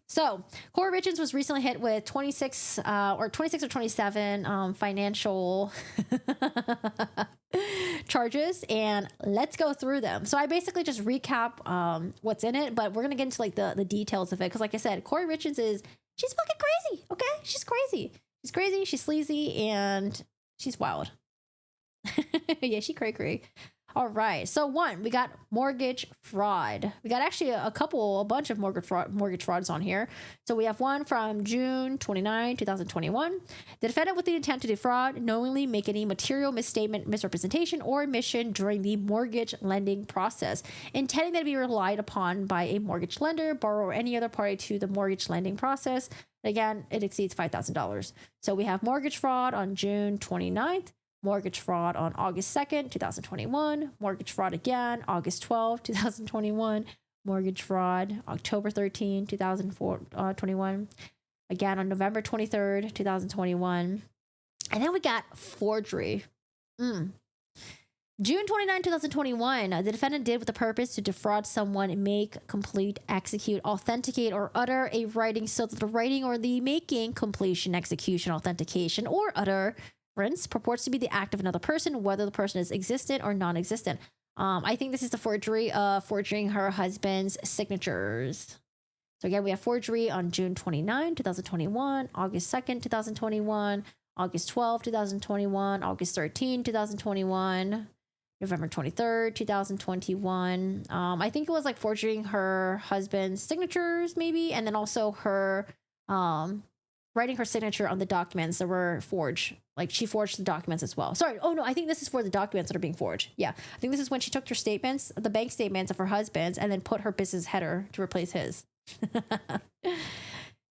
So Kouri Richins was recently hit with 26 or 27 financial charges, and let's go through them. So I basically just recap what's in it, but we're gonna get into like the details of it because, like I said, Kouri Richins she's fucking crazy. Okay, she's crazy. She's sleazy, and she's wild. Yeah, she cray. All right. So one, we got mortgage fraud. We got actually a bunch of mortgage frauds on here. So we have one from June 29, 2021. The defendant with the intent to defraud knowingly make any material misstatement, misrepresentation, or omission during the mortgage lending process, intending that it be relied upon by a mortgage lender, borrower, or any other party to the mortgage lending process. Again, it exceeds $5,000. So we have mortgage fraud on June 29th. Mortgage fraud on August 2nd, 2021. Mortgage fraud again, August 12, 2021. Mortgage fraud, October 13, 2021. Again on November 23rd, 2021. And then we got forgery. June 29, 2021, the defendant did with the purpose to defraud someone, make, complete, execute, authenticate, or utter a writing so that the writing or the making, completion, execution, authentication, or utter purports to be the act of another person, whether the person is existent or non-existent. I think this is the forgery of forging her husband's signatures. So again, we have forgery on June 29, 2021, August 2nd, 2021, August 12, 2021, August 13, 2021, November 23rd, 2021. I think it was like forging her husband's signatures maybe, and then also her writing her signature on the documents that were forged. Like she forged the documents as well. Sorry. Oh no, I think this is for the documents that are being forged. Yeah. I think this is when she took her statements, the bank statements of her husband's, and then put her business header to replace his.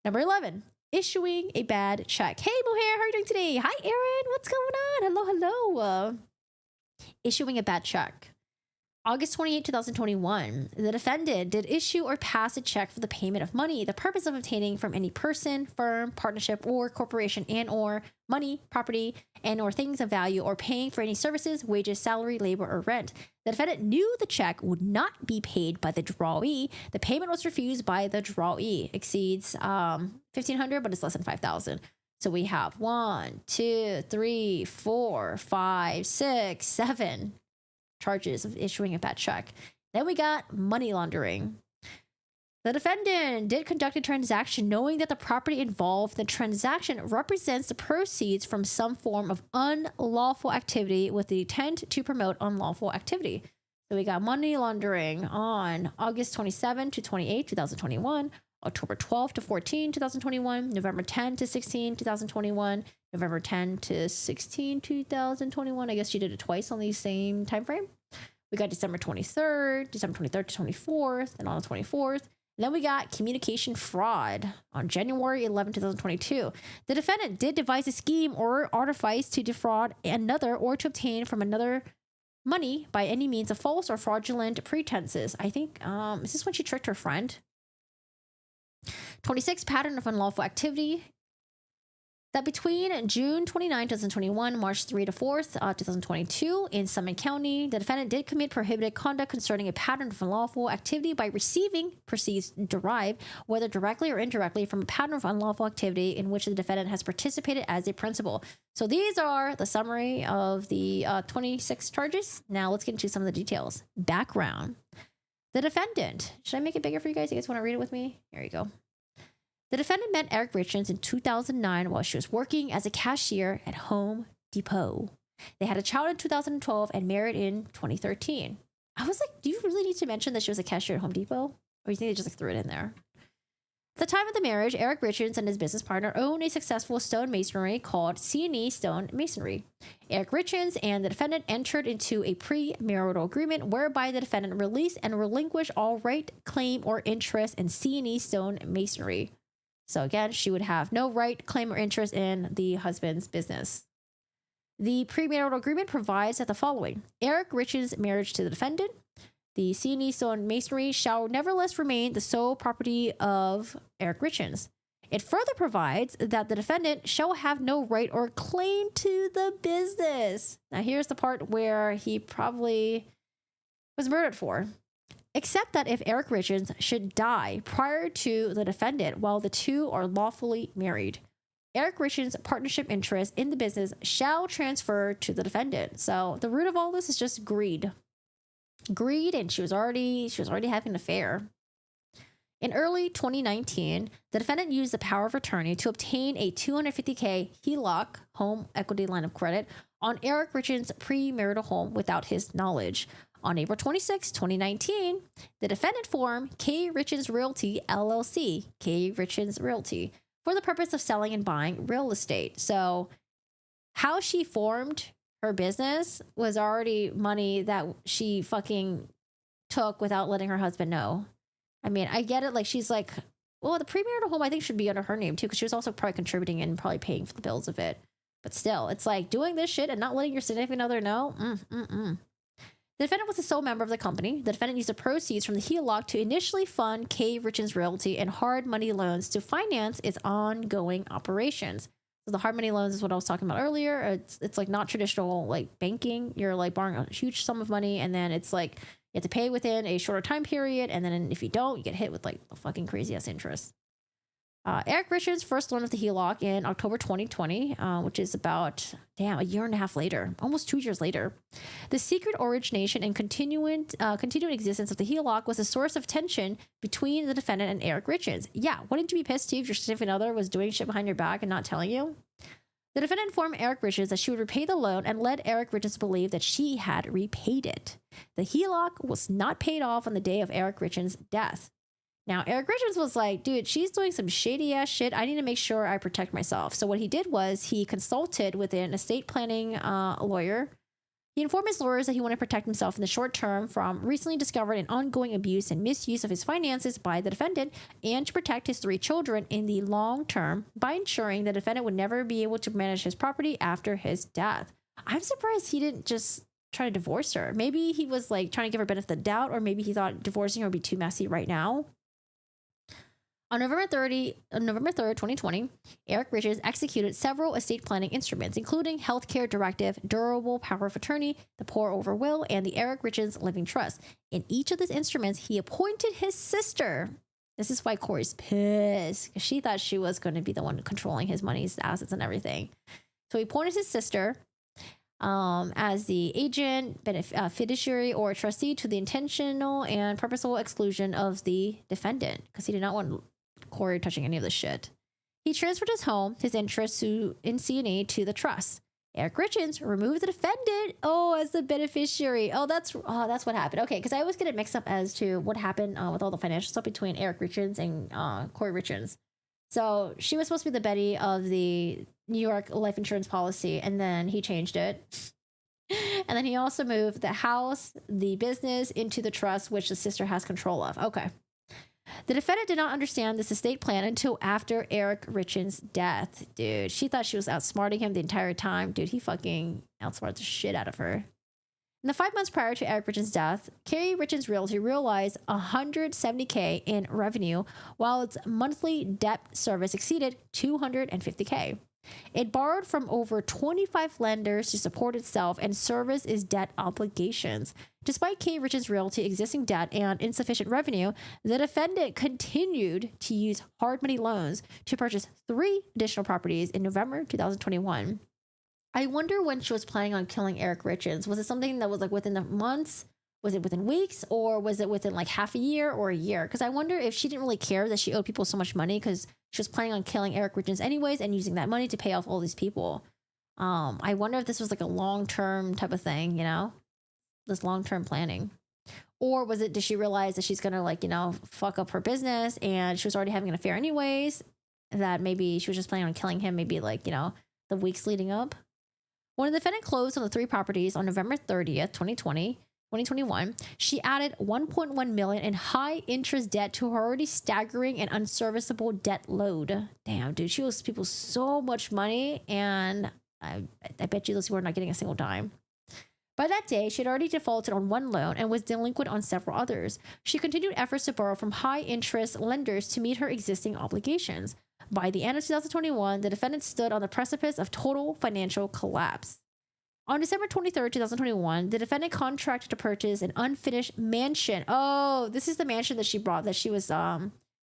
Number 11, issuing a bad check. Hey Mohair, how are you doing today? Hi Aaron, what's going on? Hello. Issuing a bad check. August 28, 2021, the defendant did issue or pass a check for the payment of money, the purpose of obtaining from any person, firm, partnership, or corporation and or money, property, and or things of value, or paying for any services, wages, salary, labor, or rent. The defendant knew the check would not be paid by the drawee. The payment was refused by the drawee. Exceeds $1,500, but it's less than $5,000. So we have 1, 2, 3, 4, 5, 6, 7 charges of issuing a bad check. Then we got money laundering. The defendant did conduct a transaction knowing that the property involved in the transaction represents the proceeds from some form of unlawful activity with the intent to promote unlawful activity. So we got money laundering on August 27 to 28, 2021, October 12 to 14, 2021, November 10 to 16, 2021, November 10 to 16, 2021. I guess she did it twice on the same time frame. We got December 23rd to 24th, and on the 24th. And then we got communication fraud on January 11, 2022. The defendant did devise a scheme or artifice to defraud another or to obtain from another money by any means of false or fraudulent pretenses. I think, is this when she tricked her friend? 26, pattern of unlawful activity. That between June 29, 2021, March 3 to 4th, 2022, in Summit County, the defendant did commit prohibited conduct concerning a pattern of unlawful activity by receiving proceeds derived, whether directly or indirectly, from a pattern of unlawful activity in which the defendant has participated as a principal. So these are the summary of the 26 charges. Now let's get into some of the details. Background. The defendant. Should I make it bigger for you guys? You guys want to read it with me? Here you go. The defendant met Eric Richens in 2009 while she was working as a cashier at Home Depot. They had a child in 2012 and married in 2013. I was like, do you really need to mention that she was a cashier at Home Depot? Or you think they just like threw it in there? At the time of the marriage, Eric Richens and his business partner owned a successful stone masonry called C&E Stone Masonry. Eric Richens and the defendant entered into a premarital agreement whereby the defendant released and relinquished all right, claim, or interest in C&E Stone Masonry. So again, she would have no right, claim, or interest in the husband's business. The premarital agreement provides that the following: Eric Richens' marriage to the defendant, the C&E Stone Masonry shall nevertheless remain the sole property of Eric Richens. It further provides that the defendant shall have no right or claim to the business. Now here's the part where he probably was murdered for. Except that if Eric Richens should die prior to the defendant while the two are lawfully married, Eric Richens' partnership interest in the business shall transfer to the defendant. So the root of all this is just greed. Greed, and she was already having an affair. In early 2019, the defendant used the power of attorney to obtain a $250K HELOC, home equity line of credit, on Eric Richens' premarital home without his knowledge. On April 26, 2019, the defendant formed Kouri Richins Realty, LLC, Kouri Richins Realty, for the purpose of selling and buying real estate. So how she formed her business was already money that she fucking took without letting her husband know. I mean, I get it. Like, she's like, well, the premarital home, I think, should be under her name too, because she was also probably contributing and probably paying for the bills of it. But still, it's like doing this shit and not letting your significant other know. The defendant was the sole member of the company. The defendant used the proceeds from the HELOC to initially fund Kouri Richins Realty and hard money loans to finance its ongoing operations. So the hard money loans is what I was talking about earlier. It's like not traditional like banking. You're like borrowing a huge sum of money, and then it's like you have to pay within a shorter time period, and then if you don't, you get hit with like a fucking crazy ass interest. Eric Richens first learned of the HELOC in October 2020, which is about, a year and a half later, almost 2 years later. The secret origination and continued existence of the HELOC was a source of tension between the defendant and Eric Richens. Yeah, wouldn't you be pissed too if your significant other was doing shit behind your back and not telling you? The defendant informed Eric Richens that she would repay the loan and led Eric Richens to believe that she had repaid it. The HELOC was not paid off on the day of Eric Richens' death. Now, Eric Richens was like, dude, she's doing some shady ass shit. I need to make sure I protect myself. So what he did was he consulted with an estate planning lawyer. He informed his lawyers that he wanted to protect himself in the short term from recently discovered and ongoing abuse and misuse of his finances by the defendant, and to protect his 3 children in the long term by ensuring the defendant would never be able to manage his property after his death. I'm surprised he didn't just try to divorce her. Maybe he was like trying to give her benefit of the doubt, or maybe he thought divorcing her would be too messy right now. On November 3rd, 2020, Eric Richens executed several estate planning instruments, including Healthcare Directive, Durable Power of Attorney, the Pour Over Will, and the Eric Richens Living Trust. In each of these instruments, he appointed his sister. This is why Kouri's pissed, because she thought she was going to be the one controlling his money, his assets, and everything. So he appointed his sister as the agent, fiduciary, or trustee to the intentional and purposeful exclusion of the defendant, because he did not want Kouri touching any of this shit. He transferred his home, his interests in C&E to the trust. Eric Richens removed the defendant, as the beneficiary. That's what happened. Okay, because I always get it mixed up as to what happened with all the financial stuff between Eric Richens and Kouri Richins. So she was supposed to be the Betty of the New York life insurance policy, and then he changed it. And then he also moved the house, the business, into the trust, which the sister has control of. Okay. The defendant did not understand this estate plan until after Eric Richens' death. Dude, she thought she was outsmarting him the entire time. Dude, he fucking outsmarted the shit out of her. In the 5 months prior to Eric Richens' death, Kouri Richins Realty realized $170K in revenue, while its monthly debt service exceeded $250K. It borrowed from over 25 lenders to support itself and service its debt obligations. Despite Kouri Richins Realty's existing debt and insufficient revenue, the defendant continued to use hard money loans to purchase 3 additional properties in November 2021. I wonder when she was planning on killing Eric Richins. Was it something that was like within the months? Was it within weeks? Or was it within like half a year or a year? Because I wonder if she didn't really care that she owed people so much money because she was planning on killing Eric Richins anyways and using that money to pay off all these people. I wonder if this was like a long-term type of thing, this long-term planning. Or was it, did she realize that she's going to fuck up her business and she was already having an affair anyways, that maybe she was just planning on killing him maybe the weeks leading up? When the defendant closed on the 3 properties on November 30th, 2021, she added $1.1 million in high interest debt to her already staggering and unserviceable debt load. Damn, dude, she owes people so much money, and I bet you those people are not getting a single dime. By that day, she had already defaulted on 1 loan and was delinquent on several others. She continued efforts to borrow from high interest lenders to meet her existing obligations. By the end of 2021, the defendant stood on the precipice of total financial collapse. On December 23rd, 2021, the defendant contracted to purchase an unfinished mansion. Oh, this is the mansion that she bought that she was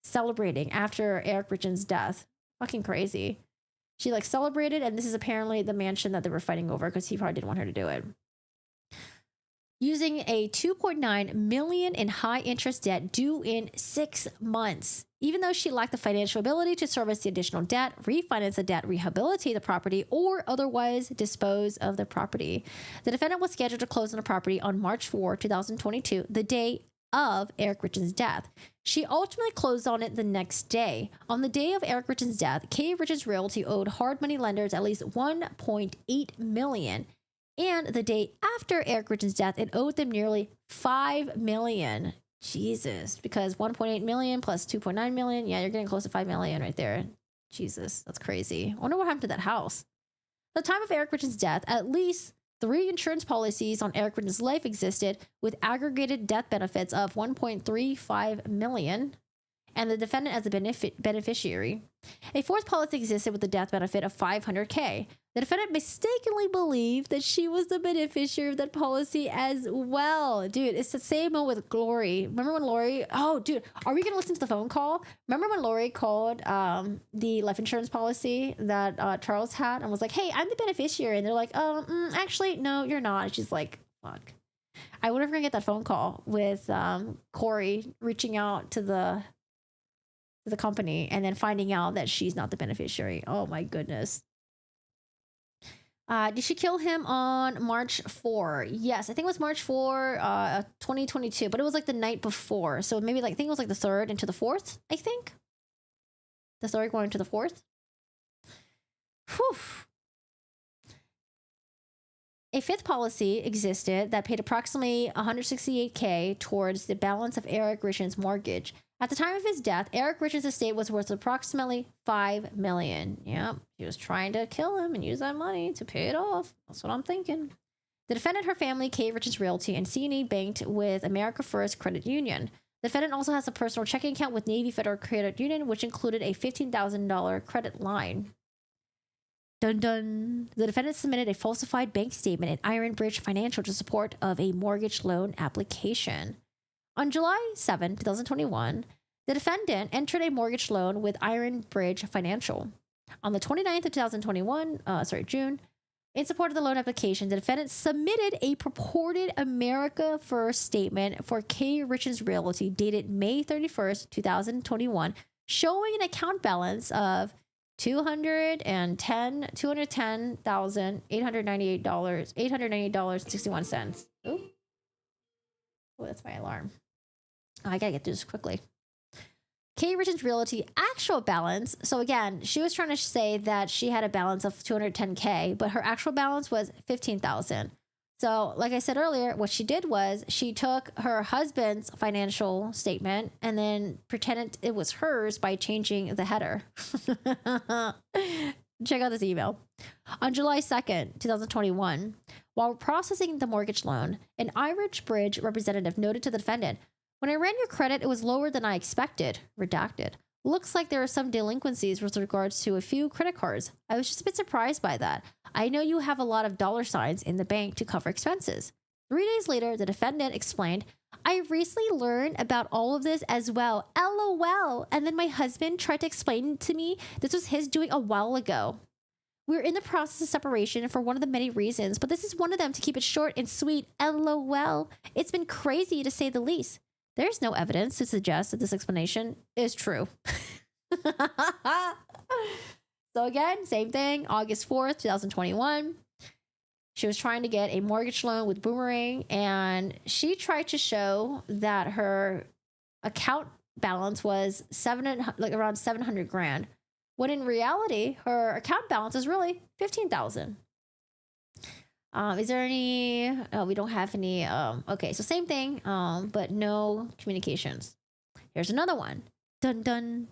celebrating after Eric Richins' death. Fucking crazy. She celebrated, and this is apparently the mansion that they were fighting over because he probably didn't want her to do it. Using a $2.9 million in high interest debt due in 6 months. Even though she lacked the financial ability to service the additional debt, refinance the debt, rehabilitate the property, or otherwise dispose of the property. The defendant was scheduled to close on the property on March 4, 2022, the day of Eric Richins' death. She ultimately closed on it the next day. On the day of Eric Richins' death, Kouri Richins Realty owed hard money lenders at least $1.8 million. And the day after Eric Richins' death, it owed them nearly $5 million. Jesus, because 1.8 million plus 2.9 million. Yeah, you're getting close to 5 million right there. Jesus, that's crazy. I wonder what happened to that house. At the time of Eric Richins' death, at least 3 insurance policies on Eric Richins' life existed with aggregated death benefits of 1.35 million, and the defendant as a beneficiary. A 4th policy existed with a death benefit of $500K. The defendant mistakenly believed that she was the beneficiary of that policy as well. Dude, it's the same one with Lori. Remember when Lori... Oh, dude, are we going to listen to the phone call? Remember when Lori called the life insurance policy that Charles had and was like, hey, I'm the beneficiary. And they're like, actually, no, you're not. And she's like, fuck. I wonder if we're going to get that phone call with Kouri reaching out to the company and then finding out that she's not the beneficiary. Oh, my goodness. Did she kill him on March 4? Yes, I think it was March 4, 2022, but it was like the night before. So maybe like, I think it was like the 3rd into the 4th, I think. The 3rd going into the 4th. Whew. A fifth policy existed that paid approximately $168K towards the balance of Eric Richens' mortgage. At the time of his death, Eric Richens' estate was worth approximately $5 million. Yep, he was trying to kill him and use that money to pay it off. That's what I'm thinking. The defendant, her family, Kouri Richins Realty, and C&E banked with America First Credit Union. The defendant also has a personal checking account with Navy Federal Credit Union, which included a $15,000 credit line. Dun dun. The defendant submitted a falsified bank statement in Iron Bridge Financial to support of a mortgage loan application. On July 7, 2021, the defendant entered a mortgage loan with Iron Bridge Financial. On the 29th of 2021, June, in support of the loan application, the defendant submitted a purported America First statement for Kouri Richins Realty dated May 31st, 2021, showing an account balance of $898.61. Oh, that's my alarm. Oh, I gotta get through this quickly. Kouri Richins Realty actual balance. So again, she was trying to say that she had a balance of $210K, but her actual balance was $15,000. So, like I said earlier, what she did was she took her husband's financial statement and then pretended it was hers by changing the header. Check out this email. On July 2nd, 2021, while processing the mortgage loan, an Irish Bridge representative noted to the defendant, "When I ran your credit, it was lower than I expected. Redacted. Looks like there are some delinquencies with regards to a few credit cards. I was just a bit surprised by that. I know you have a lot of dollar signs in the bank to cover expenses." 3 days later, the defendant explained, "I recently learned about all of this as well. LOL. And then my husband tried to explain to me this was his doing a while ago. We're in the process of separation for one of the many reasons, but this is one of them to keep it short and sweet. LOL. It's been crazy to say the least. There's no evidence to suggest that this explanation is true." So again, same thing, August 4th, 2021. She was trying to get a mortgage loan with Boomerang, and she tried to show that her account balance was around 700 grand, when in reality, her account balance is really 15,000. Is there any? Oh, we don't have any. Okay, so same thing, but no communications. Here's another one. Dun dun.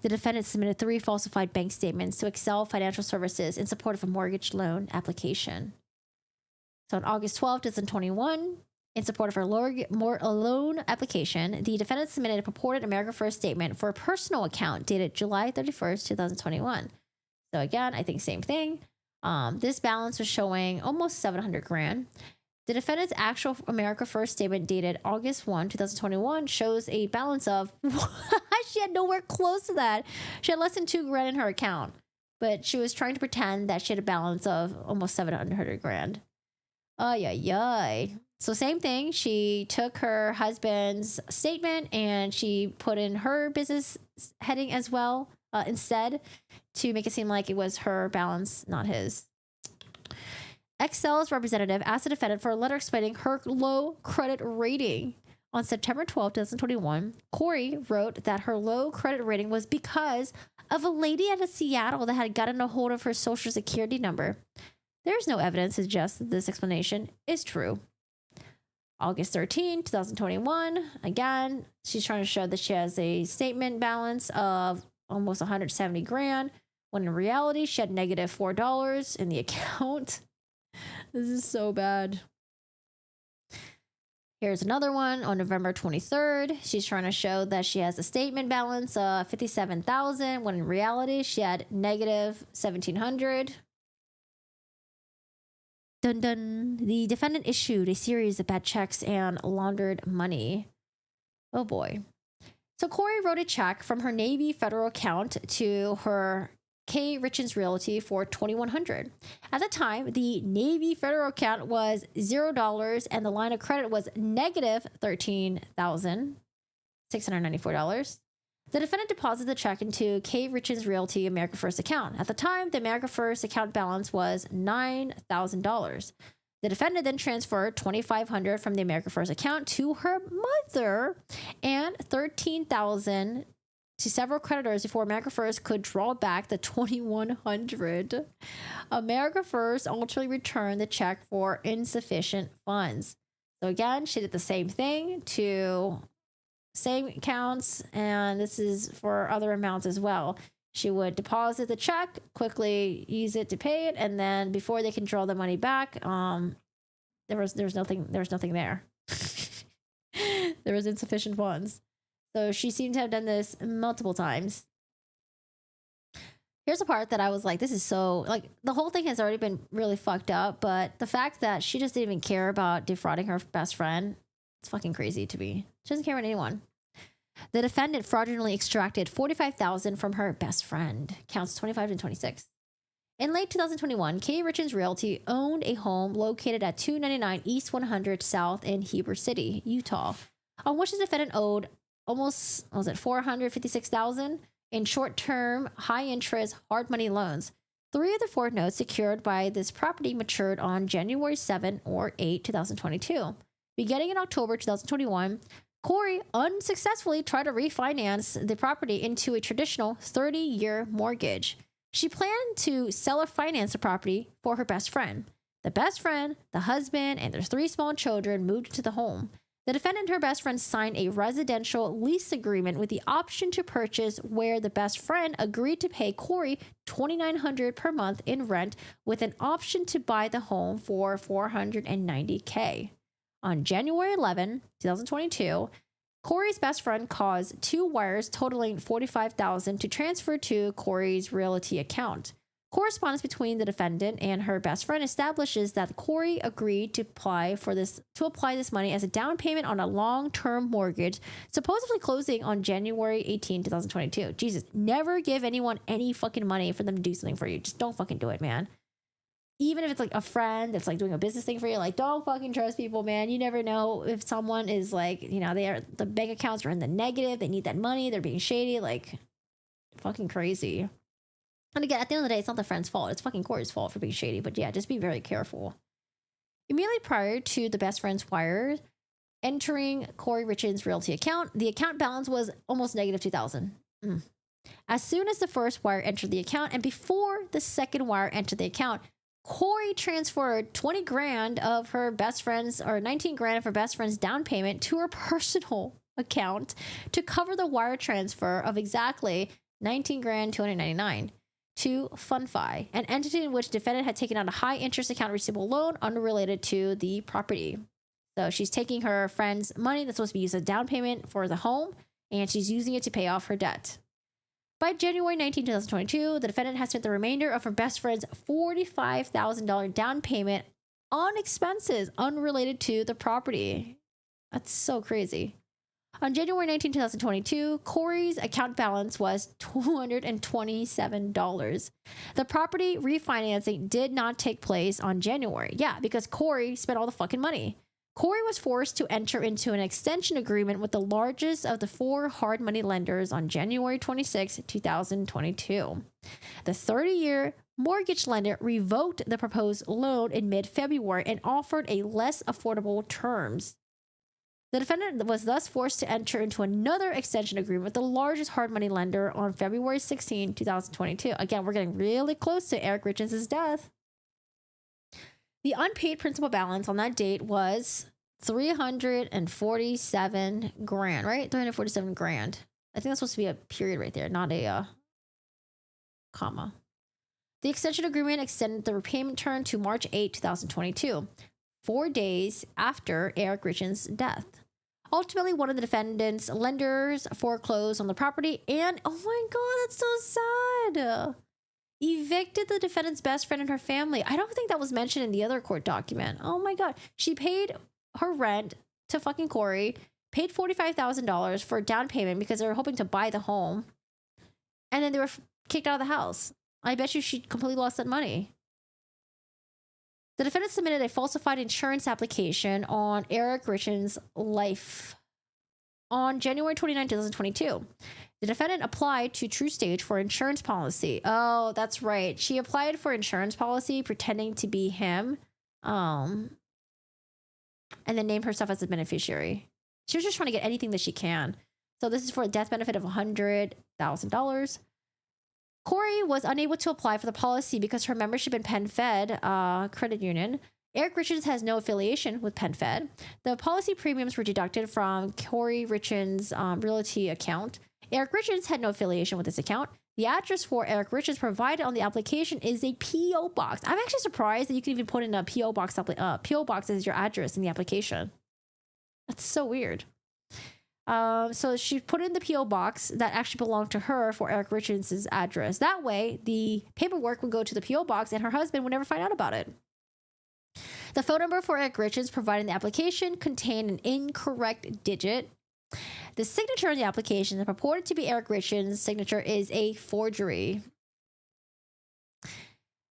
The defendant submitted 3 falsified bank statements to Excel Financial Services in support of a mortgage loan application. So on August 12th, 2021, in support of her loan application, the defendant submitted a purported America First statement for a personal account dated July 31st, 2021. So again, I think same thing. This balance was showing almost 700 grand. The defendant's actual America First statement dated August 1, 2021 shows a balance of, she had nowhere close to that. She had less than 2 grand in her account, but she was trying to pretend that she had a balance of almost 700 grand. Ay. So same thing. She took her husband's statement and she put in her business heading as well instead to make it seem like it was her balance, not his. Excel's representative asked the defendant for a letter explaining her low credit rating. On September 12, 2021, Kouri wrote that her low credit rating was because of a lady out of Seattle that had gotten a hold of her social security number. There's no evidence to suggest that this explanation is true. August 13, 2021, again, she's trying to show that she has a statement balance of almost 170 grand, when in reality, she had negative $4 in the account. This is so bad. Here's another one on November 23rd. She's trying to show that she has a statement balance of 57,000, when in reality, she had negative 1,700. Dun dun. The defendant issued a series of bad checks and laundered money. Oh boy. So Kouri wrote a check from her Navy federal account to her Kouri Richins Realty for $2,100. At the time, the Navy federal account was $0 and the line of credit was negative $13,694. The defendant deposited the check into Kouri Richins Realty America First account. At the time, the America First account balance was $9,000. The defendant then transferred $2,500 from the America First account to her mother and $13,000 to several creditors before America First could draw back the $2,100. America First ultimately returned the check for insufficient funds. So again, she did the same thing to same accounts, and this is for other amounts as well. She would deposit the check, quickly use it to pay it, and then before they can draw the money back, there was nothing there. There was insufficient funds. So she seemed to have done this multiple times. Here's the part that I was like, this is so, like, the whole thing has already been really fucked up, but the fact that she just didn't even care about defrauding her best friend, it's fucking crazy to me. She doesn't care about anyone. The defendant fraudulently extracted $45,000 from her best friend. Counts 25 and 26. In late 2021, Kouri Richins Realty owned a home located at 299 East 100 South in Heber City, Utah, on which the defendant owed almost, what was it, $456,000 in short-term, high-interest, hard money loans. 3 of the 4 notes secured by this property matured on January 7 or 8, 2022. Beginning in October 2021, Kouri unsuccessfully tried to refinance the property into a traditional 30-year mortgage. She planned to sell or finance the property for her best friend. The best friend, the husband, and their 3 small children moved into the home. The defendant and her best friend signed a residential lease agreement with the option to purchase, where the best friend agreed to pay Kouri $2,900 per month in rent with an option to buy the home for $490K. On January 11, 2022, Kouri's best friend caused 2 wires totaling $45,000 to transfer to Kouri's realty account. Correspondence between the defendant and her best friend establishes that Kouri agreed to apply this money as a down payment on a long-term mortgage, supposedly closing on January 18, 2022. Jesus, never give anyone any fucking money for them to do something for you. Just don't fucking do it, man. Even if it's like a friend that's like doing a business thing for you, like, don't fucking trust people, man. You never know if someone is like, you know, the bank accounts are in the negative, they need that money, they're being shady, like, fucking crazy. And again, at the end of the day, it's not the friend's fault. It's fucking Kouri's fault for being shady. But yeah, just be very careful. Immediately prior to the best friend's wire entering Kouri Richins' realty account, the account balance was almost negative $2,000. As soon as the first wire entered the account and before the second wire entered the account, Kouri transferred 20 grand of her best friend's, or 19 grand of her best friend's down payment to her personal account to cover the wire transfer of exactly 19 grand 299 to FundFi, an entity in which defendant had taken out a high interest account receivable loan unrelated to the property. So she's taking her friend's money that's supposed to be used as a down payment for the home, and she's using it to pay off her debt. By January 19, 2022, the defendant has spent the remainder of her best friend's $45,000 down payment on expenses unrelated to the property. That's so crazy. On January 19, 2022, Kouri's account balance was $227. The property refinancing did not take place on January. Yeah, because Kouri spent all the fucking money. Kouri was forced to enter into an extension agreement with the largest of the 4 hard money lenders on January 26, 2022. The 30-year mortgage lender revoked the proposed loan in mid-February and offered a less affordable terms. The defendant was thus forced to enter into another extension agreement with the largest hard money lender on February 16, 2022. Again, we're getting really close to Eric Richens' death. The unpaid principal balance on that date was $347 grand, right? 347 grand. I think that's supposed to be a period right there, not a comma. The extension agreement extended the repayment term to March 8, 2022, 4 days after Eric Richens' death. Ultimately, one of the defendant's lenders foreclosed on the property and, oh my God, that's so sad, evicted the defendant's best friend and her family. I don't think that was mentioned in the other court document. Oh my God. She paid her rent to fucking Kouri, paid $45,000 for a down payment because they were hoping to buy the home, and then they were kicked out of the house. I bet you she completely lost that money. The defendant submitted a falsified insurance application on Eric Richens' life On January 29, 2022, the defendant applied to TrueStage for insurance policy. Oh, that's right. She applied for insurance policy pretending to be him, and then named herself as a beneficiary. She was just trying to get anything that she can. So this is for a death benefit of $100,000. Kouri was unable to apply for the policy because her membership in PenFed credit union. Eric Richens has no affiliation with PenFed. The policy premiums were deducted from Kouri Richins' realty account. Eric Richens had no affiliation with this account. The address for Eric Richens provided on the application is a P.O. box. I'm actually surprised that you can even put in a P.O. box. P.O. box as your address in the application. That's so weird. So she put in the P.O. box that actually belonged to her for Eric Richens' address. That way, the paperwork would go to the P.O. box and her husband would never find out about it. The phone number for Eric Richens provided in the application contained an incorrect digit. The signature in the application that purported to be Eric Richens' signature is a forgery.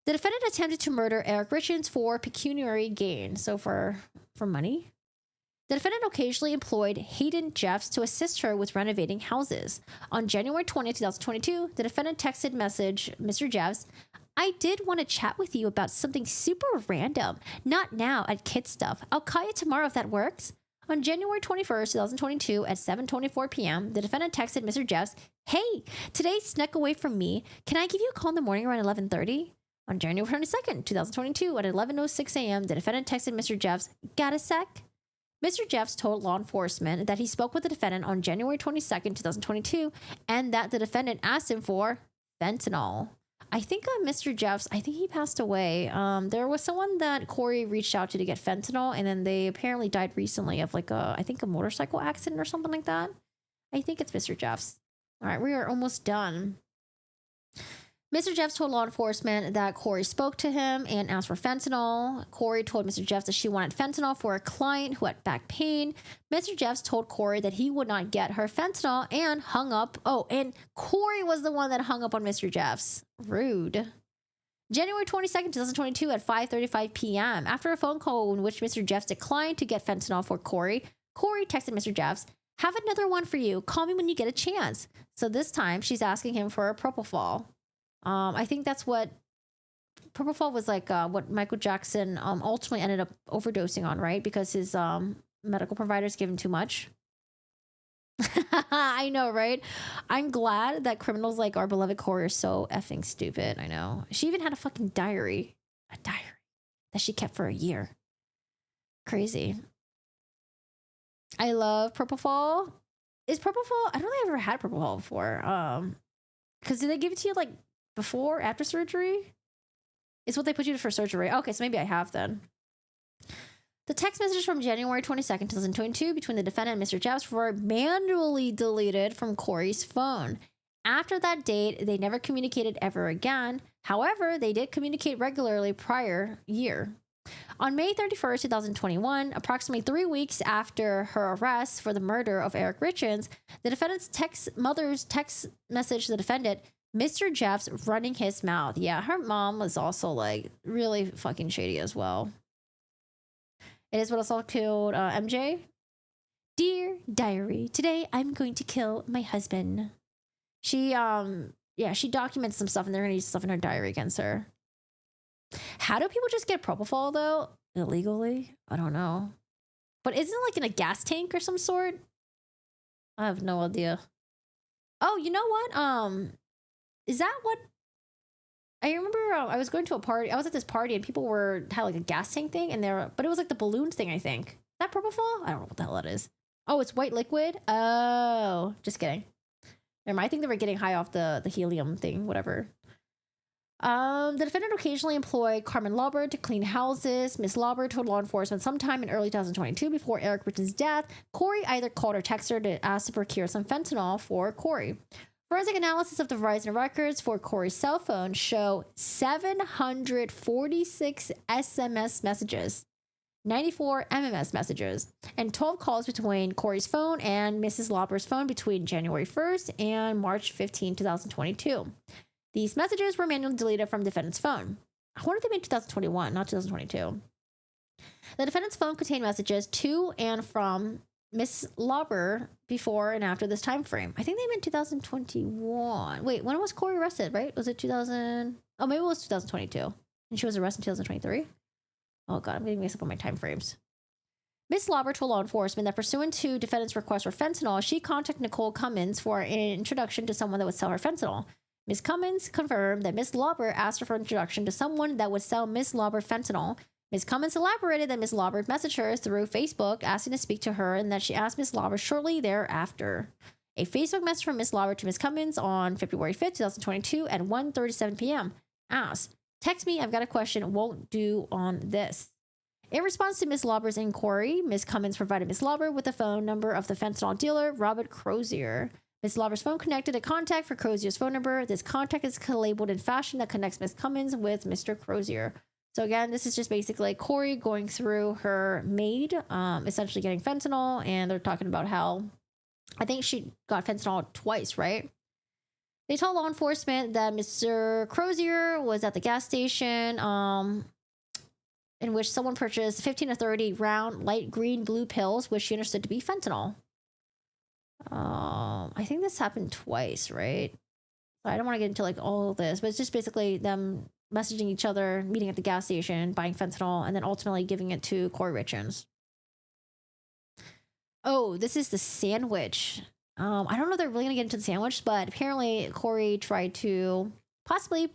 The defendant attempted to murder Eric Richens for pecuniary gain, so for money. The defendant occasionally employed Hayden Jeffs to assist her with renovating houses. On January 20, 2022, the defendant texted Mr. Jeffs, "I did want to chat with you about something super random. Not now at kid stuff. I'll call you tomorrow if that works." On January 21st, 2022 at 7:24 p.m., the defendant texted Mr. Jeffs, "Hey, today snuck away from me. Can I give you a call in the morning around 11:30? On January 22nd, 2022 at 11:06 a.m., the defendant texted Mr. Jeffs, "Got a sec?" Mr. Jeffs told law enforcement that he spoke with the defendant on January 22nd, 2022, and that the defendant asked him for fentanyl. I think Mr. Jeffs, I think he passed away. There was someone that Kouri reached out to get fentanyl, and then they apparently died recently of I think a motorcycle accident or something like that. I think it's Mr. Jeffs. All right, we are almost done. Mr. Jeffs told law enforcement that Kouri spoke to him and asked for fentanyl. Kouri told Mr. Jeffs that she wanted fentanyl for a client who had back pain. Mr. Jeffs told Kouri that he would not get her fentanyl and hung up. Oh, and Kouri was the one that hung up on Mr. Jeffs. Rude. January 22nd, 2022 at 5:35 p.m. After a phone call in which Mr. Jeffs declined to get fentanyl for Kouri, Kouri texted Mr. Jeffs, "Have another one for you. Call me when you get a chance." So this time she's asking him for a propofol. I think that's what propofol was what Michael Jackson ultimately ended up overdosing on, right? Because his medical providers gave him too much. I know, right? I'm glad that criminals like our beloved Kouri are so effing stupid. I know. She even had a fucking diary. A diary that she kept for a year. Crazy. I love propofol. Is propofol... I don't think I've ever had propofol before. Because did they give it to you before, after surgery? It's what they put you for surgery. Okay, so maybe I have then. The text messages from January 22nd, 2022 between the defendant and Mr. Jeffs were manually deleted from Kouri's phone. After that date, they never communicated ever again. However, they did communicate regularly prior year. On May 31st, 2021, approximately 3 weeks after her arrest for the murder of Eric Richens, the defendant's mother's text message to the defendant, Mr. Jeffs running his mouth. Yeah, her mom was also really fucking shady as well. It is what it's all killed MJ. "Dear diary, today I'm going to kill my husband." She she documents some stuff and they're gonna use stuff in her diary against her. How do people just get propofol though? Illegally? I don't know. But isn't it in a gas tank or some sort? I have no idea. Oh, you know what? Is that what... I remember I was going to a party. I was at this party and people had a gas tank thing, but it was the balloon thing, I think. Is that propofol? I don't know what the hell that is. Oh, it's white liquid? Oh, just kidding. Never mind. I think they were getting high off the helium thing, whatever. The defendant occasionally employed Carmen Lauber to clean houses. Miss Lauber told law enforcement sometime in early 2022, before Eric Richens' death, Kouri either called or texted her to ask to procure some fentanyl for Kouri. Forensic analysis of the Verizon records for Kouri's cell phone show 746 SMS messages, 94 MMS messages, and 12 calls between Kouri's phone and Mrs. Lauber's phone between January 1st and March 15, 2022. These messages were manually deleted from the defendant's phone. I wonder if they made 2021, not 2022. The defendant's phone contained messages to and from Miss Lauber before and after this time frame. I think they meant 2021. Wait, when was Kouri arrested, right? Was it 2000? Oh, maybe it was 2022. And she was arrested in 2023? Oh, God, I'm getting mixed up on my time frames. Miss Lauber told law enforcement that pursuant to defendant's request for fentanyl, she contacted Nicole Cummins for an introduction to someone that would sell her fentanyl. Miss Cummins confirmed that Miss Lauber asked her for an introduction to someone that would sell Miss Lauber fentanyl. Ms. Cummins elaborated that Ms. Lauber messaged her through Facebook asking to speak to her and that she asked Ms. Lauber shortly thereafter. A Facebook message from Ms. Lauber to Ms. Cummins on February 5th, 2022 at 1:37 p.m. asked, "Text me, I've got a question, won't do on this." In response to Ms. Lauber's inquiry, Ms. Cummins provided Ms. Lauber with the phone number of the fentanyl dealer, Robert Crozier. Ms. Lauber's phone connected a contact for Crozier's phone number. This contact is labeled in fashion that connects Ms. Cummins with Mr. Crozier. So again, this is just basically Kouri going through her maid, essentially getting fentanyl, and they're talking about how I think she got fentanyl twice, right? They told law enforcement that Mr. Crozier was at the gas station, in which someone purchased 15 to 30 round light green blue pills, which she understood to be fentanyl. I think this happened twice, right? So I don't want to get into like all of this, but it's just basically them messaging each other, meeting at the gas station, buying fentanyl, and then ultimately giving it to Kouri Richins. Oh, this is the sandwich. I don't know if they're really going to get into the sandwich, but apparently Kouri tried to possibly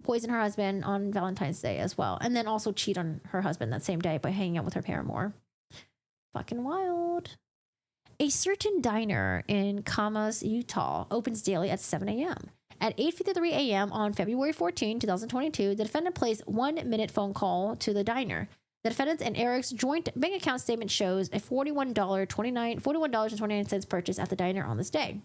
poison her husband on Valentine's Day as well, and then also cheat on her husband that same day by hanging out with her paramour. Fucking wild. A certain diner in Kamas, Utah opens daily at 7 a.m. At 8:53 a.m. on February 14, 2022, the defendant placed 1 minute phone call to the diner. The defendant's and Eric's joint bank account statement shows a $41.29 purchase at the diner on this day.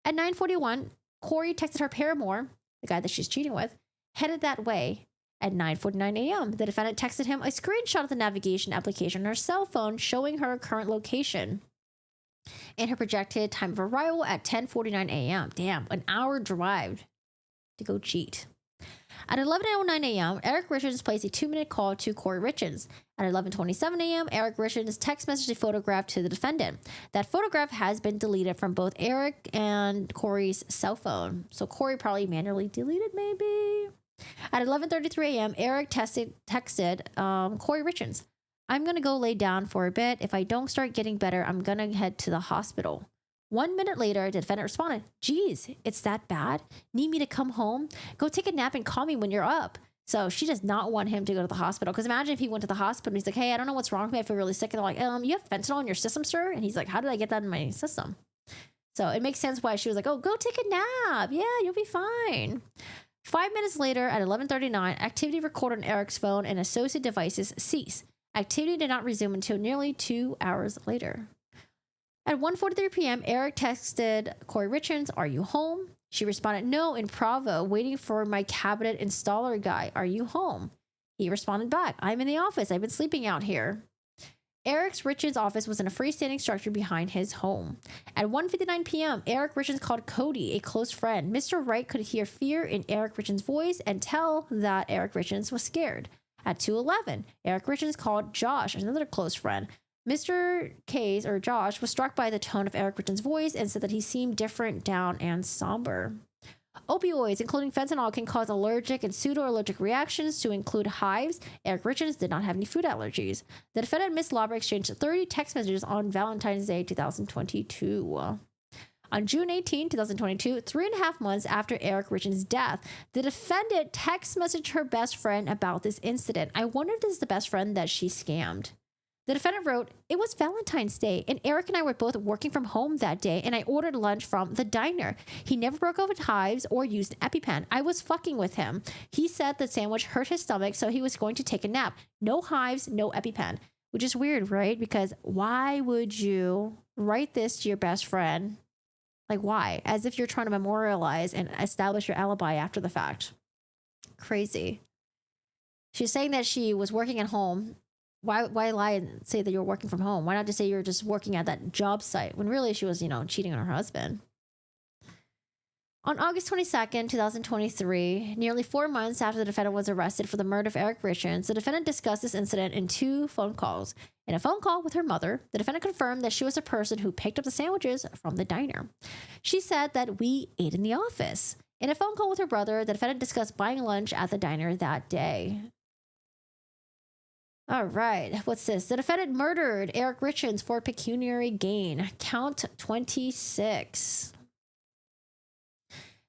At 9:41, Kouri texted her paramour, the guy that she's cheating with, headed that way. At 9:49 a.m., the defendant texted him a screenshot of the navigation application on her cell phone showing her current location and her projected time of arrival at 10:49 a.m. Damn, an hour drive to go cheat. At 11:09 a.m., Eric Richens placed a 2-minute call to Kouri Richins. At 11:27 a.m., Eric Richens text messaged a photograph to the defendant. That photograph has been deleted from both Eric and Kouri's cell phone. So Kouri probably manually deleted, maybe. At 11:33 a.m., Eric texted Kouri Richins, "I'm going to go lay down for a bit. If I don't start getting better, I'm going to head to the hospital." 1 minute later, the defendant responded, "Geez, it's that bad? Need me to come home? Go take a nap and call me when you're up." So she does not want him to go to the hospital. Because imagine if he went to the hospital and he's like, "Hey, I don't know what's wrong with me. I feel really sick." And they're like, "You have fentanyl in your system, sir?" And he's like, "How did I get that in my system?" So it makes sense why she was like, "Oh, go take a nap. Yeah, you'll be fine." 5 minutes later, at 11:39, activity recorded on Eric's phone and associated devices ceased. Activity did not resume until nearly 2 hours later. At 1:43 p.m., Eric texted Kouri Richins, "Are you home?" She responded, "No, in Provo, waiting for my cabinet installer guy. Are you home?" He responded back, "I'm in the office. I've been sleeping out here." Eric's Richins' office was in a freestanding structure behind his home. At 1:59 p.m., Eric Richins called Cody, a close friend. Mr. Wright could hear fear in Eric Richins' voice and tell that Eric Richins was scared. At 2:11, Eric Richins called Josh, another close friend. Mr. Case, or Josh, was struck by the tone of Eric Richins' voice and said that he seemed different, down, and somber. Opioids, including fentanyl, can cause allergic and pseudo-allergic reactions to include hives. Eric Richins did not have any food allergies. The defendant and Miss Lauber exchanged 30 text messages on Valentine's Day 2022. On June 18, 2022, 3.5 months after Eric Richins' death, the defendant text messaged her best friend about this incident. I wonder if this is the best friend that she scammed. The defendant wrote, "It was Valentine's Day, and Eric and I were both working from home that day, and I ordered lunch from the diner. He never broke out with hives or used an EpiPen. I was fucking with him. He said the sandwich hurt his stomach, so he was going to take a nap. No hives, no EpiPen." Which is weird, right? Because why would you write this to your best friend? Like, why? As if you're trying to memorialize and establish your alibi after the fact. Crazy. She's saying that she was working at home. Why lie and say that you're working from home? Why not just say you're just working at that job site when really she was, cheating on her husband? On August 22nd, 2023, nearly 4 months after the defendant was arrested for the murder of Eric Richens, the defendant discussed this incident in 2 phone calls. In a phone call with her mother, the defendant confirmed that she was the person who picked up the sandwiches from the diner. She said that we ate in the office. In a phone call with her brother, the defendant discussed buying lunch at the diner that day. All right, what's this? The defendant murdered Eric Richens for pecuniary gain. Count 26.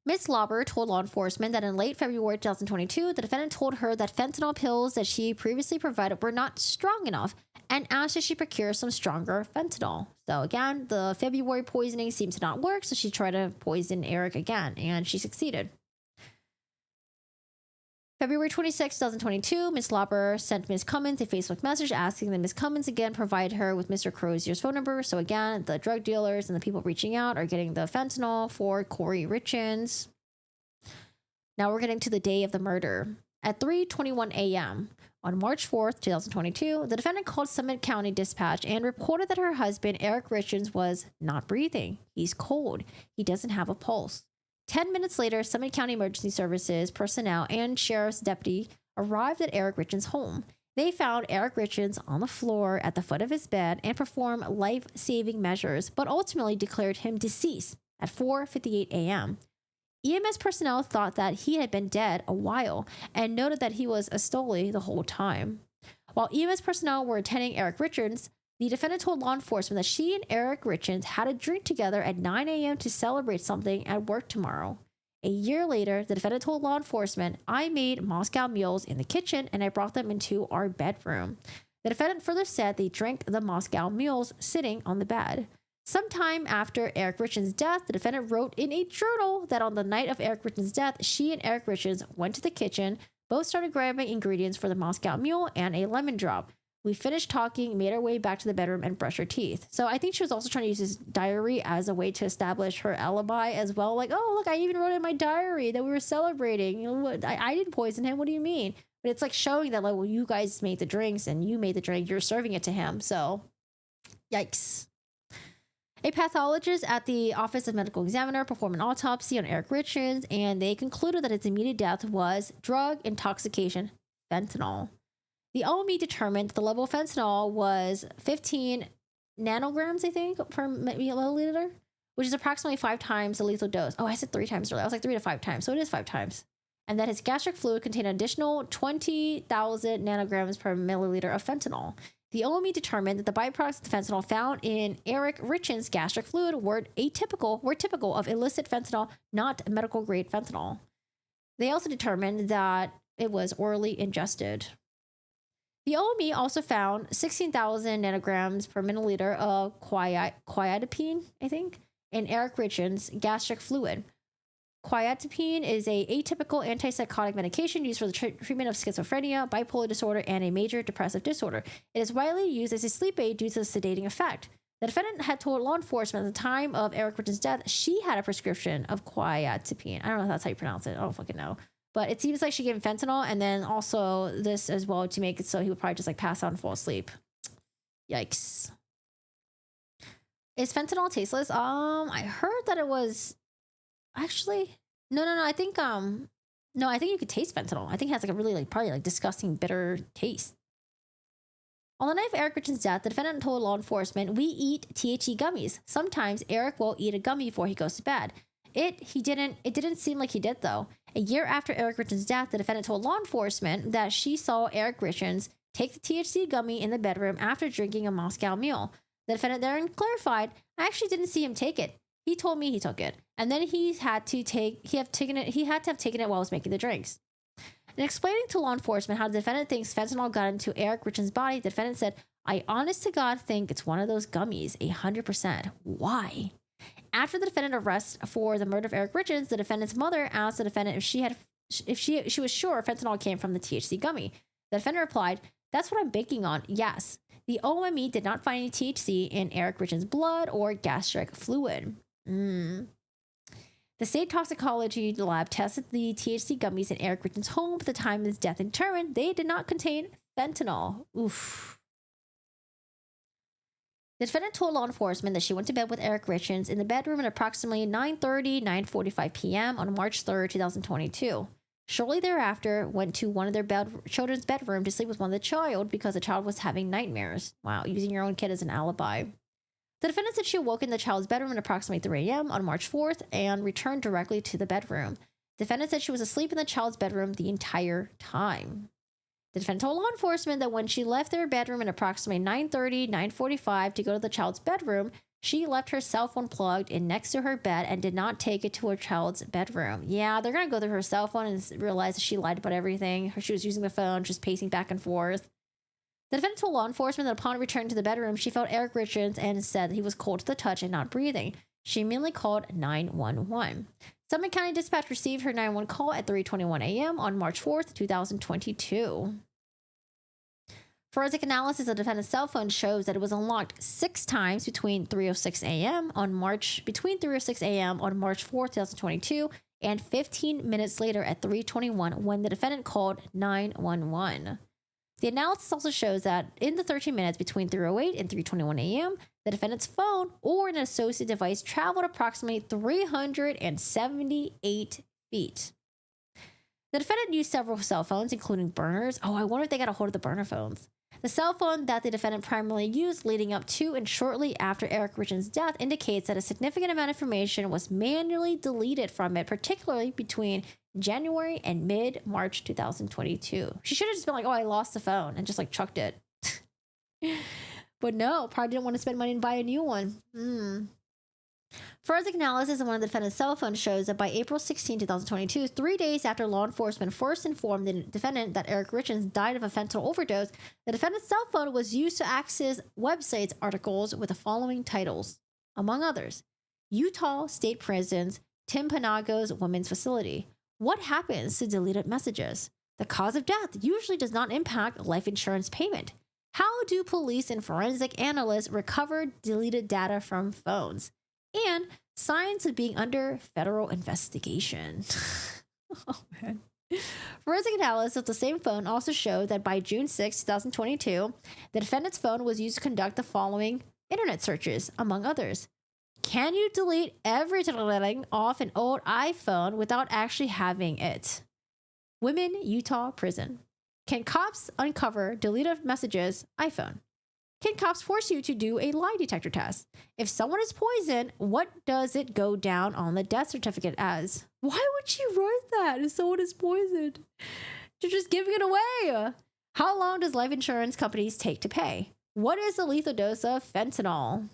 Ms. Lauber told law enforcement that in late February 2022, the defendant told her that fentanyl pills that she previously provided were not strong enough and asked that she procure some stronger fentanyl. So again, the February poisoning seemed to not work, so she tried to poison Eric again, and she succeeded. February 26, 2022, Ms. Lauber sent Ms. Cummins a Facebook message asking that Ms. Cummins again provide her with Mr. Crozier's phone number. So again, the drug dealers and the people reaching out are getting the fentanyl for Kouri Richins. Now we're getting to the day of the murder. At 3:21 a.m. on March 4th, 2022, the defendant called Summit County Dispatch and reported that her husband, Eric Richens, was not breathing. He's cold. He doesn't have a pulse. 10 minutes later, Summit County Emergency Services personnel and sheriff's deputy arrived at Eric Richens' home. They found Eric Richens on the floor at the foot of his bed and performed life-saving measures, but ultimately declared him deceased at 4:58 a.m. EMS personnel thought that he had been dead a while and noted that he was asleep the whole time. While EMS personnel were attending Eric Richens, the defendant told law enforcement that she and Eric Richens had a drink together at 9 a.m. to celebrate something at work tomorrow. A year later, the defendant told law enforcement, "I made Moscow mules in the kitchen and I brought them into our bedroom." The defendant further said they drank the Moscow mules sitting on the bed. Sometime after Eric Richens' death, the defendant wrote in a journal that on the night of Eric Richens' death, she and Eric Richens went to the kitchen, both started grabbing ingredients for the Moscow mule and a lemon drop. We finished talking, made our way back to the bedroom, and brushed our teeth. So I think she was also trying to use his diary as a way to establish her alibi as well. Like, oh, look, I even wrote in my diary that we were celebrating. You know, I didn't poison him. What do you mean? But it's like showing that, like, well, you guys made the drinks and you made the drink. You're serving it to him. So, yikes. A pathologist at the Office of Medical Examiner performed an autopsy on Eric Richens, and they concluded that his immediate death was drug intoxication, fentanyl. The OME determined the level of fentanyl was 15 nanograms, I think, per milliliter, which is approximately 5 times the lethal dose. Oh, I said 3 times earlier. I was like 3 to 5 times. So it is 5 times. And that his gastric fluid contained an additional 20,000 nanograms per milliliter of fentanyl. The OME determined that the byproducts of the fentanyl found in Eric Richens' gastric fluid were typical of illicit fentanyl, not medical grade fentanyl. They also determined that it was orally ingested. The OME also found 16,000 nanograms per milliliter of quietapine, I think, in Eric Richens' gastric fluid. Quietapine is an atypical antipsychotic medication used for the treatment of schizophrenia, bipolar disorder, and a major depressive disorder. It is widely used as a sleep aid due to the sedating effect. The defendant had told law enforcement at the time of Eric Richens' death she had a prescription of quietapine. I don't know if that's how you pronounce it. I don't fucking know. But it seems like she gave him fentanyl and then also this as well to make it so he would probably just like pass out and fall asleep. Yikes. Is fentanyl tasteless? I heard that it was actually no. I think I think you could taste fentanyl. I think it has like a really like probably like disgusting bitter taste. On the night of Eric Richens' death, the defendant told law enforcement, "We eat THC gummies. Sometimes Eric will eat a gummy before he goes to bed." It didn't seem like he did though. A year after Eric Richens' death, the defendant told law enforcement that she saw Eric Richens take the THC gummy in the bedroom after drinking a Moscow mule. The defendant then clarified, "I actually didn't see him take it. He told me he took it, and then he had to have taken it while I was making the drinks." In explaining to law enforcement how the defendant thinks fentanyl got into Eric Richens' body, the defendant said, "I honest to God think it's one of those gummies, 100%. Why?" After the defendant arrest for the murder of Eric Richens, the defendant's mother asked the defendant if she was sure fentanyl came from the THC gummy. The defendant replied, "That's what I'm banking on, yes." The OME did not find any THC in Eric Richens' blood or gastric fluid. The state toxicology lab tested the THC gummies in Eric Richens' home at the time of his death and determined they did not contain fentanyl. Oof. The defendant told law enforcement that she went to bed with Eric Richens in the bedroom at approximately 9:45 p.m. on March 3rd, 2022. Shortly thereafter, went to one of their children's bedroom to sleep with one of the child because the child was having nightmares. Wow, using your own kid as an alibi. The defendant said she awoke in the child's bedroom at approximately 3 a.m. on March 4th and returned directly to the bedroom. The defendant said she was asleep in the child's bedroom the entire time. The defendant told law enforcement that when she left their bedroom at approximately 9:45 to go to the child's bedroom, she left her cell phone plugged in next to her bed and did not take it to her child's bedroom. Yeah, they're going to go through her cell phone and realize that she lied about everything. She was using the phone, just pacing back and forth. The defendant told law enforcement that upon returning to the bedroom, she felt Eric Richens and said that he was cold to the touch and not breathing. She immediately called 911. Summit County Dispatch received her 911 call at 3:21 a.m. on March 4th, 2022. Forensic analysis of the defendant's cell phone shows that it was unlocked 6 times between 3:06 a.m. on March 4th, 2022, and 15 minutes later at 3:21 when the defendant called 911. The analysis also shows that in the 13 minutes between 3:08 and 3:21 a.m., the defendant's phone or an associated device traveled approximately 378 feet. The defendant used several cell phones, including burners. Oh, I wonder if they got a hold of the burner phones. The cell phone that the defendant primarily used leading up to and shortly after Eric Richens' death indicates that a significant amount of information was manually deleted from it, particularly between January and mid-March 2022. She should have just been like, oh, I lost the phone, and just like chucked it. But no, probably didn't want to spend money and buy a new one. Forensic analysis of one of the defendant's cell phones shows that by April 16, 2022, 3 days after law enforcement first informed the defendant that Eric Richens died of a fentanyl overdose, the defendant's cell phone was used to access websites articles with the following titles, among others: Utah State Prisons, Timpanogos Women's Facility. What happens to deleted messages? The cause of death usually does not impact life insurance payment. How do police and forensic analysts recover deleted data from phones? And signs of being under federal investigation. Oh, man. Forensic analysis of the same phone also showed that by June 6, 2022, the defendant's phone was used to conduct the following internet searches, among others. Can you delete everything off an old iPhone without actually having it? Women, Utah prison. Can cops uncover deleted messages? iPhone. Can cops force you to do a lie detector test? If someone is poisoned, what does it go down on the death certificate as? Why would you write that if someone is poisoned? You're just giving it away. How long does life insurance companies take to pay? What is the lethal dose of fentanyl?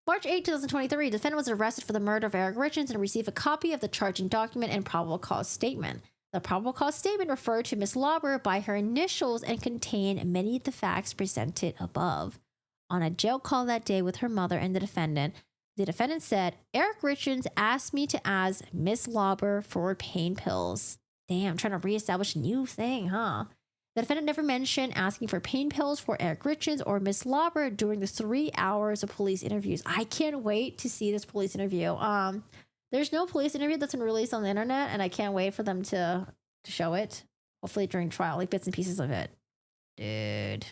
March 8, 2023, the defendant was arrested for the murder of Eric Richens and received a copy of the charging document and probable cause statement. The probable cause statement referred to Ms. Lauber by her initials and contained many of the facts presented above. On a jail call that day with her mother and the defendant said, Eric Richens asked me to ask Ms. Lauber for pain pills. Damn, trying to reestablish a new thing, huh? The defendant never mentioned asking for pain pills for Eric Richens or Ms. Lauber during the 3 hours of police interviews. I can't wait to see this police interview. There's no police interview that's been released on the internet, and I can't wait for them to show it. Hopefully during trial, like bits and pieces of it. Dude.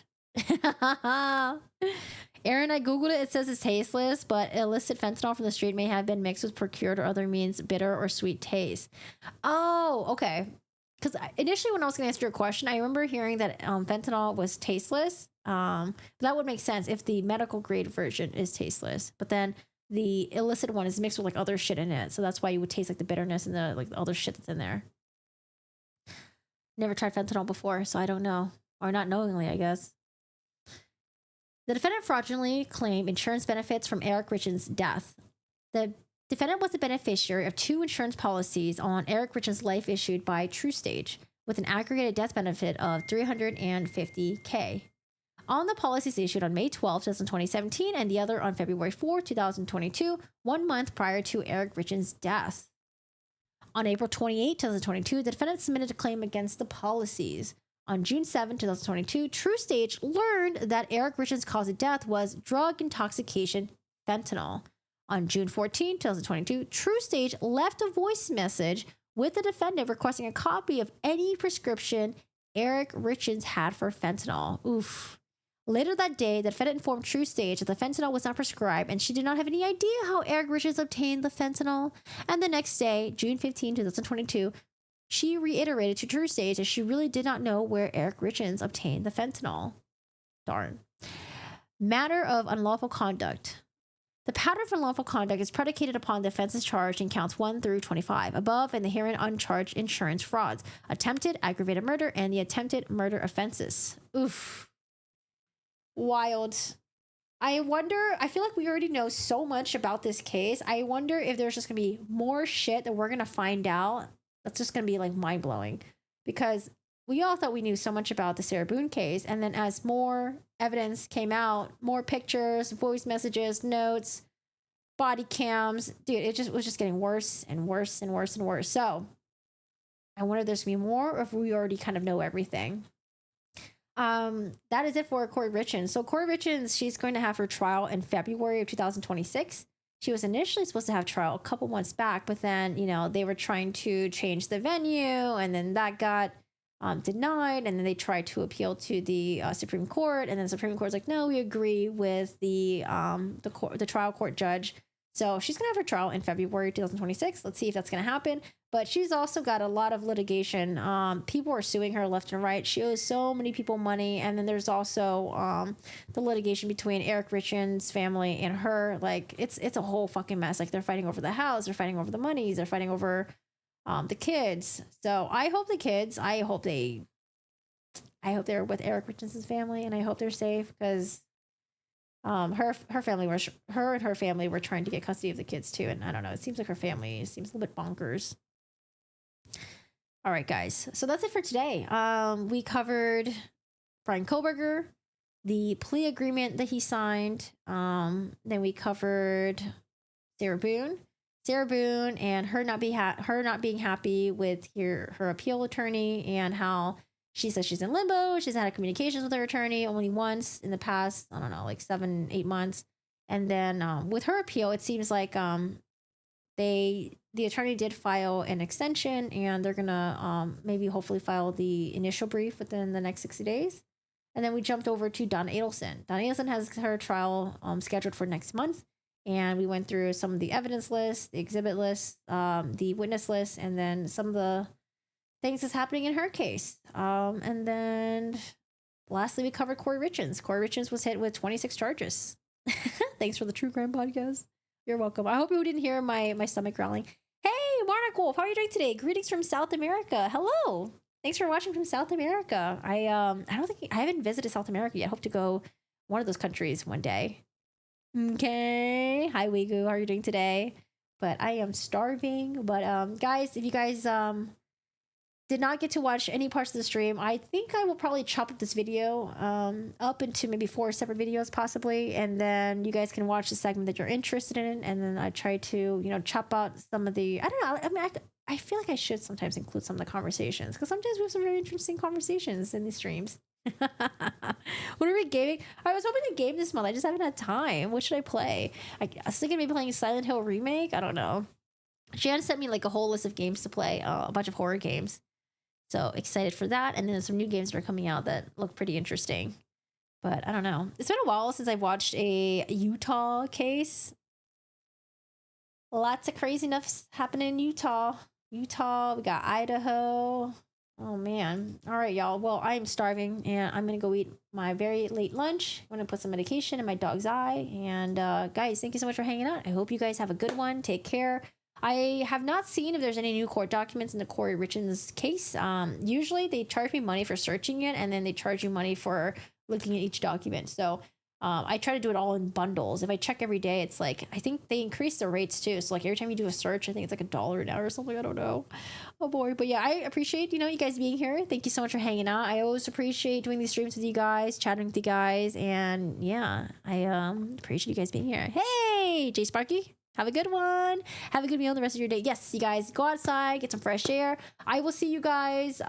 Aaron, I googled it. It says it's tasteless, but illicit fentanyl from the street may have been mixed with procured or other means bitter or sweet taste. Oh, okay. Because initially when I was going to answer your question, I remember hearing that fentanyl was tasteless. But that would make sense if the medical grade version is tasteless. But then the illicit one is mixed with like other shit in it. So that's why you would taste like the bitterness and the like other shit that's in there. Never tried fentanyl before, so I don't know. Or not knowingly, I guess. The defendant fraudulently claimed insurance benefits from Eric Richens' death. The defendant was the beneficiary of 2 insurance policies on Eric Richens' life issued by TruStage, with an aggregated death benefit of $350K. On the policies issued on May 12, 2017, and the other on February 4, 2022, 1 month prior to Eric Richens' death. On April 28, 2022, the defendant submitted a claim against the policies. On June 7, 2022, TruStage learned that Eric Richens' cause of death was drug intoxication, fentanyl. On June 14, 2022, TruStage left a voice message with the defendant requesting a copy of any prescription Eric Richens had for fentanyl. Oof. Later that day, the defendant informed True Stage that the fentanyl was not prescribed and she did not have any idea how Eric Richens obtained the fentanyl. And the next day, June 15, 2022, she reiterated to True Stage that she really did not know where Eric Richens obtained the fentanyl. Darn. Matter of unlawful conduct. The pattern of unlawful conduct is predicated upon the offenses charged in counts 1 through 25 above and the herein uncharged insurance frauds, attempted aggravated murder, and the attempted murder offenses. Oof. Wild. I feel like we already know so much about this case. I wonder if there's just gonna be more shit that we're gonna find out that's just gonna be like mind-blowing, because we all thought we knew so much about the Sarah Boone case, and then as more evidence came out, more pictures, voice messages, notes, body cams, dude, it was just getting worse and worse and worse and worse. So I wonder if there's gonna be more, or if we already kind of know everything. That is it for Kouri Richins. So Kouri Richins, she's going to have her trial in February of 2026. She was initially supposed to have trial a couple months back, but then, you know, they were trying to change the venue, and then that got denied, and then they tried to appeal to the Supreme Court, and then the Supreme Court's like, no, we agree with the trial court judge. So she's gonna have her trial in February 2026. Let's see if that's gonna happen. But she's also got a lot of litigation. People are suing her left and right. She owes so many people money, and then there's also the litigation between Eric Richens' family and her. Like, it's a whole fucking mess. Like, they're fighting over the house, they're fighting over the monies, they're fighting over the kids. So I hope they're with Eric Richens' family, and I hope they're safe, because her and her family were trying to get custody of the kids too, and I don't know, it seems like her family seems a little bit bonkers. All right, guys, so that's it for today. We covered Bryan Kohberger, the plea agreement that he signed. Then we covered Sarah Boone and her not being happy with her appeal attorney, and how she says she's in limbo. She's had communications with her attorney only once in the past, I don't know, like 7-8 months. And then with her appeal, it seems like the attorney did file an extension, and they're gonna maybe hopefully file the initial brief within the next 60 days. And then we jumped over to Donna Adelson. Donna Adelson has her trial scheduled for next month. And we went through some of the evidence lists, the exhibit lists, the witness list, and then some of the things that's happening in her case. And then lastly, we covered Kouri Richins. Kouri Richins was hit with 26 charges. Thanks for the True Crime Podcast. You're welcome. I hope you didn't hear my stomach growling. Hey, Marnik Wolf, how are you doing today? Greetings from South America. Hello. Thanks for watching from South America. I haven't visited South America yet. I hope to go one of those countries one day. Okay. Hi, Wigu. How are you doing today? But I am starving. But guys, if you guys did not get to watch any parts of the stream, I think I will probably chop up this video up into maybe 4 separate videos possibly, and then you guys can watch the segment that you're interested in, and then I try to, you know, chop out some of the, I don't know, I mean, I feel like I should sometimes include some of the conversations, because sometimes we have some very interesting conversations in these streams. What are we gaming? I was hoping to game this month. I just haven't had time. What should I play? I was thinking maybe playing Silent Hill Remake. I don't know. Jan sent me like a whole list of games to play, a bunch of horror games. So excited for that. And then some new games that are coming out that look pretty interesting. But I don't know. It's been a while since I've watched a Utah case. Lots of crazy stuff happening in Utah. We got Idaho. Oh, man. All right, y'all. Well, I'm starving, and I'm going to go eat my very late lunch. I'm going to put some medication in my dog's eye. And guys, thank you so much for hanging out. I hope you guys have a good one. Take care. I have not seen if there's any new court documents in the Kouri Richins case. Usually they charge me money for searching it, and then they charge you money for looking at each document. So I try to do it all in bundles. If I check every day, it's like, I think they increase the rates too. So like every time you do a search, I think it's like $1 an hour or something. I don't know. Oh boy. But yeah, I appreciate, you guys being here. Thank you so much for hanging out. I always appreciate doing these streams with you guys, chatting with you guys. And yeah, I appreciate you guys being here. Hey, Jay Sparky. Have a good one. Have a good meal the rest of your day. Yes, you guys go outside, get some fresh air. I will see you guys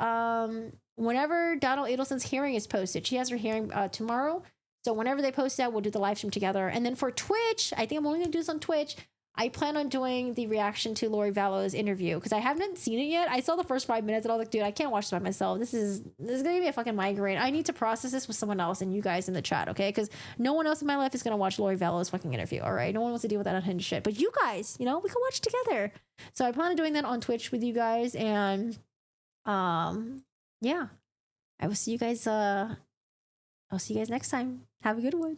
whenever Donna Adelson's hearing is posted. She has her hearing tomorrow. So whenever they post that, we'll do the live stream together. And then for Twitch, I think I'm only going to do this on Twitch. I plan on doing the reaction to Lori Vallow's interview because I haven't seen it yet. I saw the first 5 minutes and I was like, dude, I can't watch this by myself. This is gonna give me a fucking migraine. I need to process this with someone else and you guys in the chat, okay? Because no one else in my life is gonna watch Lori Vallow's fucking interview, all right? No one wants to deal with that unhinged shit. But you guys, you know, we can watch together. So I plan on doing that on Twitch with you guys, and yeah. I will see you guys I'll see you guys next time. Have a good one.